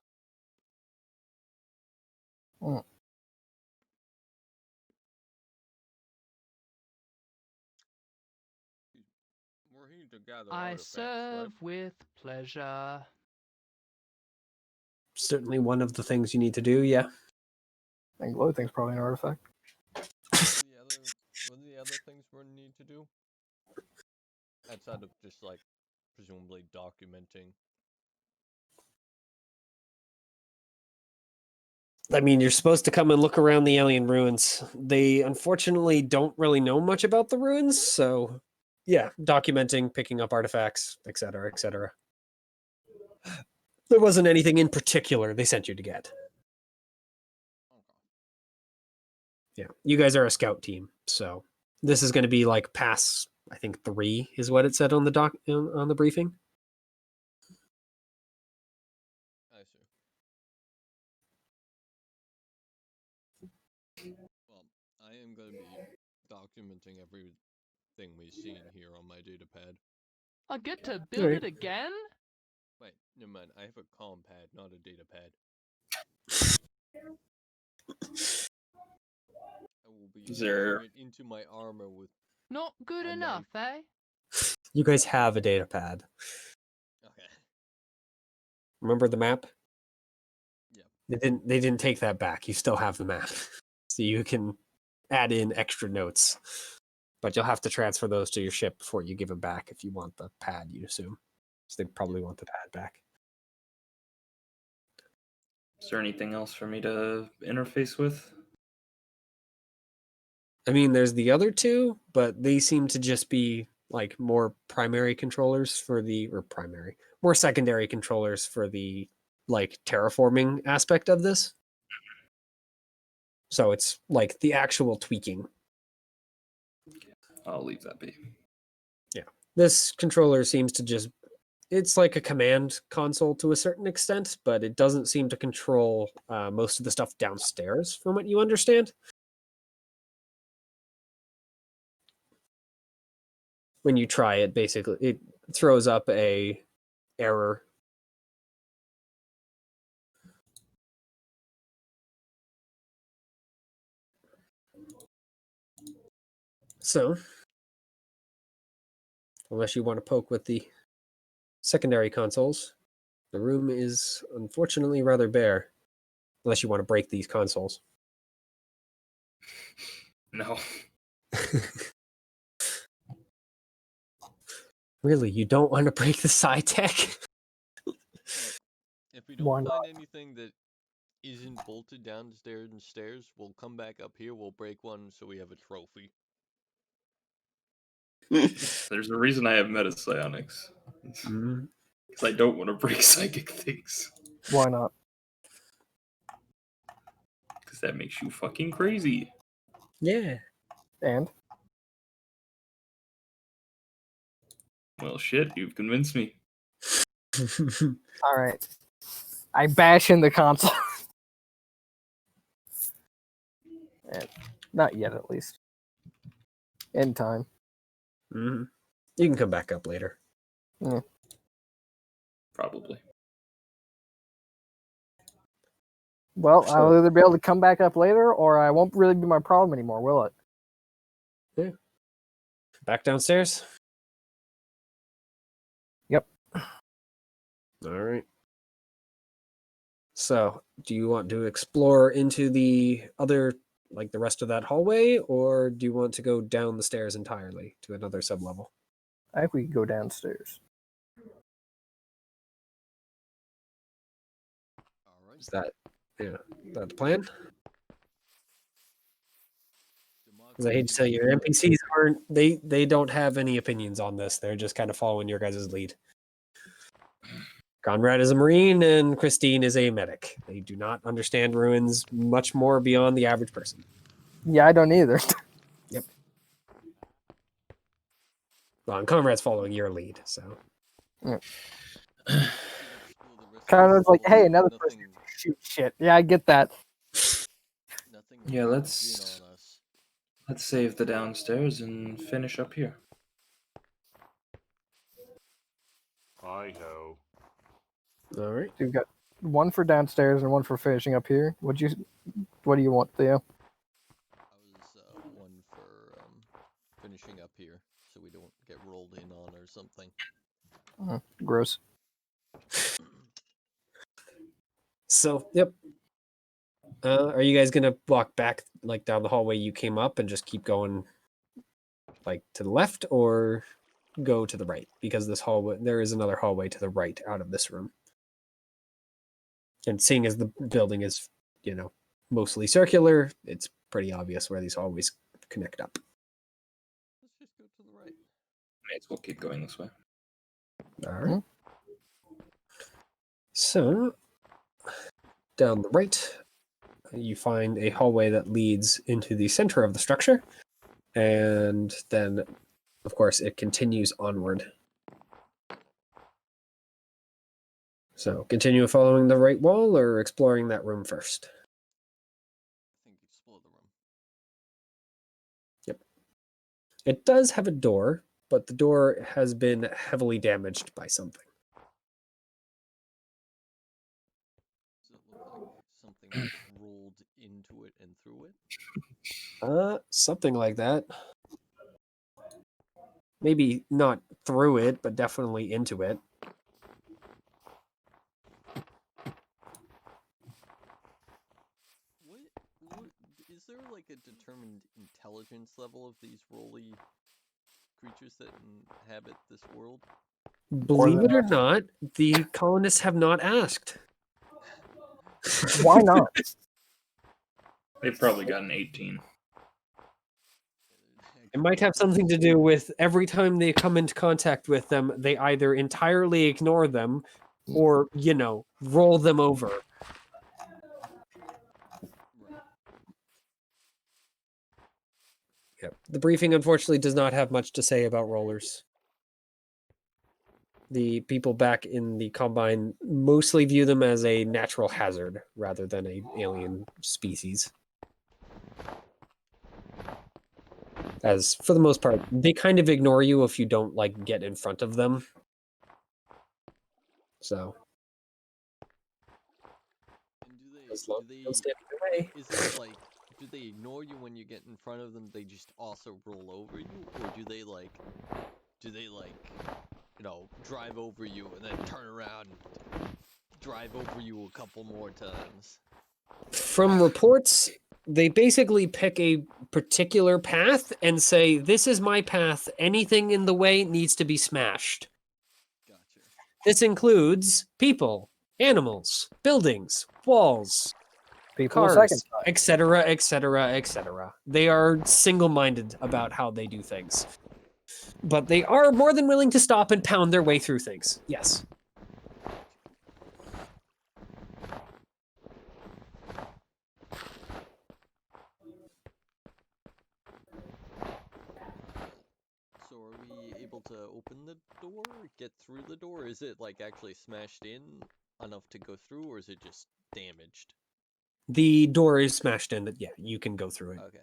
We're here to gather I artifacts, serve right? with pleasure. Certainly one of the things you need to do, yeah. I think glow thing's probably an artifact. What are the other things we need to do? Outside of just like presumably documenting. I mean, you're supposed to come and look around the alien ruins. They unfortunately don't really know much about the ruins, so yeah, documenting, picking up artifacts, etc., etc. There wasn't anything in particular they sent you to get. Yeah, you guys are a scout team, so this is going to be like pass. I think 3 is what it said on the on the briefing. I see. Well, I am going to be documenting everything we've seen here on my data pad. I get to build Alright. it again? Wait, never mind. I have a comm pad, not a data pad. I will be Is there- inserting it into my armor with. Not good A enough, eh? You guys have a data pad. Okay. Remember the map? Yeah. They didn't take that back. You still have the map. So you can add in extra notes. But you'll have to transfer those to your ship before you give them back if you want the pad, you'd assume. So they probably want the pad back. Is there anything else for me to interface with? I mean, there's the other 2, but they seem to just be like more primary controllers for more secondary controllers for the like terraforming aspect of this. So it's like the actual tweaking. I'll leave that be. This controller seems to just it's like a command console to a certain extent, but it doesn't seem to control most of the stuff downstairs from what you understand. When you try it, basically it throws up a error. So unless you want to poke with the secondary consoles, the room is unfortunately rather bare. Unless you want to break these consoles. No. Really, you don't want to break the side tech? If we Why don't not? find anything that isn't bolted downstairs and stairs, we'll come back up here. We'll break one so we have a trophy. There's a reason I have meta psionics. Mm, Because I don't want to break psychic things. Why not? Because that makes you fucking crazy. yeah. And Well, shit, you've convinced me. all right, I bash in the console. Not yet, at least. In time. Mhm. You can come back up later. Probably. Well, So- I'll either be able to come back up later, or I won't really be my problem anymore, will it? Back downstairs? Yep. All right. So, do you want to explore into the other, like the rest of that hallway, or do you want to go down the stairs entirely to another sublevel? I think we could go downstairs. All right. Is that, that the plan? Because I hate to tell you, your NPCs aren't, they don't have any opinions on this. They're just kind of following your guys' lead. Conrad is a Marine and Christine is a medic. They do not understand ruins much more beyond the average person. Yeah, I don't either. Well, and Conrad's following your lead, so. Kind of like, hey, another person shoot shit. Yeah, I get that. Nothing Yeah, closes let's- in on us. Let's save the downstairs and finish up here. Hi ho. All right. We've got one for downstairs and one for finishing up here. What do you want, Theo? I was one for finishing up here, so we don't get rolled in on or something. Gross. So, yep. Are you guys gonna walk back like down the hallway you came up and just keep going like to the left, or go to the right? Because this hallway, there is another hallway to the right out of this room. And seeing as the building is, mostly circular, it's pretty obvious where these hallways connect up. Let's just go to the right. May as well keep going this way. All right. So, down the right, you find a hallway that leads into the center of the structure. And then, of course, it continues onward. So, continue following the right wall or exploring that room first? I think explore the room. Yep. It does have a door, but the door has been heavily damaged by something. Does it look like something rolled into it and through it? Something like that. Maybe not through it, but definitely into it. What is there like a determined intelligence level of these roly creatures that inhabit this world? Believe it or not, the colonists have not asked. Why not? They've probably got an 18. It might have something to do with every time they come into contact with them, they either entirely ignore them or, roll them over. Right. Yep. The briefing, unfortunately, does not have much to say about rollers. The people back in the Combine mostly view them as a natural hazard rather than an alien species. As for the most part, they kind of ignore you if you don't get in front of them. So. And As long do as you don't they stand in the way. is it like do they ignore you when you get in front of them? They just also roll over you, or do they drive over you and then turn around and drive over you a couple more times? From reports, they basically pick a particular path and say, "This is my path. Anything in the way needs to be smashed." Gotcha. This includes people, animals, buildings, walls, People a cars, second time. etc., etc., etc. They are single-minded about how they do things. But they are more than willing to stop and pound their way through things. Yes. So are we able to open the door, get through the door? Is it actually smashed in enough to go through, or is it just damaged? The door is smashed in, that you can go through it. Okay.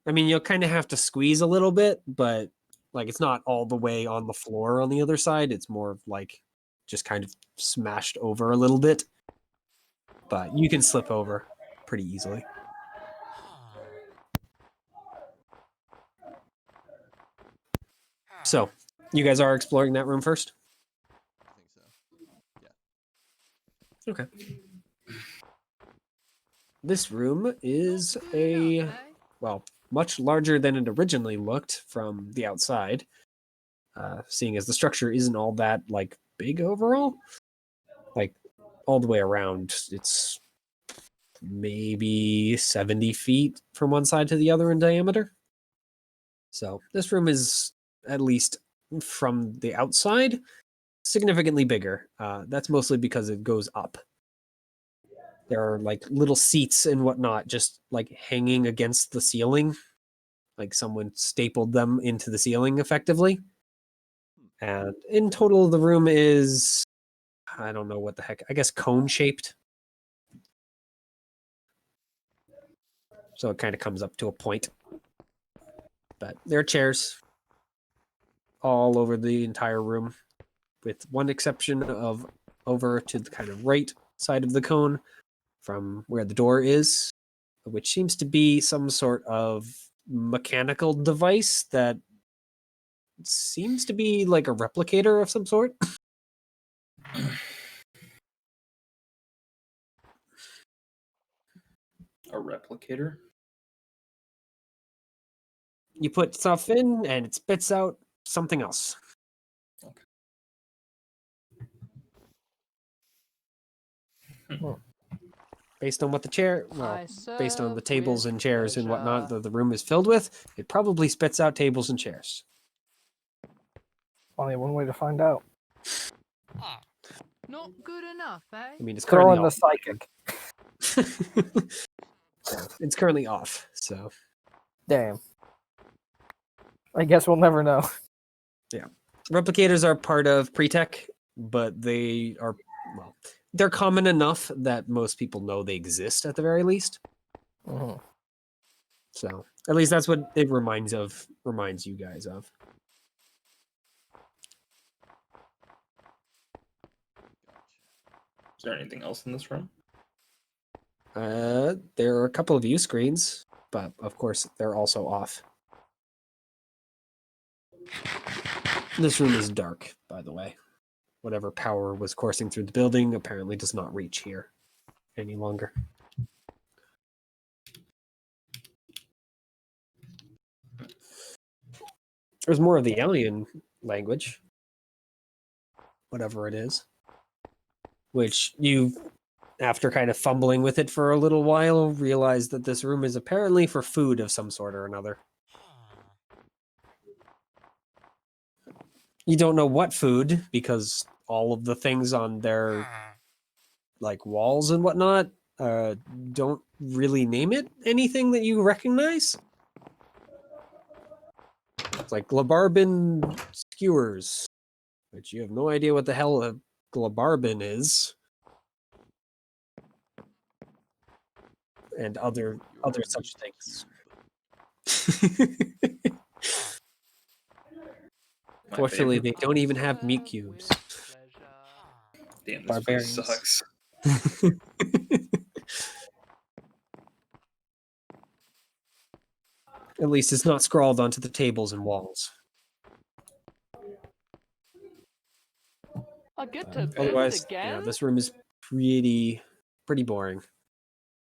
I mean, you'll kind of have to squeeze a little bit, but it's not all the way on the floor on the other side. It's more just kind of smashed over a little bit. But you can slip over pretty easily. So, you guys are exploring that room first? I think so. Yeah. Okay. this room is a, well, much larger than it originally looked from the outside. Seeing as the structure isn't all that like big overall, like all the way around, it's maybe 70 feet from one side to the other in diameter. So this room is, at least from the outside, significantly bigger. That's mostly because it goes up. There are like little seats and whatnot just like hanging against the ceiling. Like someone stapled them into the ceiling effectively. And in total, the room is, I don't know what the heck, I guess cone shaped. So it kind of comes up to a point. But there are chairs all over the entire room, with one exception of over to the kind of right side of the cone from where the door is, which seems to be some sort of mechanical device that seems to be like a replicator of some sort. A replicator? You put stuff in and it spits out something else. Based on what the chair, well, based on the tables and chairs and whatnot that the room is filled with, it probably spits out tables and chairs. Only one way to find out. Not good enough, eh? I mean, it's Throw currently in the off. psychic. Yeah, it's currently off, so Damn. I guess we'll never know. yeah. Replicators are part of Pretech, but they are, well, they're common enough that most people know they exist at the very least. Mhm. So at least that's what it reminds you guys of. Is there anything else in this room? There are a couple of view screens, but of course they're also off. This room is dark, by the way. Whatever power was coursing through the building apparently does not reach here any longer. There's more of the alien language, whatever it is, which you, after kind of fumbling with it for a little while, realize that this room is apparently for food of some sort or another. You don't know what food, because all of the things on their like walls and whatnot don't really name it anything that you recognize. It's like Glabarbin skewers, which you have no idea what the hell a Glabarbin is. And other such things. My Fortunately, favorite. they don't even have meat cubes. Damn, this place Barbarians. sucks. At least it's not scrawled onto the tables and walls. I get to build Otherwise, it again? yeah, this room is pretty boring.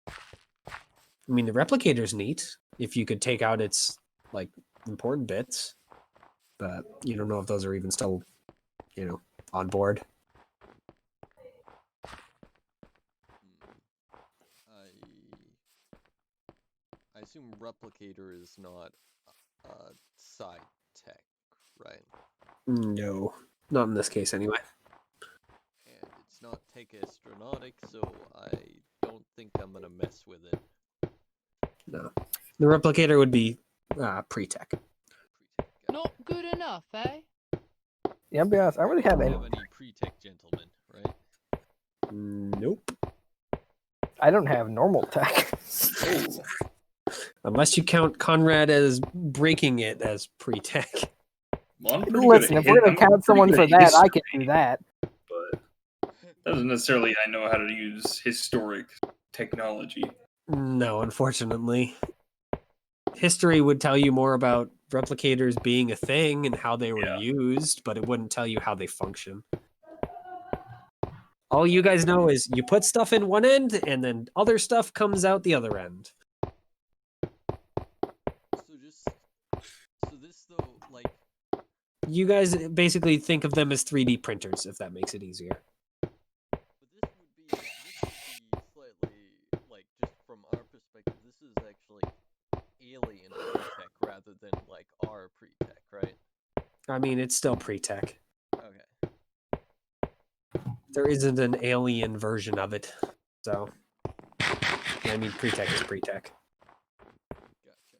I mean, the replicator's neat if you could take out its like important bits, but you don't know if those are even still, on board. I assume replicator is not sci tech, right? No, not in this case anyway. And it's not tech astronautic, so I don't think I'm gonna mess with it. No, the replicator would be pre-tech. Not good enough, eh? Yeah, I'll be honest. I don't really have Don't any. have any pre-tech gentlemen, right? Nope. I don't have normal tech. Oh, Unless you count Conrad as breaking it as pre-tech. well, I'm pretty good Listen, at if we're gonna I'm count pretty someone good for at that, I history, can do that. But doesn't necessarily I know how to use historic technology. No, unfortunately. History would tell you more about replicators being a thing and how they were Yeah. used, but it wouldn't tell you how they function. All you guys know is you put stuff in one end, and then other stuff comes out the other end. So this though, like, You guys basically think of them as 3D printers, if that makes it easier. but this would be slightly, like, just from our perspective, this is actually alien pre-tech rather than like our pre-tech, right? I mean, it's still pre-tech. Okay. There isn't an alien version of it, so I mean, pre-tech is pre-tech. Gotcha.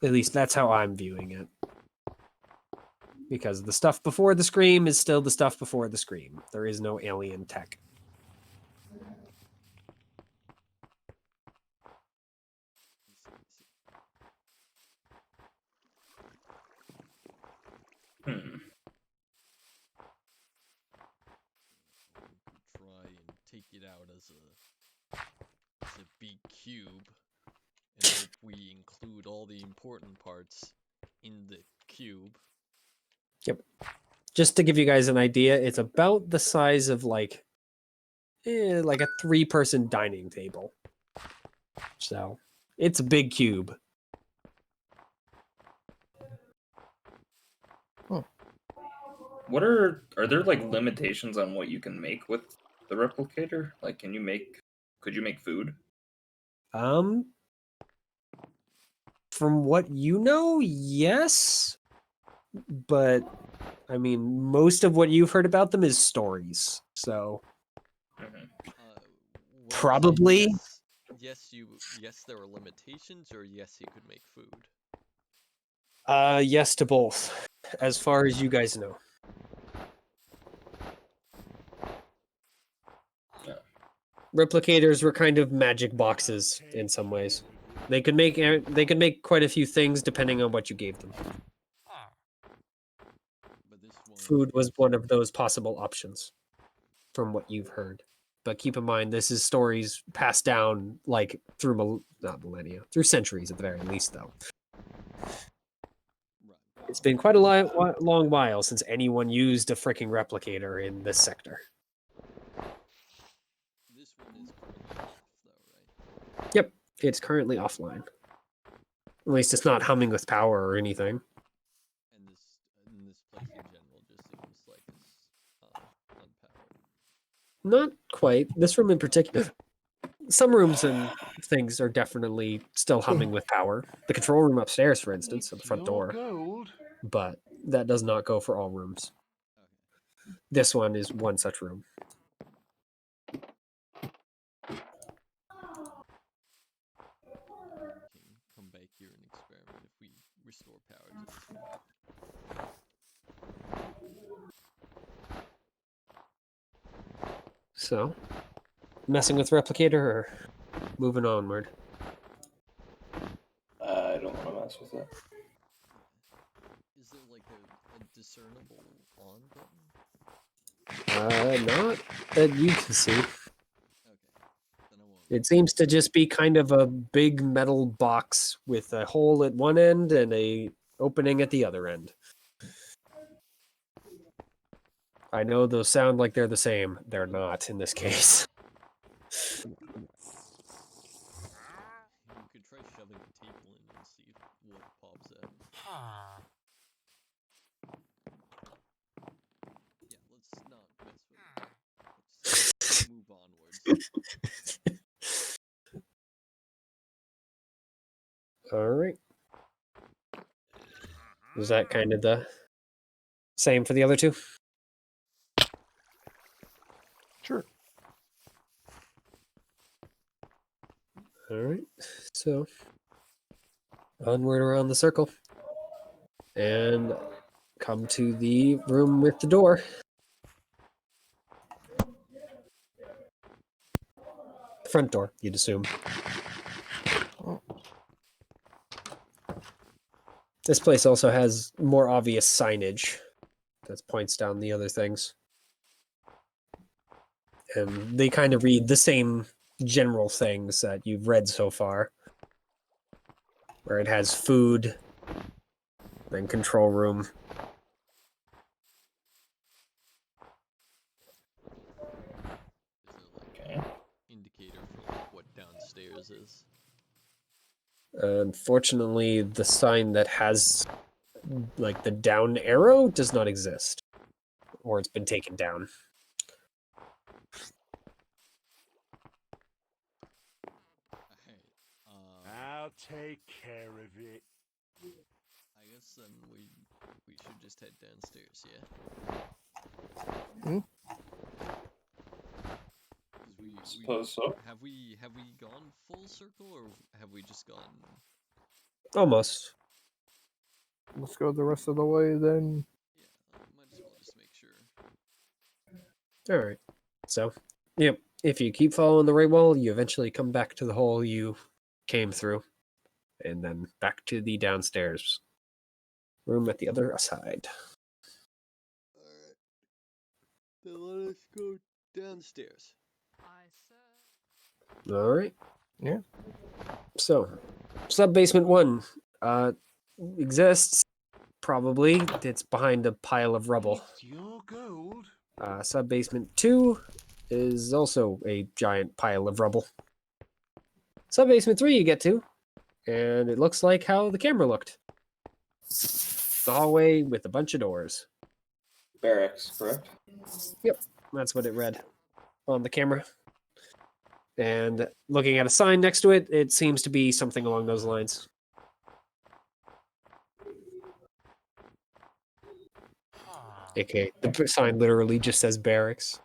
At least that's how I'm viewing it. Because the stuff before the Scream is still the stuff before the Scream. There is no alien tech. Hmm. We could try and take it out as a big cube, and hope we include all the important parts in the cube. Yep. Just to give you guys an idea, it's about the size of like a 3-person dining table. So it's a big cube. What are there like limitations on what you can make with the replicator? Like, could you make food? From what you know, yes. But I mean, most of what you've heard about them is stories. So Mhm. When you say Probably. Yes, there are limitations, or yes, he could make food. yes to both, as far as you guys know. Yeah. Replicators were kind of magic boxes in some ways. They could make quite a few things depending on what you gave them. But this one Food was is- one of those possible options, from what you've heard. But keep in mind, this is stories passed down like through not millennia, through centuries at the very least, though. Right. It's been quite a long while since anyone used a freaking replicator in this sector. This one is currently off, though, right? Yep, it's currently offline. At least it's not humming with power or anything. And this place in general just seems like it's unpowered. Not quite. This room in particular. Some rooms and things are definitely still humming with power. The control room upstairs, for instance, at the front door. Gold. But that does not go for all rooms. Okay. This one is one such room. Can come back here and experiment if we restore power to this one. So, messing with replicator or moving onward? I don't want to mess with it. Is there like a discernible on button? Not that you can see. Okay. Then I won't. It seems to just be kind of a big metal box with a hole at one end and a opening at the other end. I know those sound like they're the same. They're not in this case. You could try shoving a table in and see what pops out. Yeah, let's not mess with it. Let's move onwards. All right. Is that kind of the same for the other two? Sure. All right. So onward around the circle and come to the room with the door. Front door, you'd assume. This place also has more obvious signage that points down the other things. And they kind of read the same general things that you've read so far. Where it has food, then control room, Unfortunately, the sign that has like the down arrow does not exist, or it's been taken down. Alright. I'll take care of it. I guess then we should just head downstairs, yeah? Hmm? 'Cause we Suppose so. have we gone full circle or have we just gone? Almost. Let's go the rest of the way then. Yeah, might as well just make sure. All right. So, yep. If you keep following the right wall, you eventually come back to the hole you came through, and then back to the downstairs room at the other side. Alright. Then let us go downstairs. I serve. All right. Yeah. So, sub basement 1 exists. Probably it's behind a pile of rubble. It's your gold. Sub basement 2 is also a giant pile of rubble. Sub basement 3 you get to, and it looks like how the camera looked. The hallway with a bunch of doors. Barracks, correct? That's what it read on the camera. And looking at a sign next to it, it seems to be something along those lines. AKA, the sign literally just says barracks.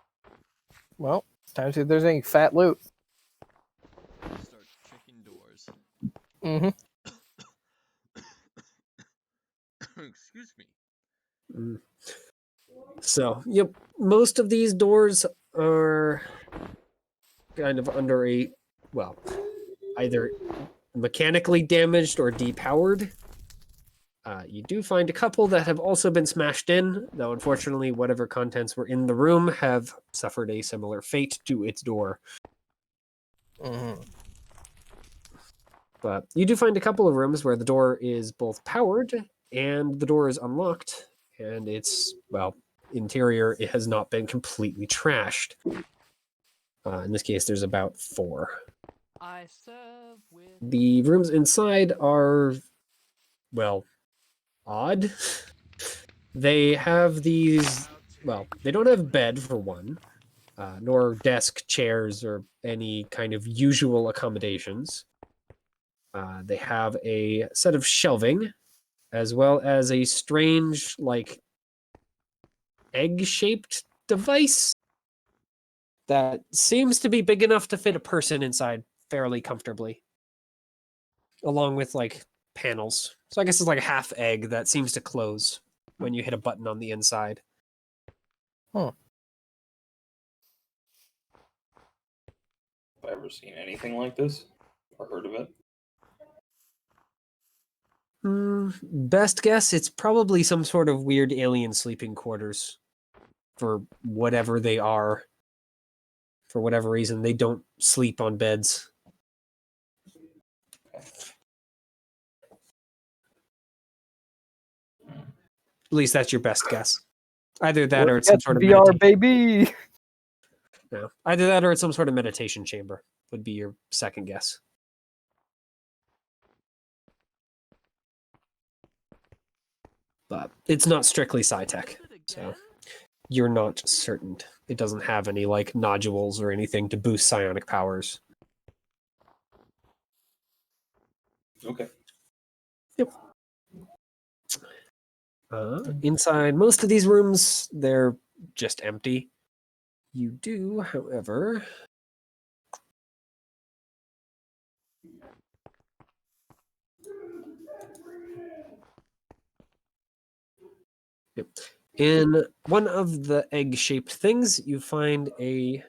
Well, time to see if there's any fat loot. Start checking doors. Mm-hmm. Excuse me. Mm. So, yep, most of these doors are kind of under a, well, either mechanically damaged or depowered. You do find a couple that have also been smashed in, though unfortunately whatever contents were in the room have suffered a similar fate to its door. Mm-hmm. But you do find a couple of rooms where the door is both powered and the door is unlocked, and its, well, interior it has not been completely trashed. In this case, there's about 4. I serve with. The rooms inside are, well, odd. They have these, well, they don't have bed for one, nor desk, chairs, or any kind of usual accommodations. They have a set of shelving, as well as a strange, like, egg-shaped device that seems to be big enough to fit a person inside fairly comfortably, along with, like, panels. So I guess it's like a half egg that seems to close when you hit a button on the inside. Have I ever seen anything like this? Or heard of it? Best guess, it's probably some sort of weird alien sleeping quarters for whatever they are. For whatever reason, they don't sleep on beds. At least that's your best guess. Either that or it's some sort of VR, meditation. baby. No. Either that or it's some sort of meditation chamber would be your second guess. But it's not strictly sci-tech, Build it so again? you're not certain. It doesn't have any like nodules or anything to boost psionic powers. Okay. Inside most of these rooms, they're just empty. You do, however, in one of the egg-shaped things, you find a,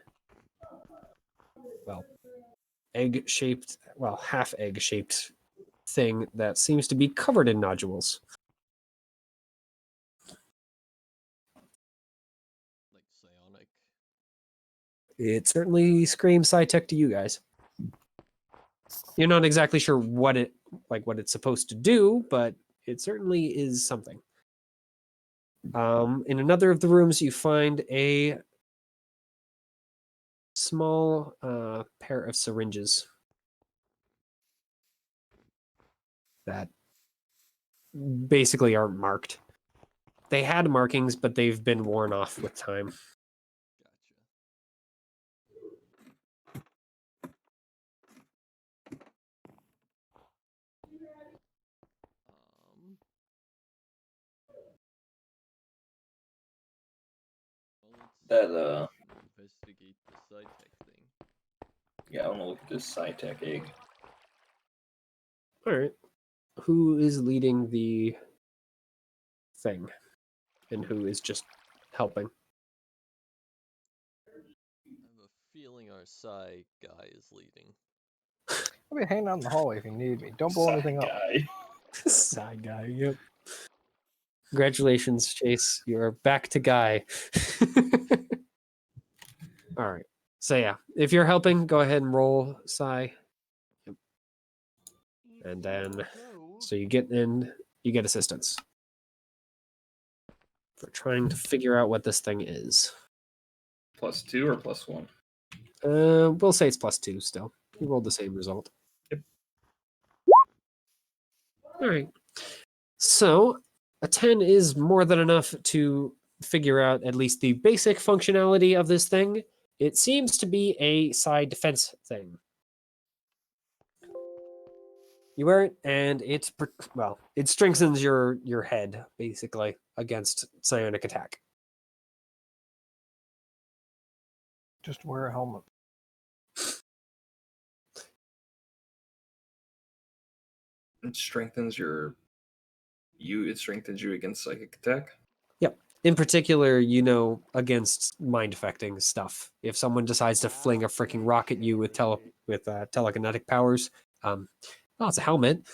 well, egg-shaped, well, half egg-shaped thing that seems to be covered in nodules. Like psionic. It certainly screams sci-tech to you guys. You're not exactly sure what it's supposed to do, but it certainly is something. In another of the rooms, you find a small pair of syringes. that basically aren't marked. They had markings, but they've been worn off with time. Gotcha. Well, That, let's investigate the SciTech thing. Yeah, I want to look at this SciTech egg. All right. Who is leading the thing? And who is just helping? I have a feeling our Psi guy is leading. I'll be hanging out in the hallway if you need me. Don't blow anything up. Guy. Side guy, yep. Congratulations, Chase. You're back to guy. All right. So yeah, if you're helping, go ahead and roll Psi. Yep. And then so you get assistance for trying to figure out what this thing is. +2 or +1? We'll say it's +2 still. You rolled the same result. Yep. All right. So a 10 is more than enough to figure out at least the basic functionality of this thing. It seems to be a side defense thing. You wear it, and it strengthens your head basically against psionic attack. Just wear a helmet. It strengthens it strengthens you against psychic attack. In particular, against mind affecting stuff. If someone decides to fling a freaking rock at you with telekinetic powers, it's a helmet,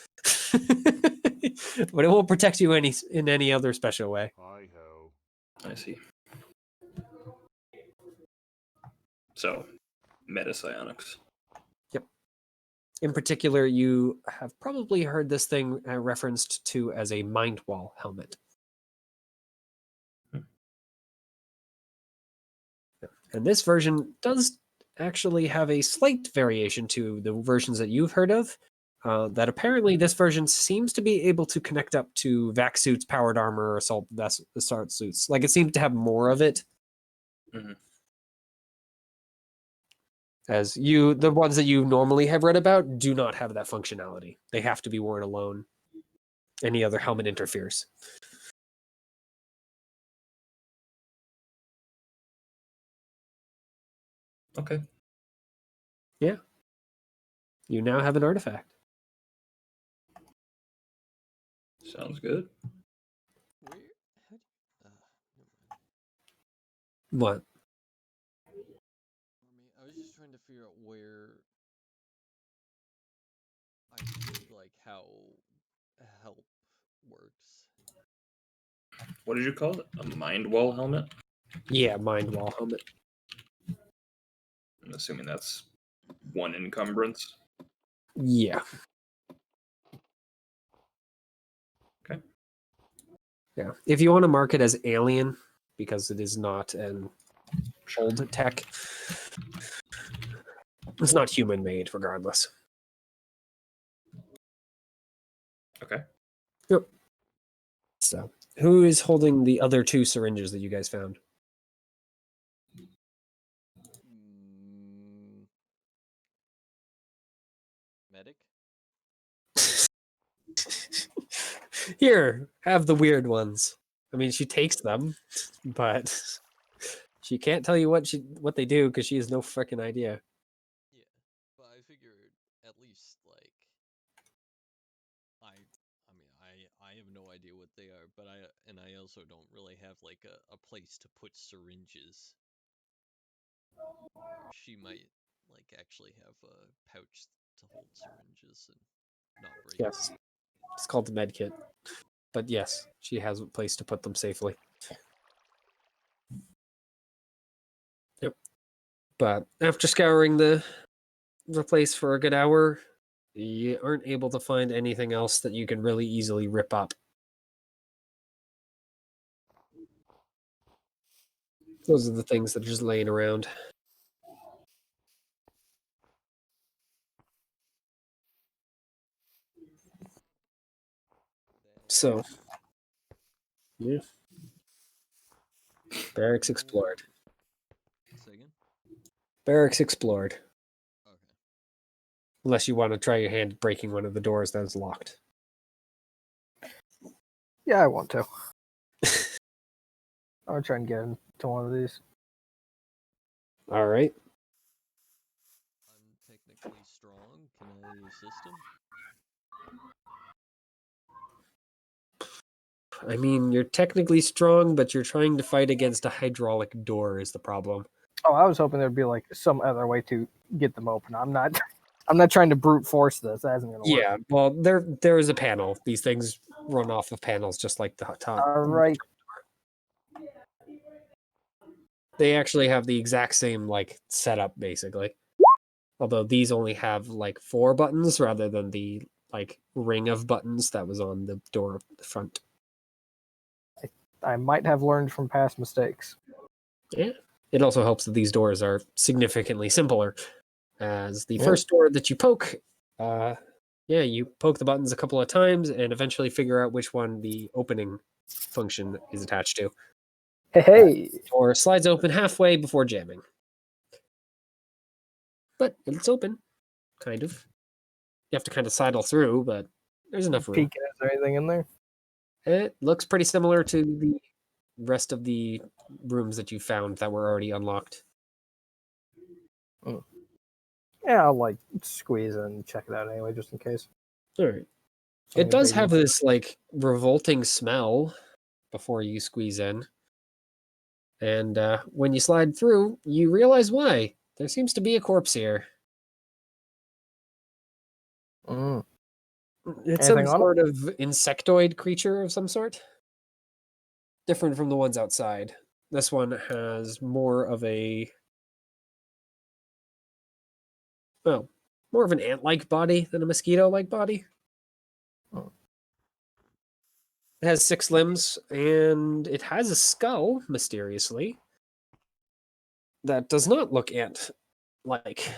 but it won't protect you in any other special way. Hi ho. I see. So, meta psionics. In particular, you have probably heard this thing referenced to as a mind wall helmet. And this version does actually have a slight variation to the versions that you've heard of. That apparently this version seems to be able to connect up to vac suits, powered armor, or assault suits. Like it seems to have more of it. Mhm. As the ones that you normally have read about do not have that functionality. They have to be worn alone. Any other helmet interferes. Okay. Yeah. You now have an artifact. Sounds good. Where? How do you, never mind. What? I was just trying to figure out where I see like how help works. What did you call it? A mind wall helmet? Yeah, mind wall helmet. I'm assuming that's one encumbrance. Yeah. Okay. Yeah. If you want to mark it as alien, because it is not an old tech, it's not human made, regardless. Okay. Yep. So, who is holding the other 2 syringes that you guys found? Medic? Here, have the weird ones. I mean, she takes them, but she can't tell you what they do because she has no freaking idea. Yeah, but I figured at least like I have no idea what they are, but I also don't really have like a place to put syringes. She might like actually have a pouch to hold syringes and not break. Yes. It's called the med kit. But yes, she has a place to put them safely. Yep. But after scouring the place for a good hour, you aren't able to find anything else that you can really easily rip up. Those are the things that are just laying around. So, yeah. Barracks explored. Say again? Barracks explored. Okay. Unless you want to try your hand at breaking one of the doors that is locked. Yeah, I want to. I'll try and get into one of these. All right. I'm technically strong. Can I assist him? I mean, you're technically strong, but you're trying to fight against a hydraulic door is the problem. Oh, I was hoping there'd be like some other way to get them open. I'm not. I'm not trying to brute force this. That isn't gonna work. Yeah, well, there is a panel. These things run off of panels just like the top. All right. They actually have the exact same like setup basically. Although these only have like 4 buttons rather than the like ring of buttons that was on the door at the front. I might have learned from past mistakes. Yeah. It also helps that these doors are significantly simpler. As the Yeah. first door that you poke, you poke the buttons a couple of times and eventually figure out which one the opening function is attached to. Hey, Or slides open halfway before jamming. But it's open, kind of. You have to kind of sidle through, but there's enough room. peeking. Is there anything in there? It looks pretty similar to the rest of the rooms that you found that were already unlocked. Yeah, I'll like squeeze and check it out anyway, just in case. All right. Something It does big. have this like revolting smell before you squeeze in. And when you slide through, you realize why. There seems to be a corpse here. Mm. It's some Anything on it? sort of insectoid creature of some sort. Different from the ones outside. This one has more of a... well, more of an ant-like body than a mosquito-like body. Oh. It has 6 limbs, and it has a skull, mysteriously, that does not look ant-like.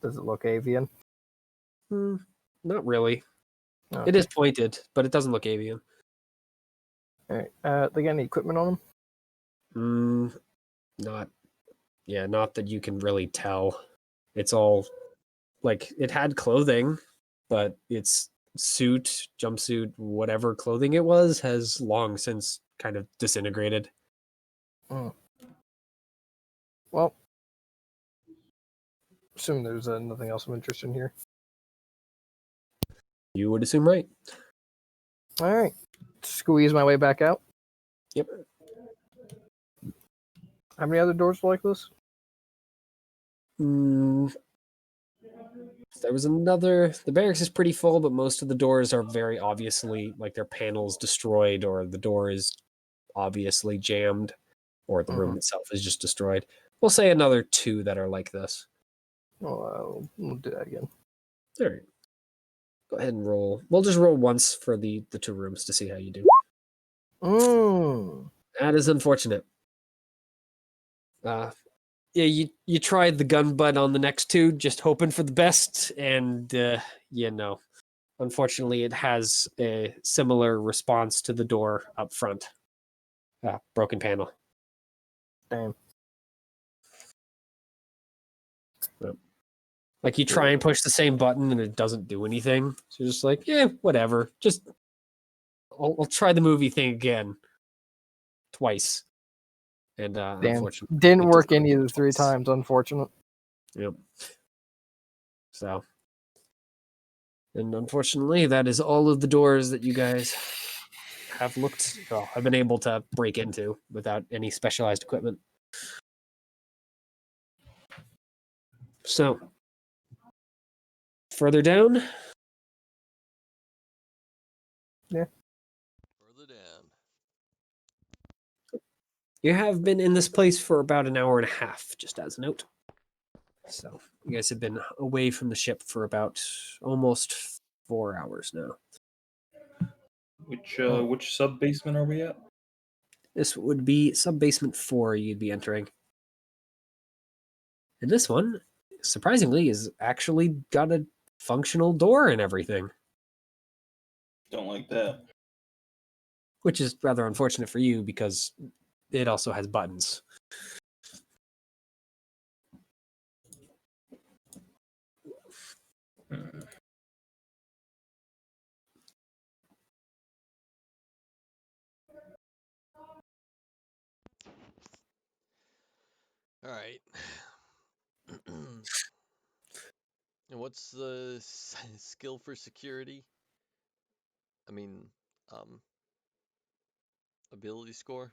Does it look avian? Not really. Okay. It is pointed, but it doesn't look avian. All right. They got any equipment on them? Not that you can really tell. It's all like it had clothing, but its suit, jumpsuit, whatever clothing it was, has long since kind of disintegrated. Well, assume there's nothing else of interest in here. You would assume, right? All right. Squeeze my way back out. Yep. How many other doors like this? There was another. The barracks is pretty full, but most of the doors are very obviously like their panels destroyed, or the door is obviously jammed, or the room itself is just destroyed. We'll say another 2 that are like this. Well, we'll do that again. All right. Go ahead and roll. We'll just roll once for the 2 rooms to see how you do. That is unfortunate. Yeah, you tried the gun butt on the next 2, just hoping for the best, and no. Unfortunately, it has a similar response to the door up front. Broken panel. Damn. Like you try and push the same button and it doesn't do anything. So you're just like, yeah, whatever. Just I'll try the movie thing again. Twice. And Damn. unfortunately, Didn't it work does not any of the work 3 twice. times, unfortunate. Yep. So, and unfortunately, that is all of the doors that you guys have have been able to break into without any specialized equipment. So, further down. Further down. You have been in this place for about an hour and a half, just as a note. So, you guys have been away from the ship for about almost 4 hours now. Which sub basement are we at? This would be sub-basement 4 you'd be entering. And this one, surprisingly, is actually got a functional door and everything. Don't like that. which is rather unfortunate for you because it also has buttons. Hmm. All right. And what's the skill for security? I mean, ability score?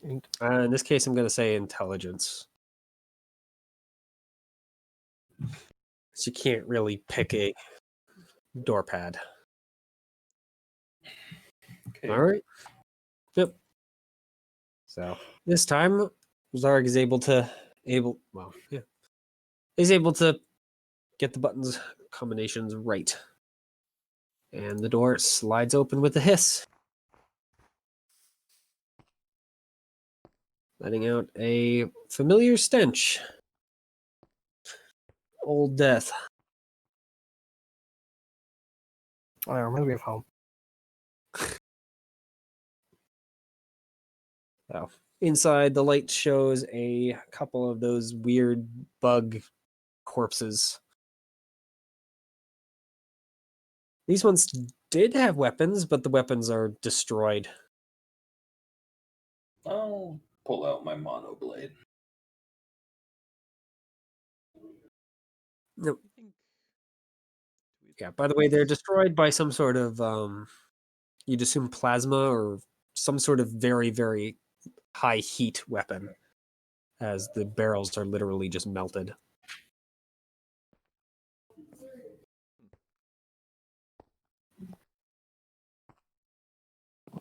And In this case, I'm going to say intelligence. So you can't really pick a door pad. Okay. All right. Yep. So this time, Zarg is able to he's able to get the buttons combinations right, and the door slides open with a hiss, letting out a familiar stench. Old death. oh, it reminds me of home. So inside, the light shows a couple of those weird bug corpses. These ones did have weapons, but the weapons are destroyed. I'll pull out my mono blade. Nope. I think. Yeah, by the way, they're destroyed by some sort of you'd assume plasma or some sort of very, very high heat weapon, as the barrels are literally just melted.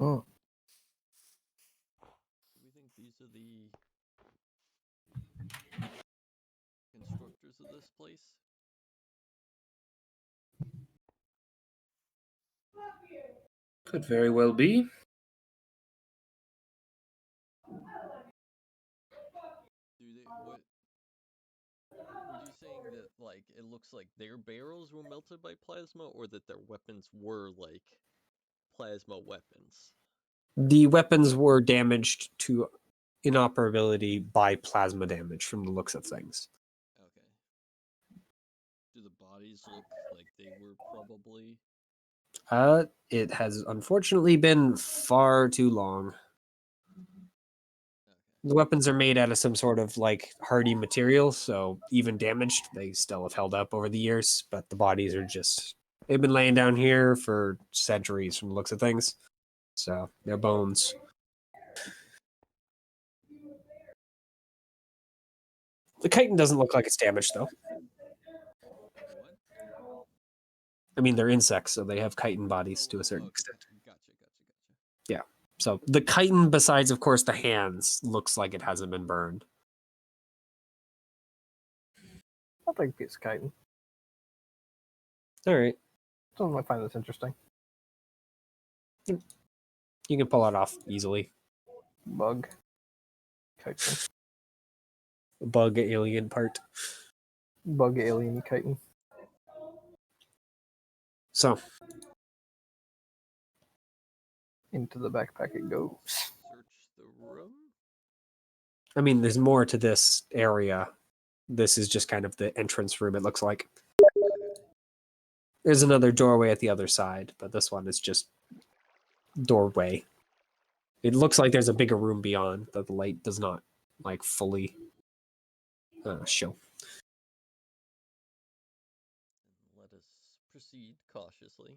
Oh, Do we think these are the constructors of this place? Could very well be. Do they what? Were you saying that like it looks like their barrels were melted by plasma, or that their weapons were like plasma weapons? The weapons were damaged to inoperability by plasma damage from the looks of things. Okay. Do the bodies look like they were probably? It has unfortunately been far too long. Okay. The weapons are made out of some sort of like hardy material, so even damaged, they still have held up over the years, but the bodies are just they've been laying down here for centuries from the looks of things. So they're bones. The chitin doesn't look like it's damaged though. What? I mean, they're insects, so they have chitin bodies to a certain Okay. extent. Gotcha. Yeah. So the chitin, besides of course the hands, looks like it hasn't been burned. I'll take a piece of chitin. All right. Someone might find this interesting. You can pull it off easily. Bug. Chitin. Bug alien part. Bug alien chitin. So Into the backpack it goes. Search the room. I mean, there's more to this area. This is just kind of the entrance room, it looks like. There's another doorway at the other side, but this one is just doorway. It looks like there's a bigger room beyond that the light does not like fully show. Let us proceed cautiously.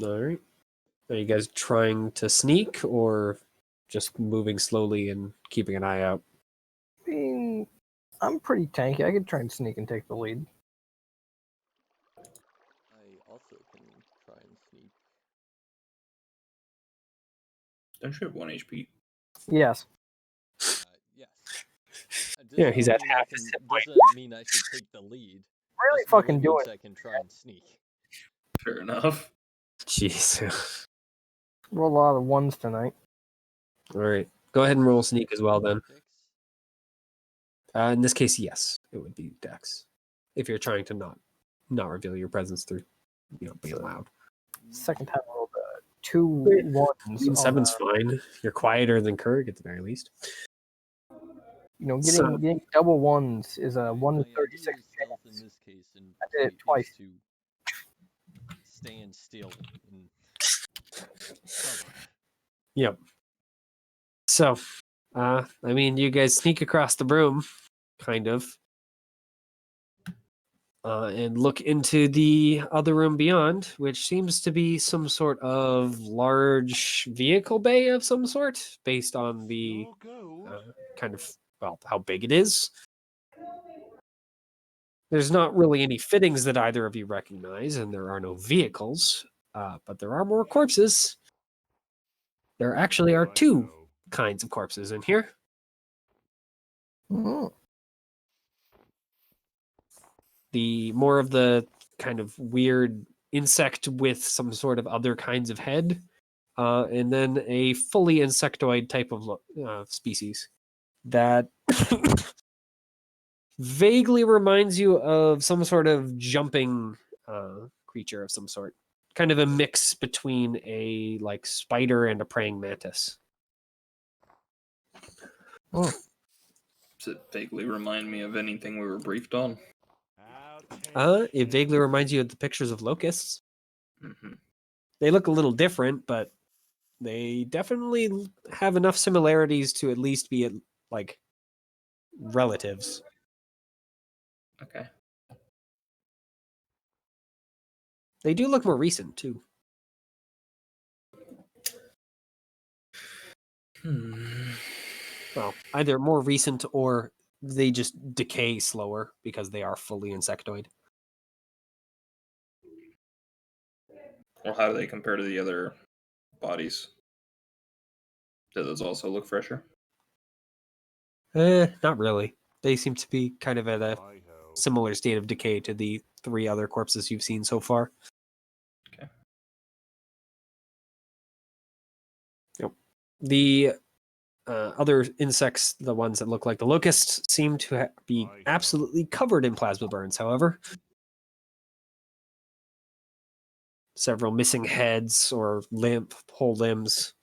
All right. Are you guys trying to sneak or just moving slowly and keeping an eye out? I mean, I'm pretty tanky. I could try and sneak and take the lead. I also can try and sneak. Don't you have 1 HP? Yes. Yes. Yeah, he's at Doesn't mean I half his can- hit point. Doesn't mean I should take the lead. Really Just merely fucking do means it. I can try and sneak. Fair enough. Jeez. Roll a lot of ones tonight. All right. Go ahead and roll sneak as well then. Dex? In this case, yes, it would be Dex. If you're trying to not reveal your presence through being loud. Second time I rolled 2 ones. I mean, on, 7's fine. You're quieter than Kurg at the very least. getting getting double ones is a 1 in My idea 36 with stealth in chance. this case and I did it is twice. to stand still and cover. Yep. So, I mean, you guys sneak across the room, kind of, and look into the other room beyond, which seems to be some sort of large vehicle bay of some sort, based on the More gold. kind of, well, how big it is. There's not really any fittings that either of you recognize, and there are no vehicles, but there are more corpses. There actually are 2 kinds of corpses in here. Mhm. The more of the kind of weird insect with some sort of other kinds of head, and then a fully insectoid type of species that vaguely reminds you of some sort of jumping creature of some sort. Kind of a mix between a like spider and a praying mantis. Does it vaguely remind me of anything we were briefed on? It vaguely reminds you of the pictures of locusts. Mm-hmm. They look a little different, but they definitely have enough similarities to at least be like relatives. Okay. They do look more recent too. Well, either more recent or they just decay slower because they are fully insectoid. Well, how do they compare to the other bodies? Do those also look fresher? Not really. They seem to be kind of at a Hi-ho. similar state of decay to the 3 other corpses you've seen so far. Okay. Yep. The other insects, the ones that look like the locusts, seem to be absolutely covered in plasma burns, however. Several missing heads or whole limbs,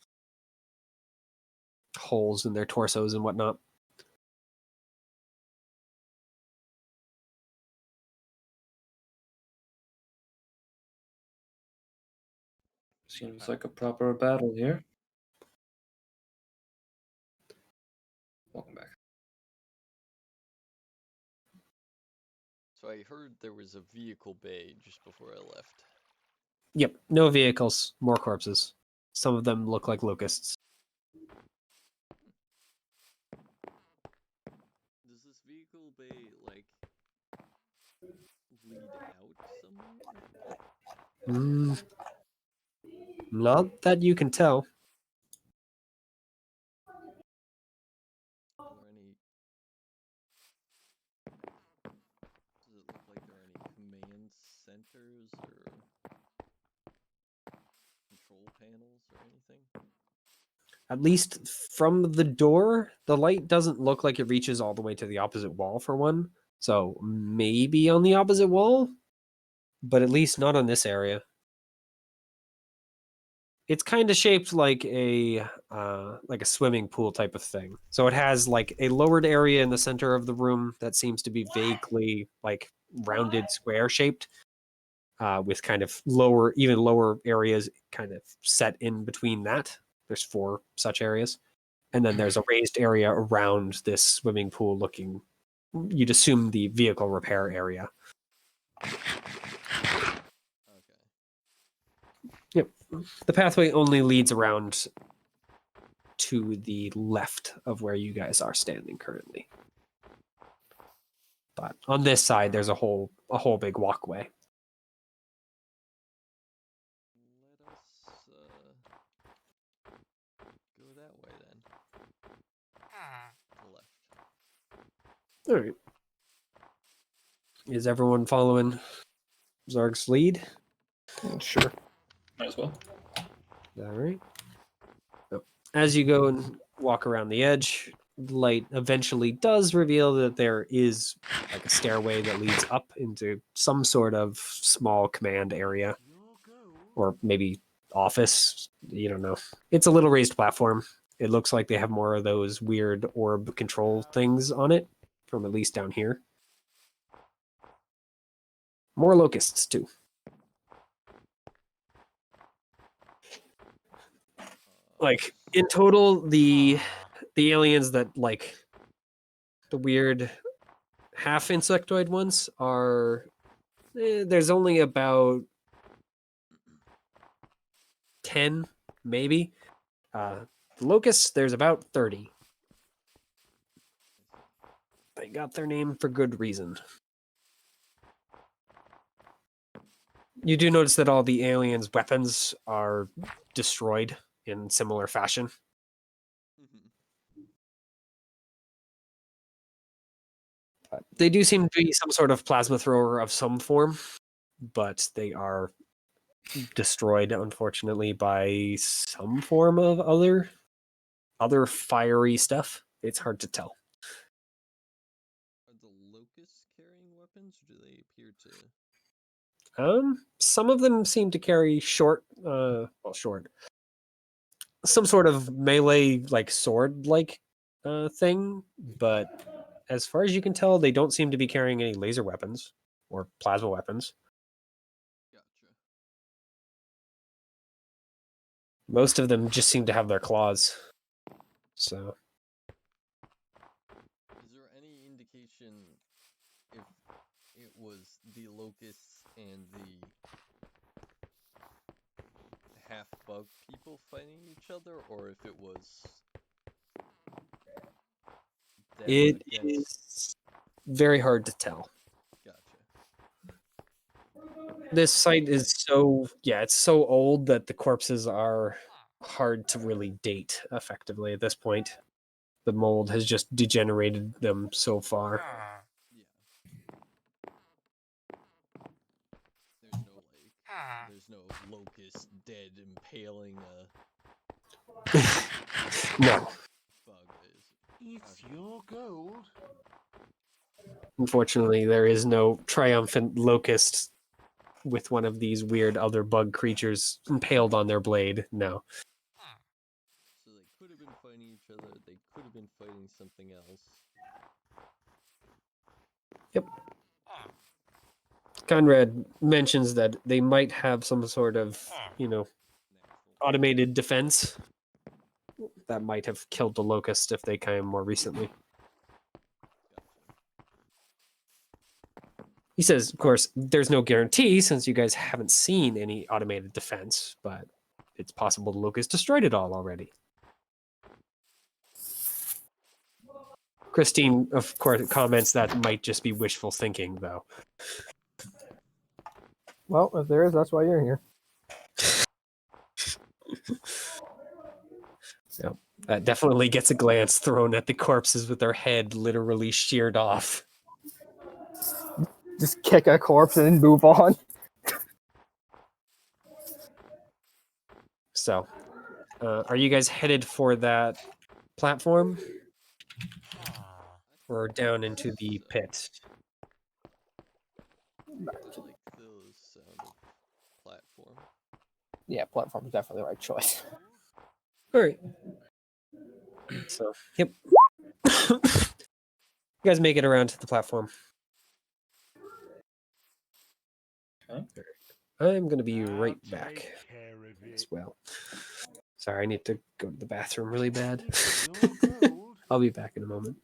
holes in their torsos and whatnot. Seems like a proper battle here. Welcome back. So I heard there was a vehicle bay just before I left. Yep, no vehicles, more corpses. Some of them look like locusts. Does this vehicle bay like lead out somewhere? Not that you can tell. Are there any? Does it look like there are any command centers or control panels or anything? At least from the door, the light doesn't look like it reaches all the way to the opposite wall for one. So maybe on the opposite wall, but at least not on this area. It's kind of shaped like a swimming pool type of thing. So it has like a lowered area in the center of the room that seems to be vaguely like rounded square shaped, with kind of even lower areas kind of set in between that. There's 4 such areas. And then there's a raised area around this swimming pool looking, you'd assume the vehicle repair area. Okay. Yep. The pathway only leads around to the left of where you guys are standing currently. But on this side, there's a whole big walkway. Let us go that way then. Left. All right. Is everyone following Zarg's lead? Sure. Might as well. All right. As you go and walk around the edge, light eventually does reveal that there is like a stairway that leads up into some sort of small command area, or maybe office. You don't know. It's a little raised platform. It looks like they have more of those weird orb control things on it, from at least down here. More locusts too. Like in total, the aliens that like the weird half insectoid ones are there's only about 10 maybe. The locusts, there's about 30. They got their name for good reason. You do notice that all the aliens' weapons are destroyed in similar fashion. But they do seem to be some sort of plasma thrower of some form, but they are destroyed, unfortunately, by some form of other fiery stuff. It's hard to tell. Are the locusts carrying weapons, or do they appear to? Some of them seem to carry short, some sort of melee like sword like thing, but as far as you can tell, they don't seem to be carrying any laser weapons or plasma weapons. Gotcha. Most of them just seem to have their claws. So Is there any indication if it was the locusts and the half bug people fighting each other, or if it was them it against? is very hard to tell. Gotcha. This site is it's so old that the corpses are hard to really date effectively at this point. The mold has just degenerated them so far. Yeah. There's no locust dead impaling a No, bug. It's your gold. unfortunately, there is no triumphant locust with one of these weird other bug creatures impaled on their blade. No. So they could have been fighting each other. They could have been fighting something else. Yep. Conrad mentions that they might have some sort of, Natural. automated defense that might have killed the locust if they came more recently. Gotcha. He says, of course, there's no guarantee since you guys haven't seen any automated defense, but it's possible the locust destroyed it all already. Christine, of course, comments that might just be wishful thinking, though. Well, if there is, that's why you're here. So that definitely gets a glance thrown at the corpses with their head literally sheared off. Just kick a corpse and move on. So, are you guys headed for that platform or down into the pit? I like the sound of platform. Yeah, platform's definitely the right choice. All right. So, yep. You guys make it around to the platform. Okay. I'm going to be right I'll back take care of as it. well. Sorry, I need to go to the bathroom really bad. It's your gold. I'll be back in a moment.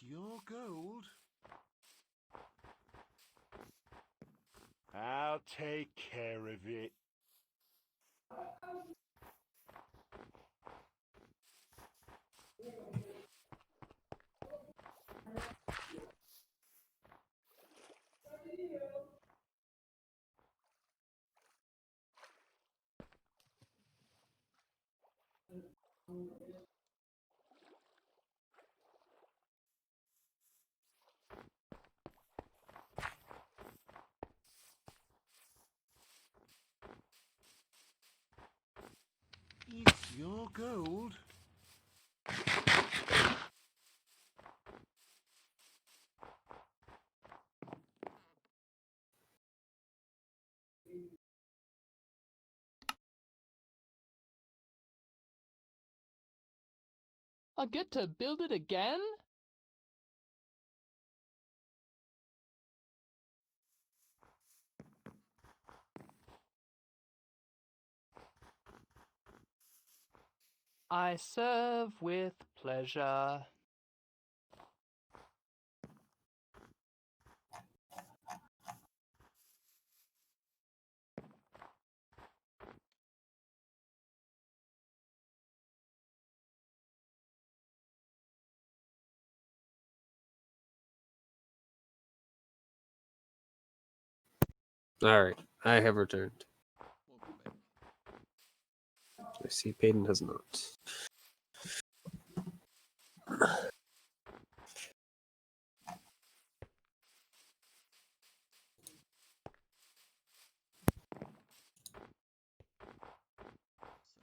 It's your gold. I'll take care of it. It's your gold. I get to build it again? I serve with pleasure. All right, I have returned. Welcome back. I see Payton has not.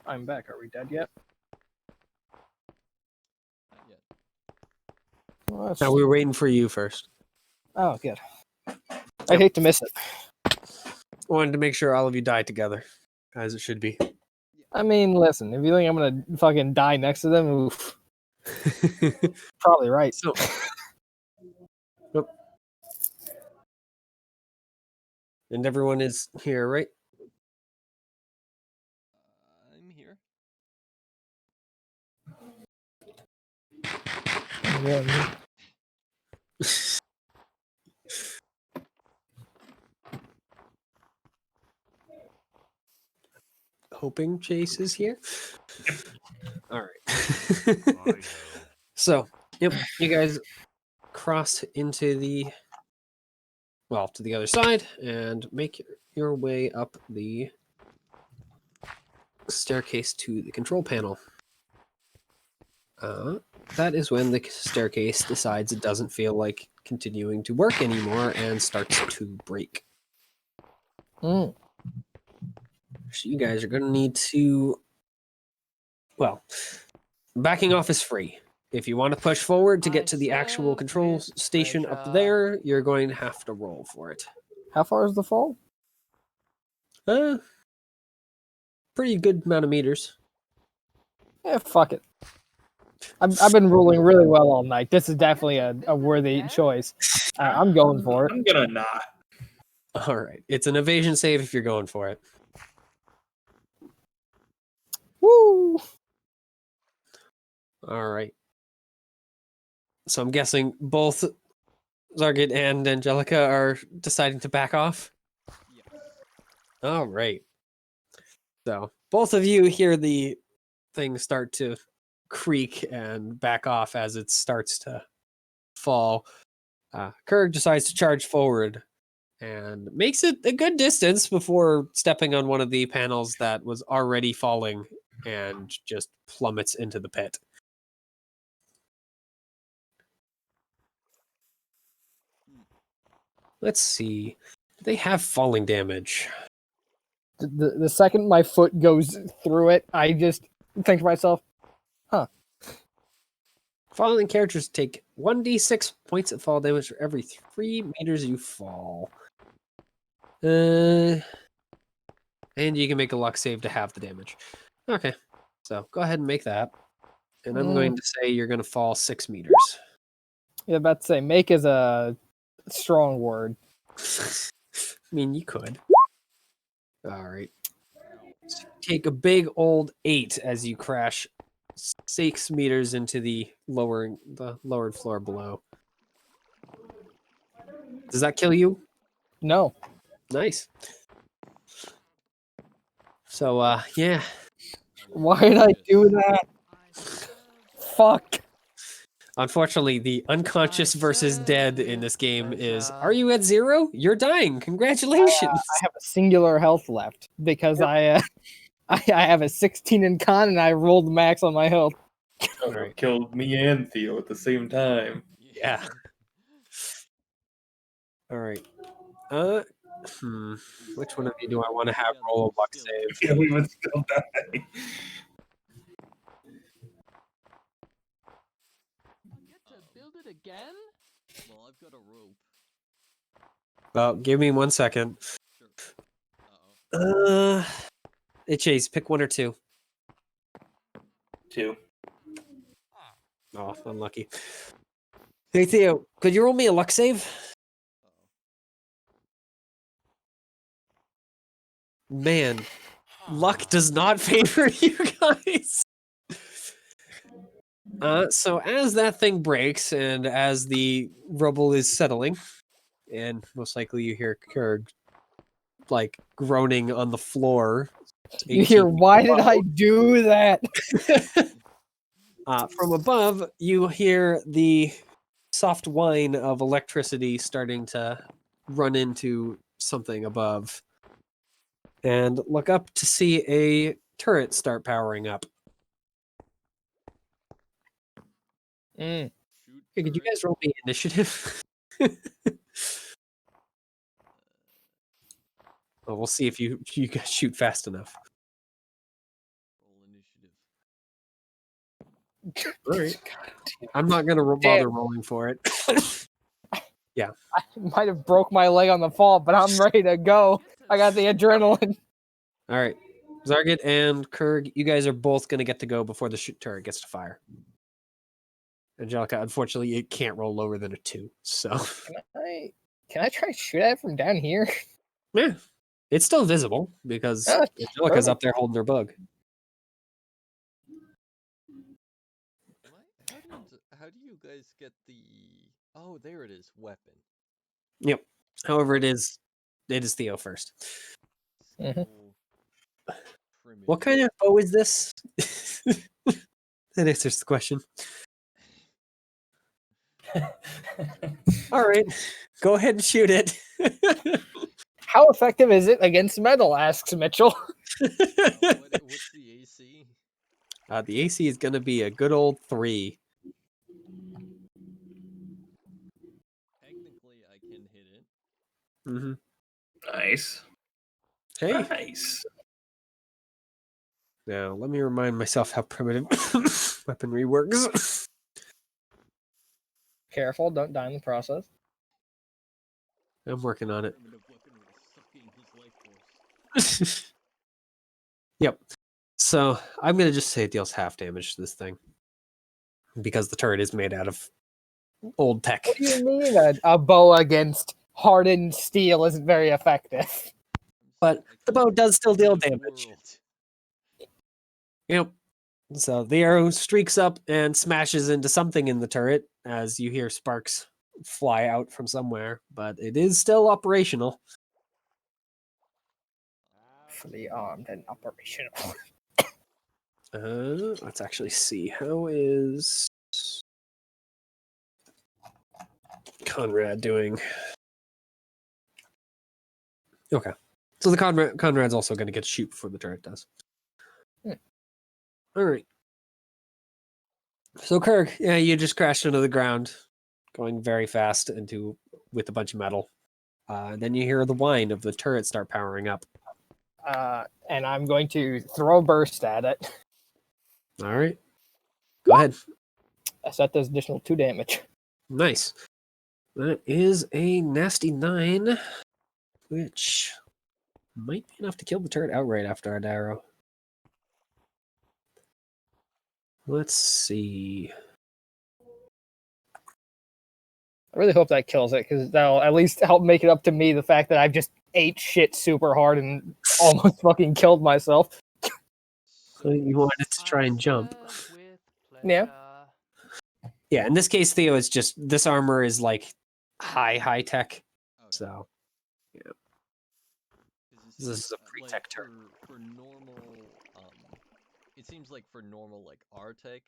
I'm back. Are we dead yet? Not yet. Well, that's- Now we're waiting for you first. Oh, good. I hate to miss it. Wanted to make sure all of you die together, as it should be. I mean, listen, if you think I'm gonna fucking die next to them, oof, probably right. So, Yep. And everyone is here, right? I'm here. Yeah. Hoping Chase is here. All right. I know. So, yep, you guys cross into to the other side and make your way up the staircase to the control panel. That is when the staircase decides it doesn't feel like continuing to work anymore and starts to break. Mm. So you guys are going to need to, backing off is free. If you want to push forward to get to the actual serve control with station up pleasure. there, you're going to have to roll for it. How far is the fall? Pretty good amount of meters. Yeah, fuck it. I've been rolling really well all night. This is definitely a worthy choice. I'm going for it. I'm gonna not. All right. It's an evasion save if you're going for it. Woo! All right. So I'm guessing both Zargit and Angelica are deciding to back off. Yes. All right. So both of you hear the thing start to creak and back off as it starts to fall. Kurg decides to charge forward and makes it a good distance before stepping on one of the panels that was already falling and just plummets into the pit. Let's see. Do they have falling damage? The second my foot goes through it, I just think to myself, Falling characters take 1d6 points of fall damage for every 3 meters you fall. And you can make a luck save to have the damage. Okay, so go ahead and make that. And I'm going to say you're going to fall 6 meters. yeah, about to say, make is a strong word. I mean, you could. All right. So you take a big old 8 as you crash 6 meters into the lowered floor below. Does that kill you? No. Nice. So, yeah. Why did I do that? Fuck. Unfortunately, the unconscious versus dead in this game is, are you at 0? You're dying. Congratulations. I have a singular health left because I have a 16 in con and I rolled max on my health. Alright. Killed me and Theo at the same time. Yeah. All right. Which one of you do I want to have roll a luck save? Yeah, we would still die. Get to build it again? Well, I've got a rope. Well, give me 1 second. Sure. Uh-oh. Hey Chase, pick 1 or 2. 2. Oh, unlucky. Hey Theo, could you roll me a luck save? Man, luck does not favor you guys. So as that thing breaks and as the rubble is settling, and most likely you hear Kurg like groaning on the floor. You hear, 18 why did above. I do that? From above, you hear the soft whine of electricity starting to run into something above. And look up to see a turret start powering up. Mm. Shoot Hey, could you turret. guys roll me initiative? Well, we'll see if you guys shoot fast enough. Roll initiative. All right. I'm not gonna bother rolling for it. I might have broke my leg on the fall, but I'm ready to go. I got the adrenaline. All right, Zargit and Kurg, you guys are both gonna get to go before the turret gets to fire. Angelica, unfortunately, it can't roll lower than a 2. So, Can I try to shoot at it from down here? yeah, it's still visible because Ah, Angelica's up there holding her bug. How do you guys get the? Oh, there it is. Weapon. Yep. However, it is Theo first. Mhm. So What primitive. kind of bow is this? That answers the question. All right, go ahead and shoot it. How effective is it against metal? Asks Mitchell. What's the AC? The AC is going to be a good old 3. Technically, I can hit it. Mm-hmm. Nice. Hey, Nice. now let me remind myself how primitive weaponry works. Careful, don't die in the process. I'm working on it. Primitive weapon was sucking his life force. Yep. So I'm going to just say it deals half damage to this thing because the turret is made out of old tech. What do you mean a bow against hardened steel isn't very effective? But the bow does still deal Primitive damage. world. Yep. So the arrow streaks up and smashes into something in the turret as you hear sparks fly out from somewhere, but it is still operational. Fully armed and operational. Let's actually see. How is Conrad doing? Okay. So the Conrad's also going to get to shoot before the turret does. All right. So Kirk, yeah, you just crashed into the ground, going very fast with a bunch of metal. Then you hear the whine of the turret start powering up. And I'm going to throw a burst at it. All right. Go ahead. That does additional 2 damage. Nice. That is a nasty 9, which might be enough to kill the turret outright after our arrow. Let's see. I really hope that kills it, because that'll at least help make it up to me the fact that I've just ate shit super hard and almost fucking killed myself. So you wanted to try and jump. With Yeah. Yeah, in this case, Theo, it's just this armor is like high tech. Okay. So 'Cause you this see, is a pre-tech turret. for normal, it seems like for normal like R-Tech,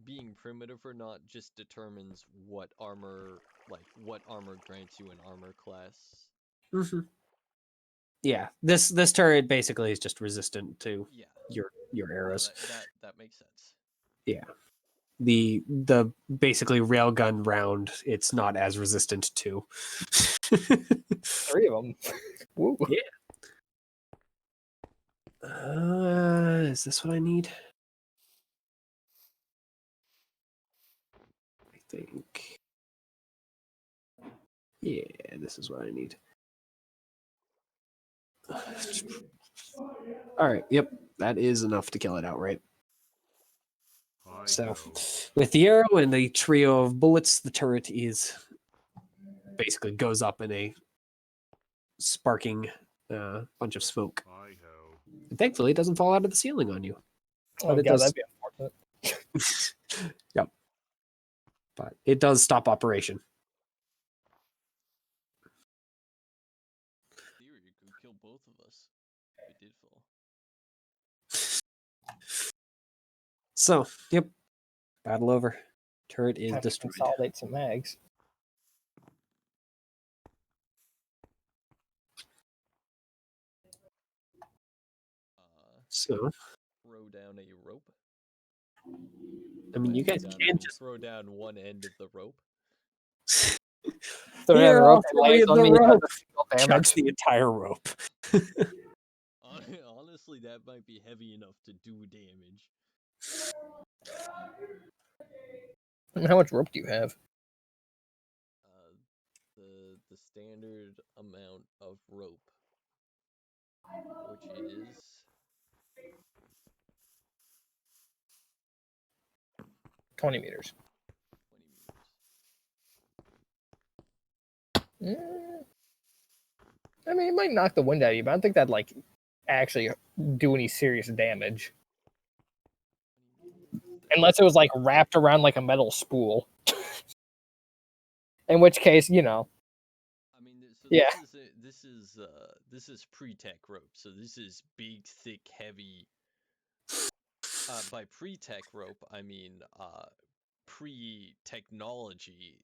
being primitive or not just determines what armor grants you an armor class. Yeah, this turret basically is just resistant to Yeah, your no, arrows. that makes sense. Yeah. The basically railgun round, it's not as resistant to. 3 of them. Woo. Yeah. Is this what I need? I think. Yeah, this is what I need. All right. Yep, that is enough to kill it outright. I So, go. with the arrow and the trio of bullets, the turret is basically goes up in a sparking bunch of smoke. I ho. And thankfully, it doesn't fall out of the ceiling on you. Oh But it god, does. that'd be unfortunate. Yep. But it does stop operation. Theory, you could kill both of us. If it did fall. So, yep. Battle over. Turret is Time to destroyed. consolidate some mags. So, Throw down a rope. I mean, you Throw guys down can just. throw down one end of the rope. So Here, the I'll rope throw lands you on the me, it does rope. a single Chucks damage. the entire rope. Honestly, that might be heavy enough to do damage. How much rope do you have? The standard amount of rope, which is 20 meters. 20 meters. I mean, it might knock the wind out of you, but I don't think that'd like actually do any serious damage. Unless it was like wrapped around like a metal spool. In which case, you know. I mean, so Yeah. this is pre-tech rope. So this is big, thick, heavy. By pre-tech rope, I mean pre-technology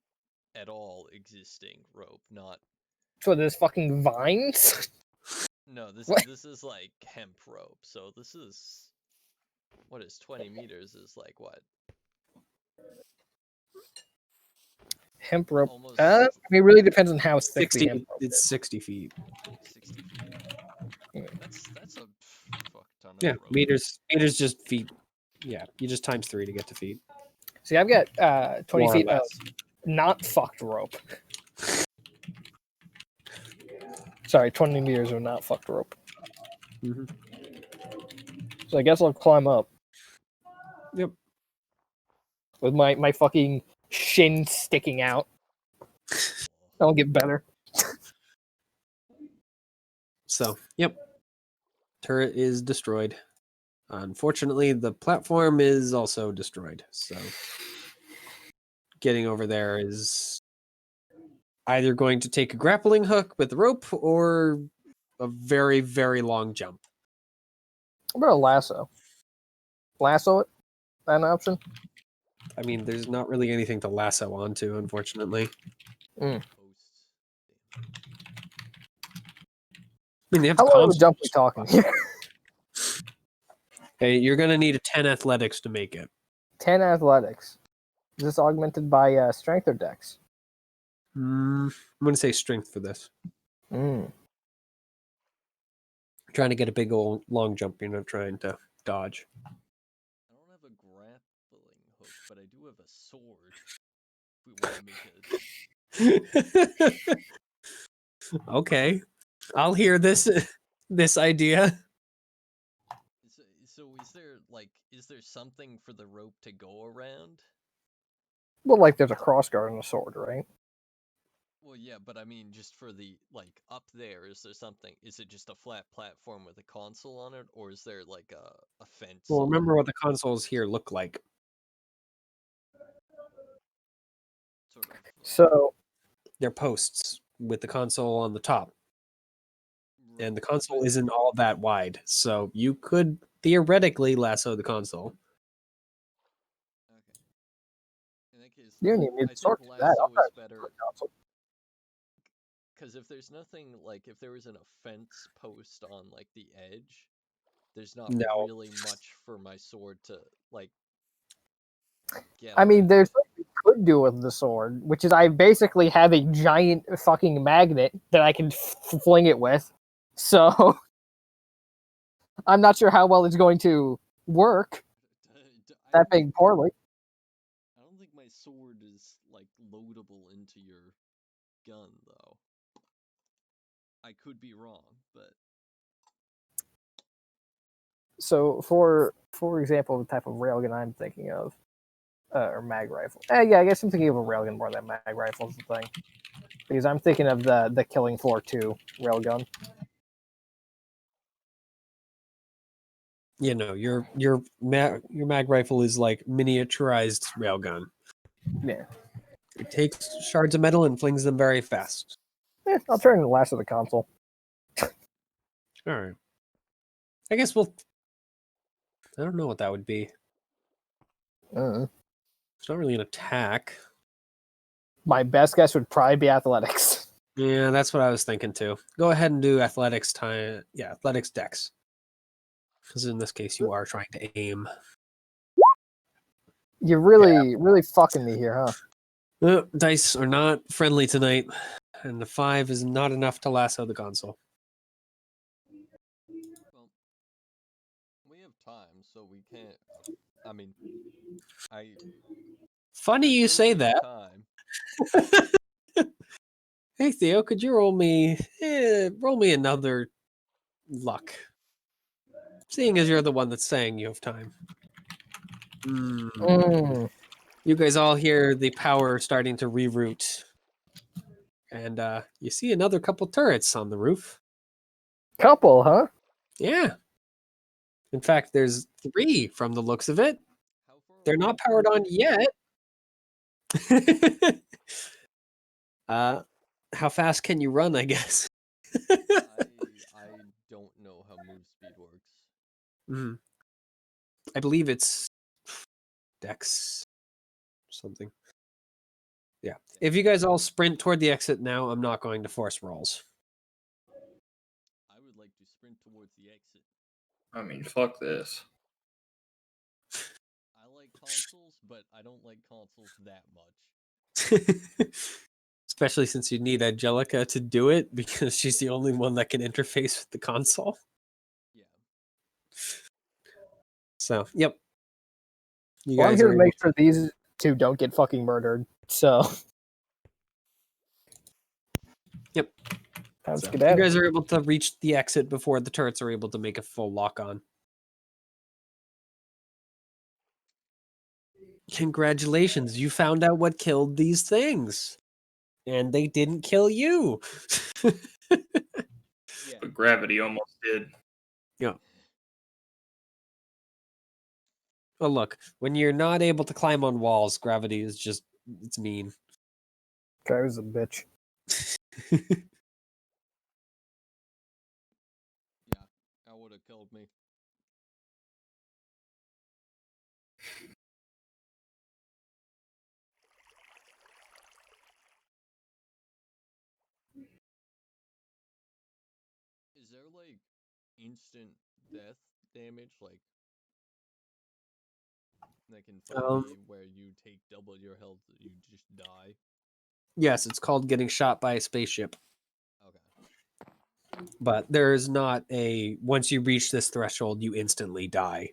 at all existing rope, not. So there's fucking vines. No, this What? this is like hemp rope. So this is what is 20 meters is like what? Hemp rope. Almost I mean, it really depends on how thick the 60, hemp rope it's is. 60 feet. 60 feet. Yeah. That's a fuck ton of Yeah, rope. meters just feet. Yeah, you just times 3 to get to feet. See, I've got 20 More or feet of less. not fucked rope. Sorry, 20 meters of not fucked rope. Mhm. So I guess I'll climb up Yep. with my fucking shin sticking out. I'll get better. So, yep. Turret is destroyed. Unfortunately, the platform is also destroyed. So, getting over there is either going to take a grappling hook with rope or a very, very long jump. What about a lasso? Lasso it? That an option? I mean, there's not really anything to lasso onto, unfortunately. Posts. I mean, they have How low of a consoles. jump are we talking here? Hey, you're gonna need a 10 athletics to make it. 10 athletics. Is this augmented by strength or dex? I'm gonna say strength for this. Trying to get a big old long jump, you're not trying to dodge. I don't have a grappling hook, but I do have a sword. If we want to make it. Okay, I'll hear this idea. So is there something for the rope to go around? Well, like there's a crossguard and a sword, right? Well, yeah, but I mean, just for the up there, is there something? Is it just a flat platform with a console on it, or is there like a fence? Well, on remember it? what the consoles here look like. sort of. So They're posts with the console on the top, and the Right, console but- isn't all that wide, so you could theoretically lasso the console. Okay. In that case, you don't even need I to think sort through that. I'll lasso try is to better. sort console. Because if there's nothing like if there was an offense post on like the edge, there's not No. really much for my sword to like get. I mean, around. there's what you could do with the sword, which is I basically have a giant fucking magnet that I can fling it with. So I'm not sure how well it's going to work. I That don't being think- poorly. I don't think my sword is like loadable into your gun though. I could be wrong, but So for example, the type of railgun I'm thinking of, or mag rifle. Yeah, I guess I'm thinking of a railgun more than mag rifle is the thing, because I'm thinking of the Killing Floor 2 railgun. You know, your mag rifle is like miniaturized railgun. Yeah, It takes shards of metal and flings them very fast. I'll turn the last of the console. All right. I guess we'll. I don't know what that would be. It's not really an attack. My best guess would probably be athletics. Yeah, that's what I was thinking too. Go ahead and do athletics time. Yeah, athletics dex. Because in this case, you are trying to aim. You're really fucking me here, huh? Dice are not friendly tonight, and the 5 is not enough to lasso the console. well, we have time, so we can't. I mean, I. Funny I you say we have that. Time. Hey Theo, could you roll me another luck? Seeing as you're the one that's saying you have time. You guys all hear the power starting to reroute. And you see another couple turrets on the roof. Couple, huh? Yeah. In fact, there's 3 from the looks of it. How far They're away not is powered the on turret? yet. How fast can you run, I guess? I don't know how move speed works. Mhm. I believe it's Dex something. Yeah. If you guys all sprint toward the exit now, I'm not going to force rolls. I would like to sprint towards the exit. I mean, fuck this. I like consoles, but I don't like consoles that much. Especially since you need Angelica to do it because she's the only one that can interface with the console. Yeah. So, yep. You Well, I'm guys here are to able make sure these two don't get fucking murdered. So Yep. time to So, get you at it. guys are able to reach the exit before the turrets are able to make a full lock on. Congratulations, you found out what killed these things. And they didn't kill you. Yeah. But gravity almost did. Well, look, when you're not able to climb on walls, gravity is just, it's mean. Travis is a bitch. Yeah. That would have killed me. Is there like instant death damage, like that can be where you take double your health, you just die? Yes, it's called getting shot by a spaceship. Okay. But there's not a, once you reach this threshold, you instantly die.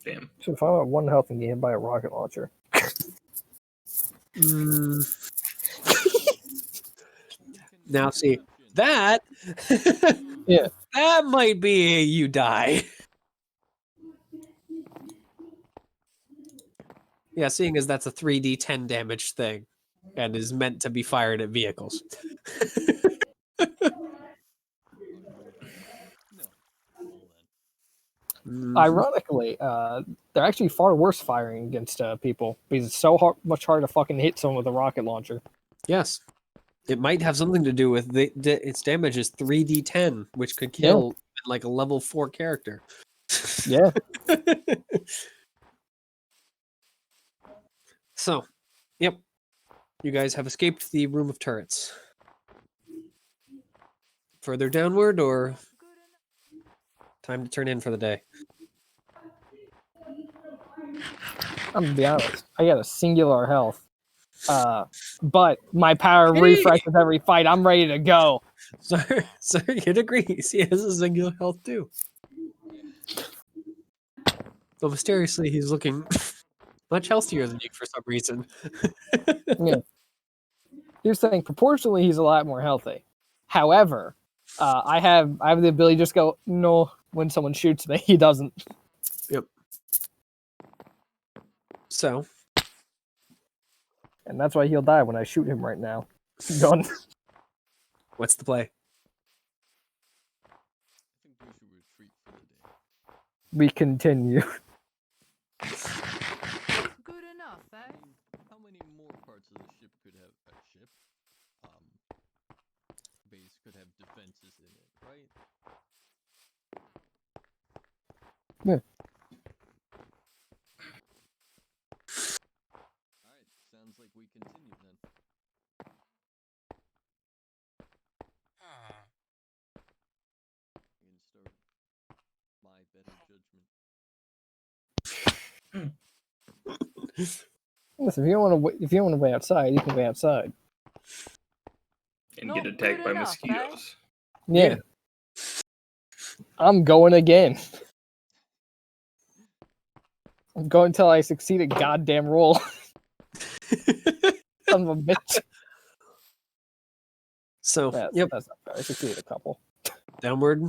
Gotcha. Damn. So if I'm at 1 health and get hit by a rocket launcher. Now, see, Conception. that, Yeah. that might be a you die. Yeah, seeing as that's a 3d 10 damage thing and is meant to be fired at vehicles. No. Well then. Mhm. Ironically, they're actually far worse firing against people because it's so much harder to fucking hit someone with a rocket launcher. Yes. It might have something to do with its damage is 3d10, which could kill like a level 4 character. Yeah. So, yep. You guys have escaped the room of turrets. Further downward or time to turn in for the day? I'm gonna be honest. I got a singular health. But my power refreshes every fight. I'm ready to go. Sir, it agrees. He has a singular health too. But mysteriously, he's looking much healthier than you for some reason. Yeah. Here's the thing: proportionally, he's a lot more healthy. However, I have the ability to just go no when someone shoots me. He doesn't. Yep. So, and that's why he'll die when I shoot him right now. Done. What's the play? I think we should retreat for the day. We continue. Good enough, eh? How many more parts of the ship could have a ship? Base could have defenses in it, right? Yeah. Alright, sounds like we continue then. I can start my better judgment. Listen, if you don't want to wait outside, you can wait outside. And Not get attacked good by enough, eh? mosquitoes. Yeah. I'm going again. I'm going until I succeed a goddamn roll. Son of a bitch. So, That's yep, not fair. I succeeded a couple. downward.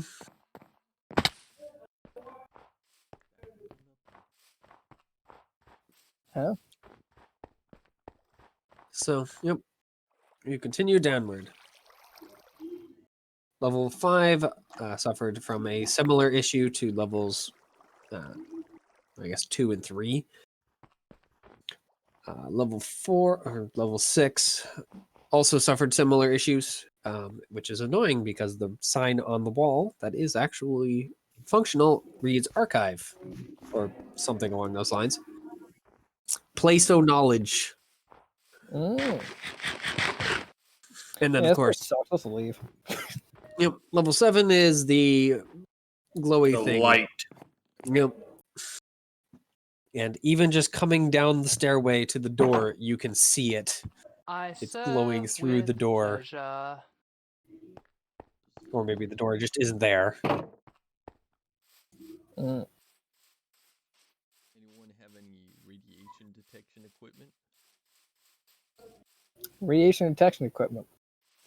Huh? So, yep, you continue downward. Level 5 suffered from a similar issue to levels, I guess, 2 and 3. Level 4 or level 6 also suffered similar issues, which is annoying because the sign on the wall that is actually functional reads archive or something along those lines. Place o knowledge. Mm. And then, Yeah, of course, sucks. Let's leave. yep, level 7 is the glowy The thing. light. Yep. And even just coming down the stairway to the door, you can see it. I It's glowing serve through the with door. pleasure. Or maybe the door just isn't there. Mm. Anyone have any radiation detection equipment? Radiation detection equipment.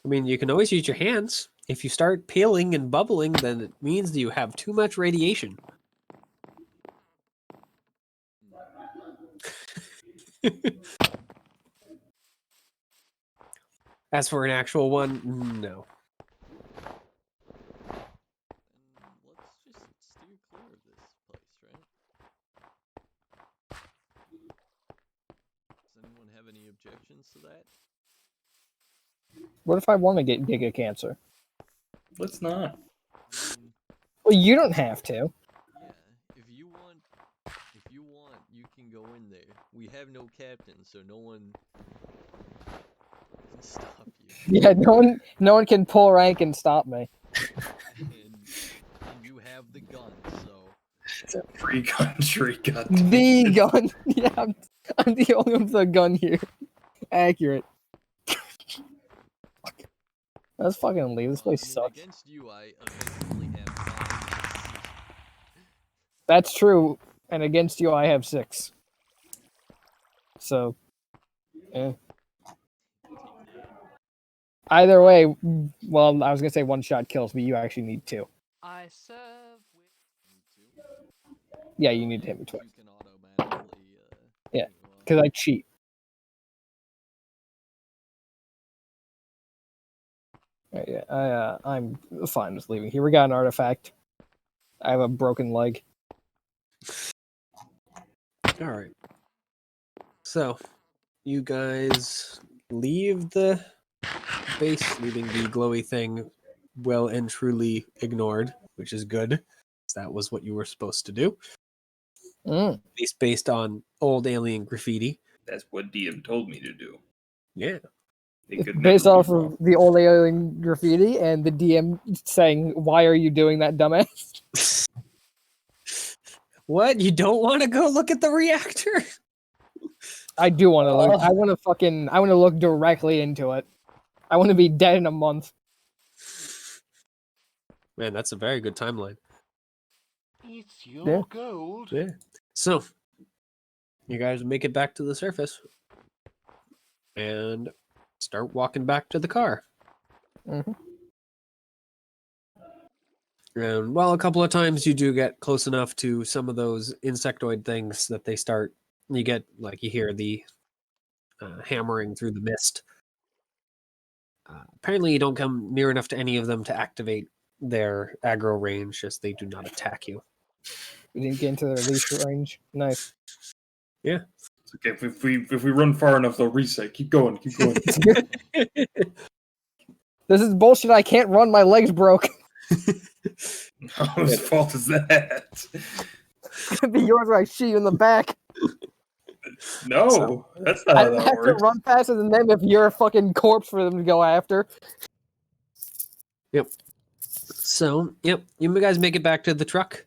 I mean, you can always use your hands. If you start peeling and bubbling, then it means you have too much radiation. As for an actual one, no. And let's just steer clear of this place, right? Does anyone have any objections to that? What if I want to get giga cancer? Let's not. I mean, Well, you don't have to. yeah, if you want, you can go in there. We have no captain, so no one can stop you. Yeah, no one can pull rank and stop me. And you have the gun, so Free country, goddamn. The gun. Yeah, I'm the only one with a gun here. Accurate. Let's fucking leave. This place sucks. Against you, I effectively have 5. That's true. And against you, I have 6. So, either way, well, I was gonna say one shot kills, but you actually need 2. I serve with. Yeah, you need to hit me twice. You can automatically. Yeah, you know, because I cheat. Yeah, I'm fine with leaving here. We got an artifact. I have a broken leg. All right. So, you guys leave the base, leaving the glowy thing well and truly ignored, which is good. That was what you were supposed to do. Mm. At least based on old alien graffiti. That's what DM told me to do. Yeah. It could Based never off be wrong. of the old alien graffiti and the DM saying, "Why are you doing that, dumbass?" What? You don't want to go look at the reactor? I do want to look. I want to look directly into it. I want to be dead in a month. Man, that's a very good timeline. It's your Yeah. gold. Yeah. So, you guys make it back to the surface and start walking back to the car. Mhm. And while a couple of times you do get close enough to some of those insectoid things that they start, you get like you hear the hammering through the mist. Apparently, you don't come near enough to any of them to activate their aggro range, as they do not attack you. We didn't get into their leash range. Nice. Yeah. It's okay. If we run far enough, they'll reset. Keep going. Keep going. This is bullshit. I can't run. My legs broke. Whose fault is that? Could be yours when I shoot you in the back. No, that's not I how didn't that have to works. run faster than them if you're a fucking corpse for them to go after. So, yep, you guys make it back to the truck,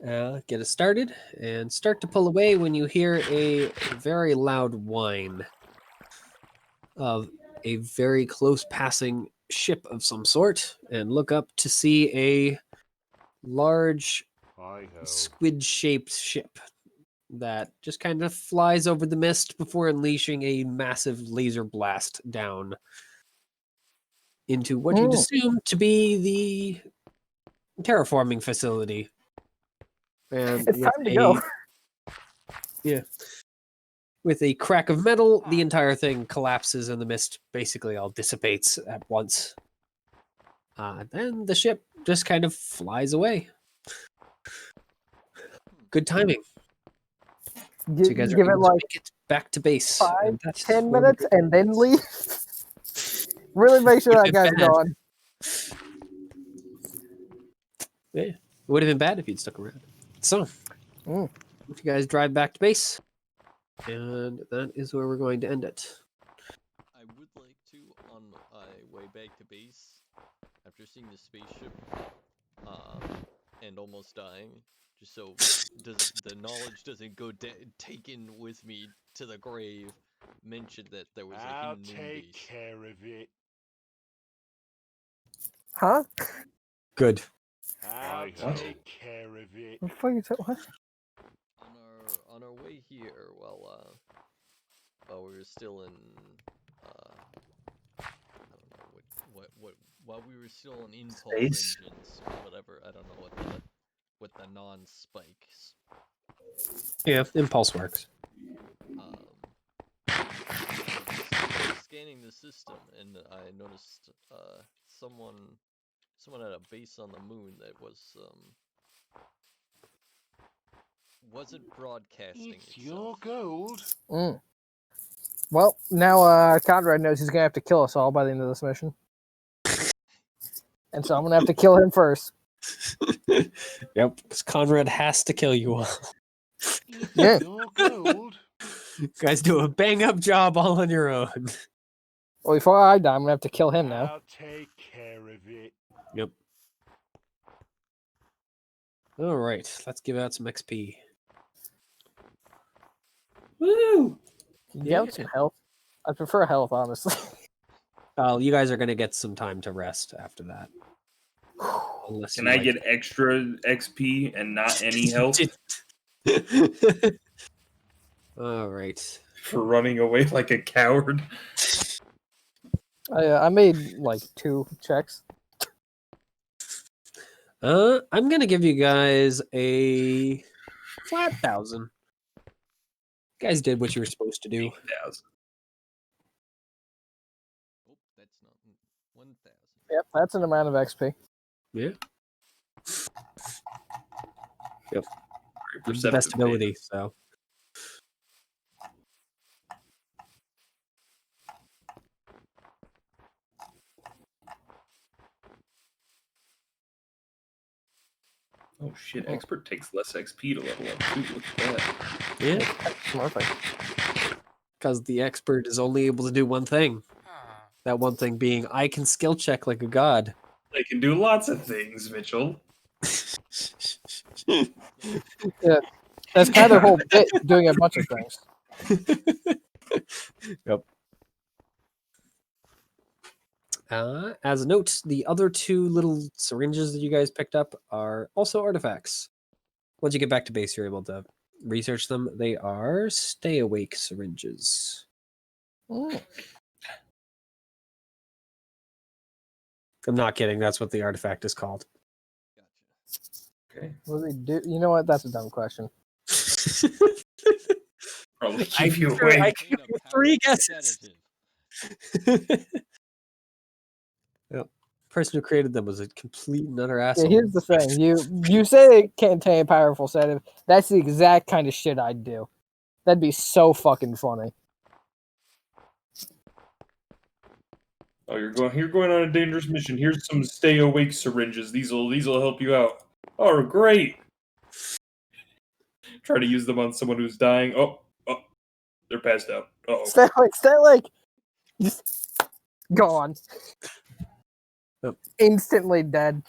get it started, and start to pull away when you hear a very loud whine of a very close passing ship of some sort, and look up to see a large Hi-ho. squid-shaped ship that just kind of flies over the mist before unleashing a massive laser blast down into what you'd assume to be the terraforming facility. And It's time to go. Yeah. With a crack of metal, the entire thing collapses and the mist basically all dissipates at once. Then the ship just kind of flies away. Good timing. So you guys are Give it able to like make it back to base. 5, and that's 10 where we're minutes going. and then leave. Really make sure that Would've been guy's bad. gone. Yeah. It would have been bad if you'd stuck around. So, Mm. if you guys drive back to base, and that is where we're going to end it. I would like to, on my way back to base, after seeing the spaceship, and almost dying, just so the knowledge doesn't go taken with me to the grave, mention that there was a I'll human moon take base. care of it. Huh? Good. I'll Hi-ho. take care of it. What the fuck is that? What? On our way here, while we were still in, I don't know while we were still in impulse Space? engines, whatever. I don't know what the non-spikes. Yeah, impulse works. Scanning the system, and I noticed someone at a base on the moon that wasn't broadcasting It's your itself. gold. Mm. Well, now Conrad knows he's gonna have to kill us all by the end of this mission, and so I'm gonna have to kill him first. Yep, because Conrad has to kill you all. It's Yeah. your gold. You guys do a bang up job all on your own. Well, before I die, I'm gonna have to kill him now. I'll take care of it. Yep. All right, let's give out some XP. Woo! Yeah, some health. I prefer health, honestly. You guys are gonna get some time to rest after that. Unless Can you I like- get extra XP and not any health All right. for running away like a coward? I made like 2 checks. I'm gonna give you guys a flat 1,000. You guys did what you were supposed to do. 8,000. Oh, that's not 1,000. Yep, that's an amount of XP. Yeah. Yep. Very The best perceptive, ability. Dave. So Oh shit! Expert takes less XP to level up too. Look at that. Yeah, Smart thing. because the expert is only able to do one thing. That one thing being, I can skill check like a god. They can do lots of things, Mitchell. Yeah, that's kind of their whole bit, doing a bunch of things. Yep. As a note, the other two little syringes that you guys picked up are also artifacts. Once you get back to base, you're able to research them. They are stay awake syringes. Mm. I'm not kidding. That's what the artifact is called. Okay. What do they do? You know what? That's a dumb question. Probably I keep you sure- I awake. give Contain a you 3 powerful guesses. sedative. Yep. Person who created them was a complete and utter Yeah, asshole. here's the thing. You say it contain powerful sedative. That's the exact kind of shit I'd do. That'd be so fucking funny. Oh, you're going on a dangerous mission. Here's some stay awake syringes. These will help you out. Oh, great. Try to use them on someone who's dying. Oh, they're passed out. Oh, Stay like, just gone. Yep. Instantly dead.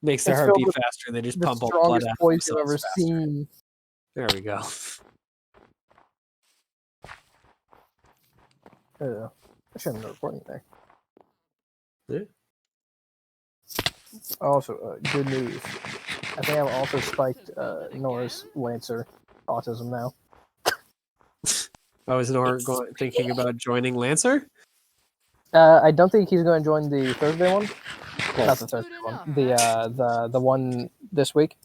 Makes their It's heart filled beat with faster. They just The pump all the blood strongest out. of poison I've ever themselves faster. seen. There we go. I shouldn't be recording there. Yeah. Also, good news. I think I've also spiked Nora's Lancer autism now. Oh, is Nora thinking about joining Lancer? I don't think he's going to join the Thursday one. Cool. Not the Thursday one. The one this week.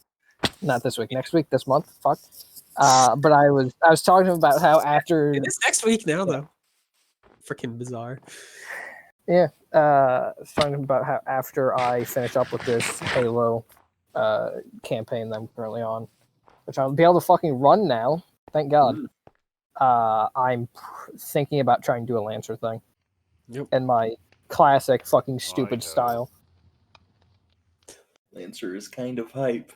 Not this week. Next week. This month. Fuck. But I was talking about how after It is next week now, though. Freaking bizarre. I was talking about how after I finish up with this Halo campaign that I'm currently on, which I'll be able to fucking run now. Thank God. I'm thinking about trying to do a Lancer thing. Yep. In my classic fucking stupid Righto. style. Lancer is kind of hype.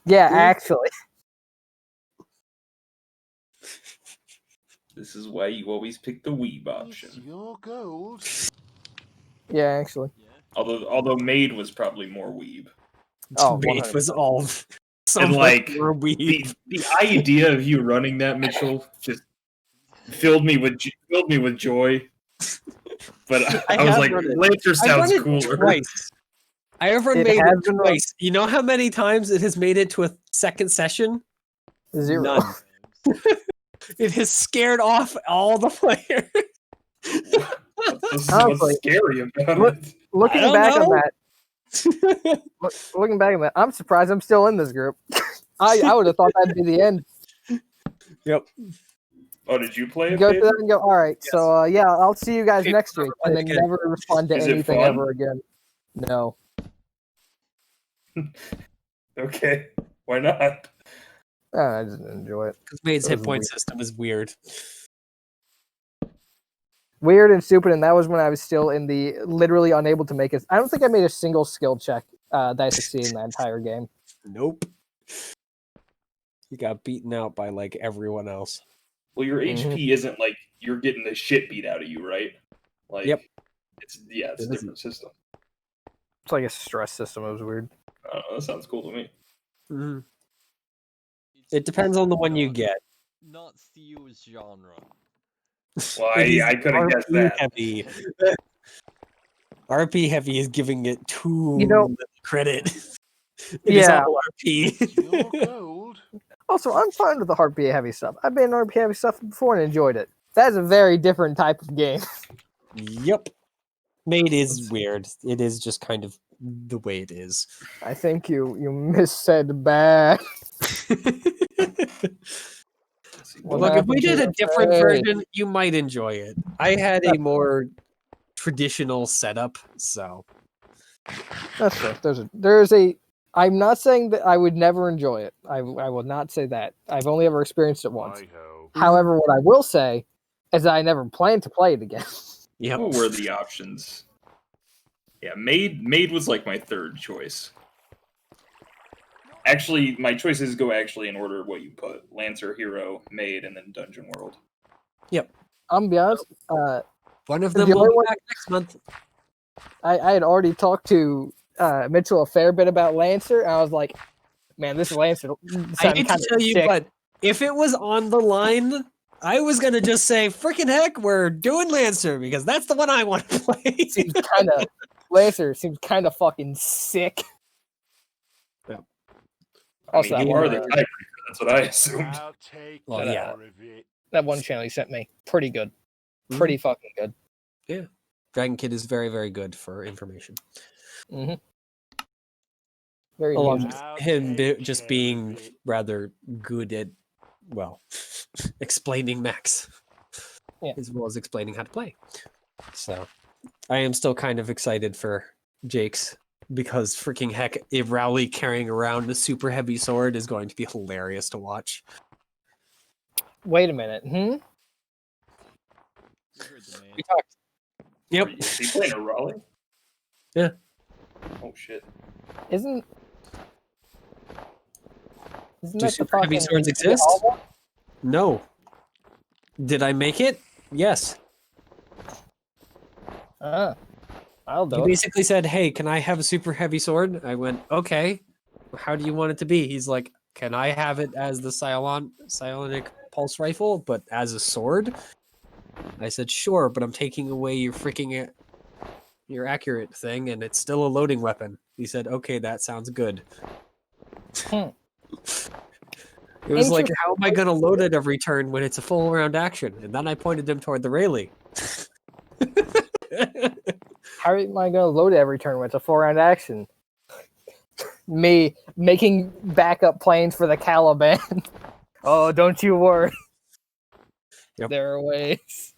Yeah, actually. This is why you always pick the weeb It's option. your gold. Yeah, actually. Yeah. Although Maid was probably more weeb. Oh, Debate was 100%. all so And, much like, more weed. The idea of you running that, Mitchell, just filled me with joy. But I was have like, run it. Lancer I've sounds run it cooler. twice. I ever It made has it been run- twice. You know how many times it has made it to a second session? 0. None. It has scared off all the players. What's Honestly, scary about look- it? Looking don't back on know. that, looking back on that, I'm surprised I'm still in this group. I would have thought that'd be the end. Yep. Oh, did you play You it? go Peyton? through that and go, all right, so yeah, I'll see you guys Okay, next never week, play and it then again. never respond to Is it anything fun? ever again. No. Okay, why not? I didn't enjoy it. Because Maid's That hit was point weird. system is weird. Weird and stupid, and that was when I was still in the literally unable to make it. I don't think I made a single skill check that I succeeded in that entire game. Nope. You got beaten out by like everyone else. Well, your Mhm. HP isn't like you're getting the shit beat out of you, right? Like, Yep. It's a It different system. It's like a stress system. It was weird. I don't know, that sounds cool to me. Mhm. It's It depends on the one you not- get. Not Theo's genre. Well, It is I could have guessed RP that. heavy. RP heavy is giving it too You know- little credit. It is Yeah. all RP. It's your gold. Also, I'm fine with the RP heavy stuff. I've been in RP heavy stuff before and enjoyed it. That's a very different type of game. Yep. Maid is weird. It is just kind of the way it is. I think you missaid bad. What Look, if we happened to did a your different face? version, you might enjoy it. I had a more traditional setup, so That's fair. There's a. I'm not saying that I would never enjoy it. I will not say that. I've only ever experienced it once. Righto. However, what I will say is that I never plan to play it again. yep. What were the options? Yeah, Maid was like my third choice. Actually, my choices go actually in order of what you put: Lancer, Hero, Maid, and then Dungeon World. I'm gonna be honest. One of The them will only be one- back next month. I had already talked to Mitchell a fair bit about Lancer, and I was like, man, this Lancer I sounded hate kind to of tell you, sick. but if it was on the line, I was gonna just say, "Freaking heck, we're doing Lancer," because that's the one I want to play. Seems kind of Lancer seems kind of fucking sick. I Also, mean, that you are one, the tiebreaker. That's what I assumed. I'll take Well, care yeah. of it. that one channel you sent me, pretty good, Mhm. pretty fucking good. Dragon Kid is very, very good for information. Hmm Very Along news. with I'll him take just care being of it. rather good at, well, explaining mechs, Yeah. as well as explaining how to play. So, I am still kind of excited for Jake's because freaking heck, if Rowley carrying around a super heavy sword is going to be hilarious to watch. Wait a minute. You heard the man. We talked. Yep. Is he playing a Raleigh? Yeah. Oh shit. Isn't Do that the super heavy fucking swords exist? Alva? No. Did I make it? Yes. I'll He do it. basically said, "Hey, can I have a super heavy sword?" I went, "Okay. How do you want it to be?" He's like, "Can I have it as the psionic pulse rifle, but as a sword?" I said, "Sure, but I'm taking away your freaking your accurate thing, and it's still a loading weapon." He said, "Okay, that sounds good." Hmm. It was like, Interesting. how am I going to load it every turn when it's a full round action? And then I pointed him toward the Rayleigh. How am I gonna load it every turn when it's a 4-round action? Me making backup planes for the Caliban. Oh, don't you worry. Yep. There are ways.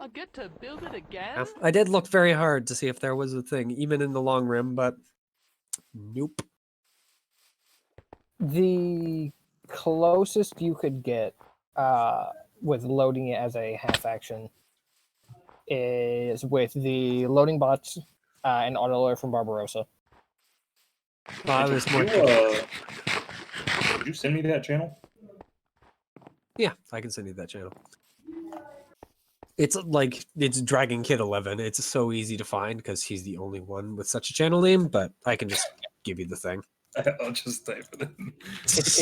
I get to build it again? I did look very hard to see if there was a thing, even in the long rim, but nope. The closest you could get with loading it as a half action is with the loading bots and auto loader from Barbarossa. I was more. Did you send me that channel? Yeah, I can send you that channel. It's like it's Dragon Kid 11. It's so easy to find because he's the only one with such a channel name. But I can just give you the thing. I'll just type it in. It's